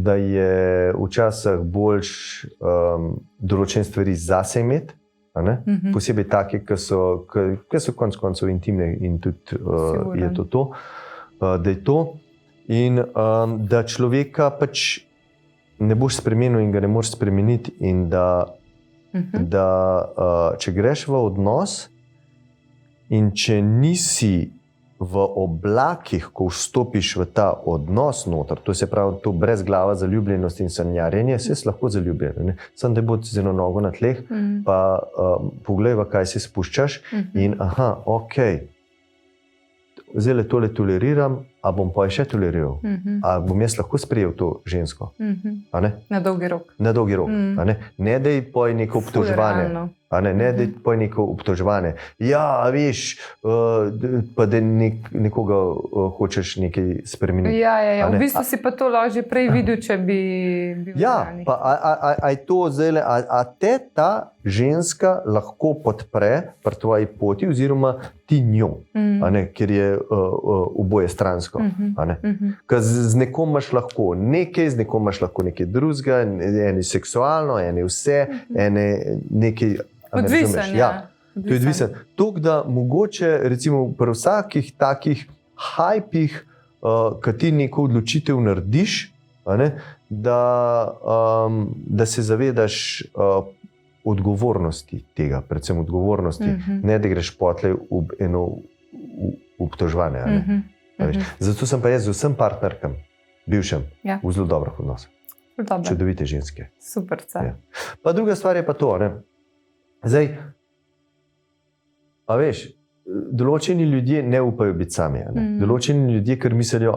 da je včasih boljš določene stvari zase imeti, posebej take, ki so konec koncev intimne in tudi je to, da je to. In da človeka pač ne boš spremenil in ga ne moreš spremeniti in da če greš v odnos, in če nisi v oblakih, ko vstopiš v ta odnos noter, to se pravi, to brez glava zaljubljenost in sanjarjenje, se lahko zaljubljen. Samo da bo z eno nogo na tleh, pa poglej, v kaj se spuščaš in zdaj tole toleriram, a bom pa še toleriral, a bom jaz lahko sprejel to žensko. Na dolgi rok. Na dolgi rok. Ne da ji poj neko obtoževanje. Ne da ji poj neko obtoževanje. Ja, veš, pa da nekoga hočeš nekaj spremeniti. Ja, v bistvu si pa to lažje prej videl, če bi bil zraven. Ja, pa a je to zdaj, a te ta ženska lahko podpre pri tvoji poti oziroma ti njo, ker je oboje stransko. Ker z nekom imaš lahko nekaj, z nekom imaš lahko nekaj drugega, eni seksualno, eni vse, eni nekaj. Odvisen, to je odvisen. Tok, da mogoče recimo pri vsakih takih hajpih, ki ti neko odločitev narediš, da se zavedaš odgovornosti tega, predvsem odgovornosti, ne da greš potlej v eno obtoževanje. Zato sem pa jaz z vsem partnerkam, bivšem, v zelo dobrih odnosih. Čudovite ženske. Super. Pa druga stvar je pa to, zdaj, a veš, določeni ljudje ne upajo biti sami. Določeni ljudje, ker mislijo,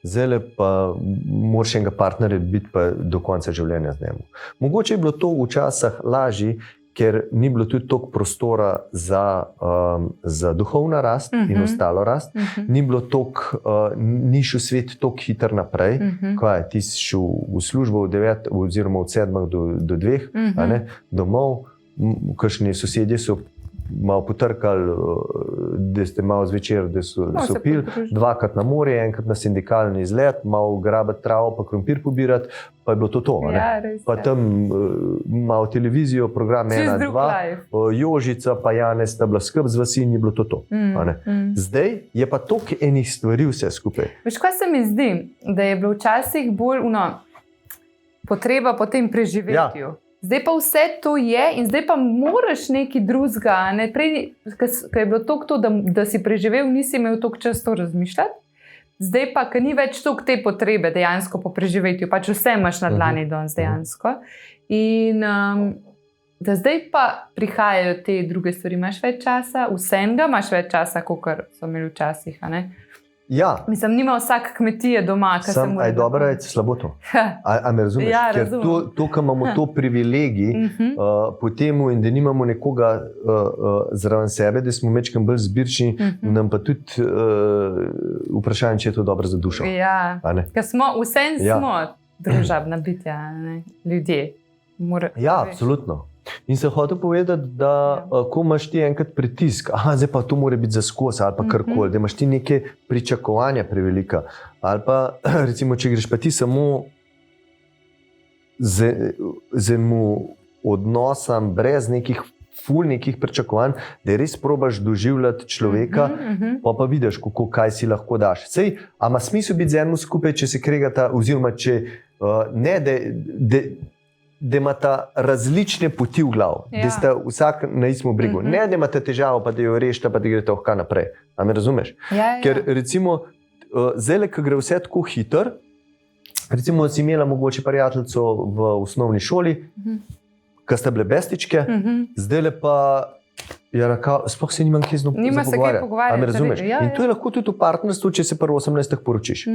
zdaj pa moraš enega partnerja biti pa do konca življenja z njim. Mogoče je bilo to včasih lažje, ker ni bilo tudi toliko prostora za duhovna rast in ostalo rast. Ni bilo toliko, ni šel svet toliko hitro naprej. Kaj, ti si šel v službo v 9 oziroma od 7 do 2, domov, kakšni sosedje so malo potrkali, da ste malo zvečer, da so pili, 2krat na morje, 1krat na sindikalni izlet, malo grabati travo, pa krompir pobirati, pa je bilo to. Pa tam malo televizijo, program 1, 2, Jožica pa Janez sta bila skrb z vasi in je bilo to. Zdaj je pa toliko enih stvari vse skupaj. Veš, kaj se mi zdi, da je bilo včasih bolj potreba po tem preživetju. Zdaj pa vse to je in zdaj pa moraš nekaj drugega. Prej, ko je bilo to, da si preživel, nisi imel toliko časa to razmišljati. Zdaj pa, ker ni več toliko te potrebe dejansko po preživetju, pač vse imaš na dlani danes dejansko. In da zdaj pa prihajajo te druge stvari, imaš več časa, vsega imaš več časa, kot so imeli včasih. Ja. Mislim, nima vsak kmetije doma, kar se mora. Je dobro, je slabo to. A me razumeš? Ja, ker to, ko imamo to privilegij, potem in da nimamo nekoga zraven sebe, da smo mečkam bolj zbirčni, nam pa tudi vprašanje, če je to dobro za dušo. Ja, ker smo družabna bitja, ljudje. Ja, absolutno. In se hotel povedati, da ko imaš ti enkrat pritisk, zdaj pa to mora biti za skos ali pa karkoli, da imaš ti neke pričakovanja prevelika. Ali pa recimo, če greš pa ti samo z enim odnosom brez nekih ful nekih pričakovanj, da res probaš doživljati človeka, pa vidiš, kaj si lahko daš. Sej, a ima smisel biti z enim skupaj, če se kregata, oziroma če ne, da imata različne poti v glavu, da sta vsak na istem bregu. Ne, da imata težavo, pa da jo rešite, pa da greste ohka naprej. A me razumeš? Ker recimo, zdaj, ko gre vse tako hitro, recimo si imela mogoče prijateljico v osnovni šoli, ko sta bile bestičke, zdaj pa sploh se nimam kje z njo pogovarjati. Me razumeš? In to je lahko tudi v partnerstvu, če se prvo 18 poročiš.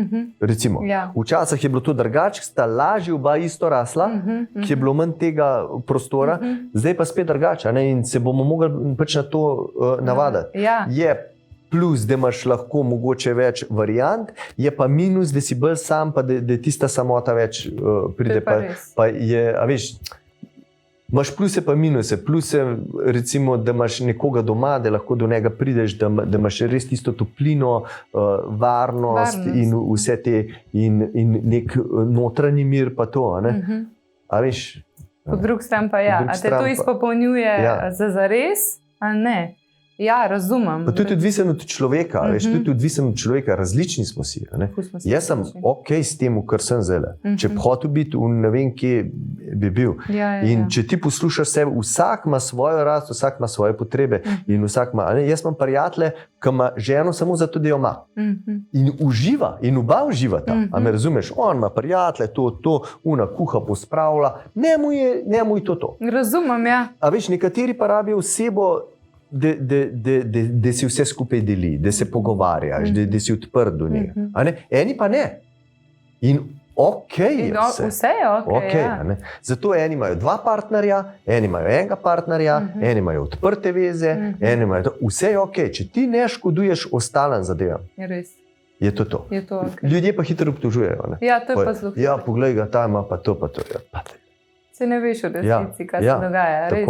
Recimo, včasih je bilo to drugače, sta lažje oba isto rasla, ki je bilo manj tega prostora, zdaj pa spet drugače, in se bomo mogli pač na to navaditi. Je plus, da imaš lahko mogoče več variant, je pa minus, da si bolj sam, pa da tista samota več pride. Pa je, a veš, imaš pluse pa minuse. Pluse, recimo, da imaš nekoga doma, da lahko do njega prideš, da imaš res tisto toplino, varnost in vse te, in nek notranji mir pa to, a ne? A veš? Po drugi strani pa ja. A te to izpopolnjuje za zares, a ne? Ja, razumem. Pa tudi odvisen od človeka, veš, tudi odvisen od človeka, različni smo si. Jaz sem ok s tem, kar sem zdaj. Če bi hotel biti, ne vem, kje bi bil. In če ti poslušaš sebe, vsak ima svojo rast, vsak ima svoje potrebe. In vsak ima, jaz imam prijatelje, ki ima ženo samo zato, da jo ima. In uživa, in oba uživata. A me razumeš? On ima prijatelje, to, una kuha pospravlja, ne mu je to. Razumem, ja. A veš, nekateri pa rabijo osebo, da si vse skupaj deli, da se pogovarjaš, da si odprt do njega. Eni pa ne. In ok je vse. Vse je ok, ja. Zato eni imajo dva partnerja, eni imajo enega partnerja, eni imajo odprte veze, eni imajo to. Vse je ok. Če ti ne škoduješ ostalim zadevam, je to to. Ljudje pa hitro obtožujejo. Ja, to je pa zelo. Ja, poglej ga, ta ima pa to, pa to. Se ne veš v resnici, kaj se dogaja. Res.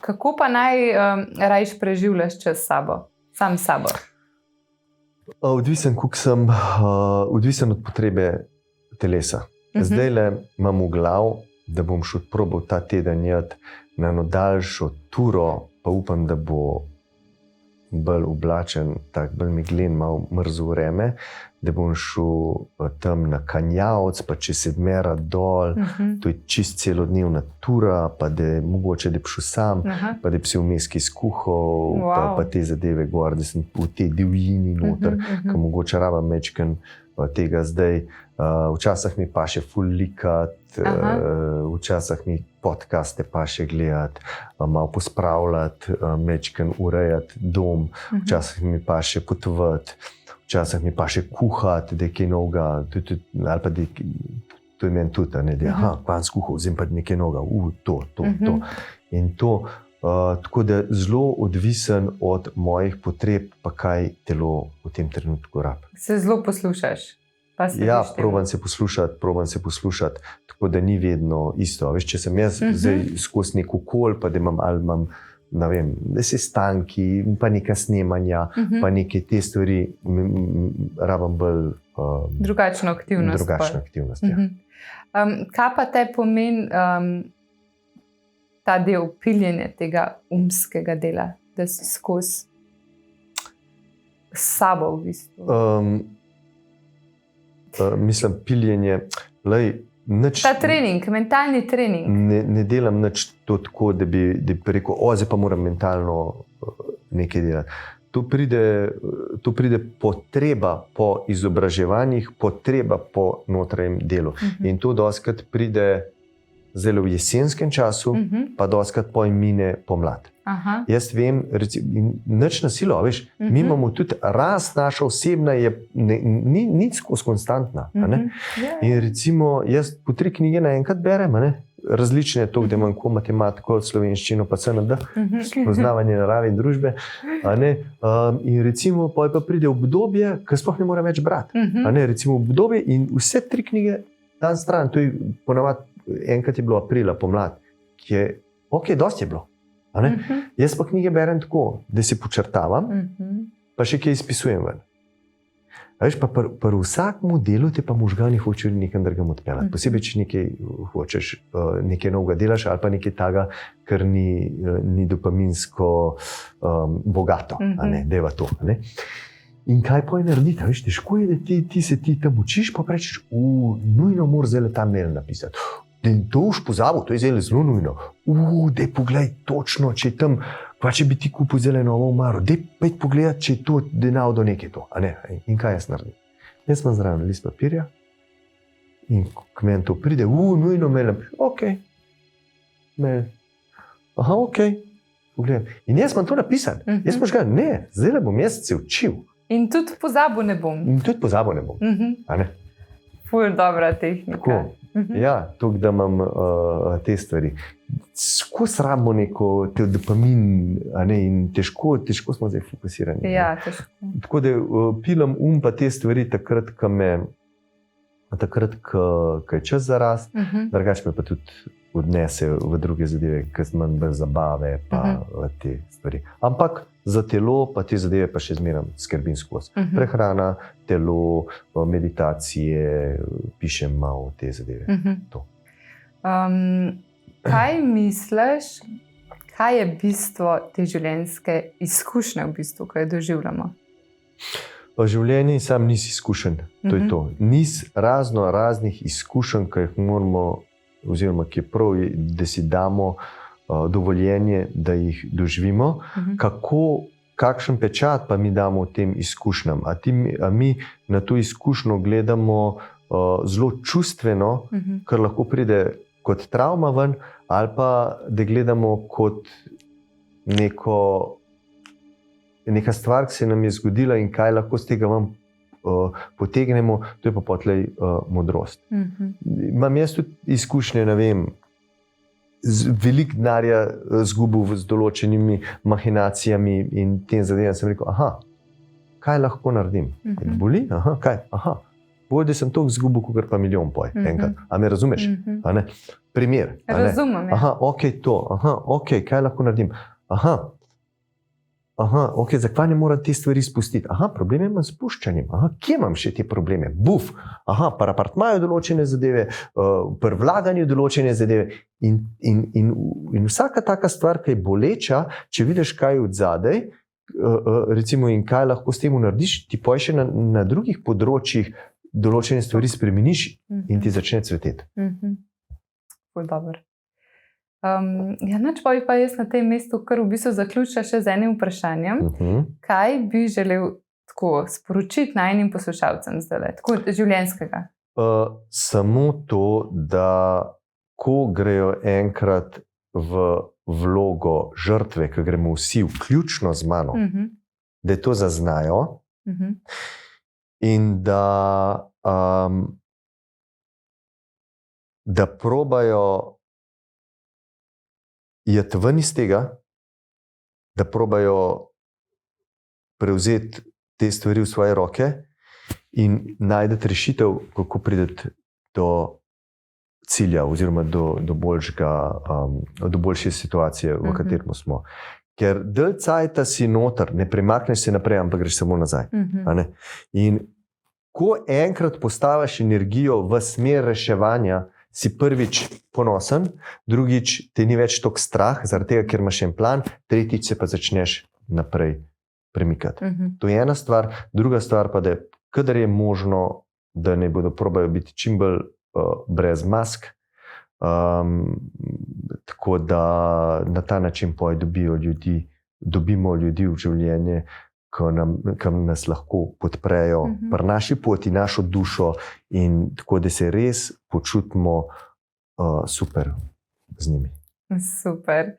Kako pa naj rajš preživljaš čas sam s sabo? Odvisen od potrebe telesa. Zdajle imam v glav, da bom šel probal ta teden jeti na eno daljšo turo, pa upam, da bo bolj oblačen, tak bolj meglen, malo mrzlo vreme, da bom šel tam na Kanjavec, pa čez Sedmera dol, to je čist celodnevna tura, pa da mogoče, da bi šel sam, pa da bi se vmes kaj skuhal, pa te zadeve gor, da sem v tej divjini noter, ki mogoče rabam mečken tega zdaj. Včasih mi pa še ful likat, včasih mi podcaste pa še gledati, malo pospravljati, mečken urejati dom, včasih mi pa še potovati, včasih mi pa še kuhati, da je kaj novega, ali pa da to je meni tudi, da je, kvan skuhal, zdaj pa nekaj novega, to. In to, tako da zelo odvisen od mojih potreb, pa kaj telo v tem trenutku rabi. Se zelo poslušaš? Ja, probam se poslušati, tako da ni vedno isto. Veš, če sem jaz zdaj skozi nek okolj, pa da imam, ne vem, da se stanki, pa neka snemanja, pa neke te stvari, rabam bolj drugačno aktivnost. Kaj pa te pomeni ta del piljenja tega umskega dela, da si skozi s sabo v bistvu? Mislim, piljenje, ta trening, mentalni trening. Ne delam nič to tako, da bi rekel, zdaj pa moram mentalno nekaj delati. To pride potreba po izobraževanjih, potreba po notranjem delu. In to dostikrat pride zelo v jesenskem času, pa dostikrat mine pomlad. Jaz vem, nič na silo, veš, mi imamo tudi rast naša osebna, ni skozi konstantna. In recimo, jaz po 3 knjige naenkrat berem, različne to, da imam matematiko, slovenščino, pa CND, poznavanje narave in družbe. In recimo, pa pride obdobje, ki sploh ne morem več brati. Recimo obdobje in vse 3 knjige dan stran, to je ponavadi, enkrat je bilo aprila, pomlad, ki je, dosti je bilo. Jaz pa knjige berem tako, da si počrtavam, pa še kaj izpisujem ven. Veš, pa pri vsakem delu te pa možgani hočejo nekam drugam odpeljati. Posebej, če nekaj hočeš, nekaj novega delaš ali pa nekaj taga, kar ni dopaminsko bogato, a ne, deva to. A ne. In kaj pa je narediti? Veš, težko je, da ti se tam učiš, pa rečeš, nujno moraš zdaj tam mail napisati. To už pozabil, to je zdaj zelo nujno. Dej poglej točno, če je tam, pa če bi ti kupil zdaj novo omaro, dej pojdi pogledati, če je to denar do nekaj to. A ne, in kaj jaz naredim? Jaz imam zraven list papirja in k meni to pride, nujno mail napiš, ok, mail, aha, ok, pogledam. In jaz imam to napisan, jaz pa žgal, ne, zdaj bom jaz se učil. In tudi pozabil ne bom. A ne? Ful dobra tehnika. Tako. Ja, tako da imam te stvari. Skozi rabimo neko dopamin, in težko smo zdaj fokusirani. Ja, težko. Tako da pilam pa te stvari takrat, ko je čas za rast, drugače me pa tudi odnese v druge zadeve, ki so manj brez zabave, pa te stvari. Ampak za telo pa te zadeve pa še zmeraj skrbim skozi. Prehrana, telo, meditacije, pišem malo te zadeve. Kaj misliš, kaj je bistvo te življenjske izkušnje, v bistvu, ko jo doživljamo? Življenje sam nisi izkušen, to je to. Nis raznih izkušenj, ki jih moramo, oziroma ki je prav, da si damo dovoljenje, da jih doživimo, kakšen pečat pa mi damo tem izkušnjam. A mi na to izkušnjo gledamo zelo čustveno, kar lahko pride kot travma ven, ali pa da gledamo kot neka stvar, ki se nam je zgodila in kaj lahko z tega ven potegnemo, to je pa potlej modrost. Imam jaz tudi izkušnje, ne vem, veliko denarja zgubil z določenimi mahinacijami in tem zadevam sem rekel, kaj lahko naredim? Boli? Kaj? Bolj, da sem toliko zgubil, kot pa milijon enkrat. A me razumeš? A ne? Primer. Razumem. Ok, to. Ok, kaj lahko naredim? Ok, zakaj ne moram te stvari spustiti? Problem imam s spuščanjem. Kje imam še te probleme? Buf! Par apartmaju določene zadeve, par vlaganju določene zadeve. In vsaka taka stvar, ki je boleča, če vidiš, kaj je od zadaj, recimo, in kaj lahko s tem narediš, ti poješ še na drugih področjih določene stvari spremeniš in ti začne cveteti. Ful dobro. Nač pa jaz na tem mestu kar v bistvu zaključila še z enim vprašanjem. Kaj bi želel tako sporočiti najnim poslušalcem zdaj, tako življenjskega? Samo to, da ko grejo enkrat v vlogo žrtve, ko gremo vsi, vključno z mano, da to zaznajo in da probajo iti ven iz tega, da probajo prevzeti te stvari v svoje roke in najti rešitev, kako priti do cilja oziroma do boljše situacije, v katerem smo. Ker del cajta si noter, ne premakneš se naprej, ampak greš samo nazaj. In ko enkrat postaviš energijo v smer reševanja, si prvič ponosen, drugič te ni več toliko strah, zaradi tega, ker imaš en plan, tretjič se pa začneš naprej premikati. To je ena stvar. Druga stvar pa, da kadar je možno, da ne bodo probajo biti čim bolj brez mask, tako da na ta način dobimo ljudi v življenje, ki nas lahko podprejo pri naši poti, našo dušo in tako, da se res počutimo super z njimi. Super.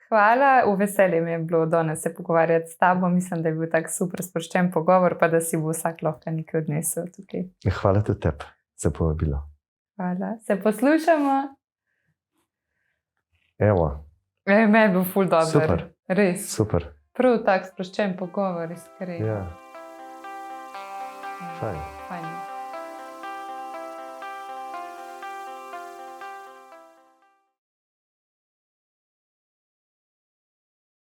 Hvala, v veselje mi je bilo danes se pogovarjati s tabo. Mislim, da je bil tak super sproščen pogovor, pa da si bo vsak lahko nekaj odnesel tukaj. Hvala tudi tebi za povabilo. Hvala. Se poslušamo. Evo. Me je bil ful dober. Super. Res. Super. Prav tak sproščen pogovor, iskreni. Ja. Fajn. Fajn.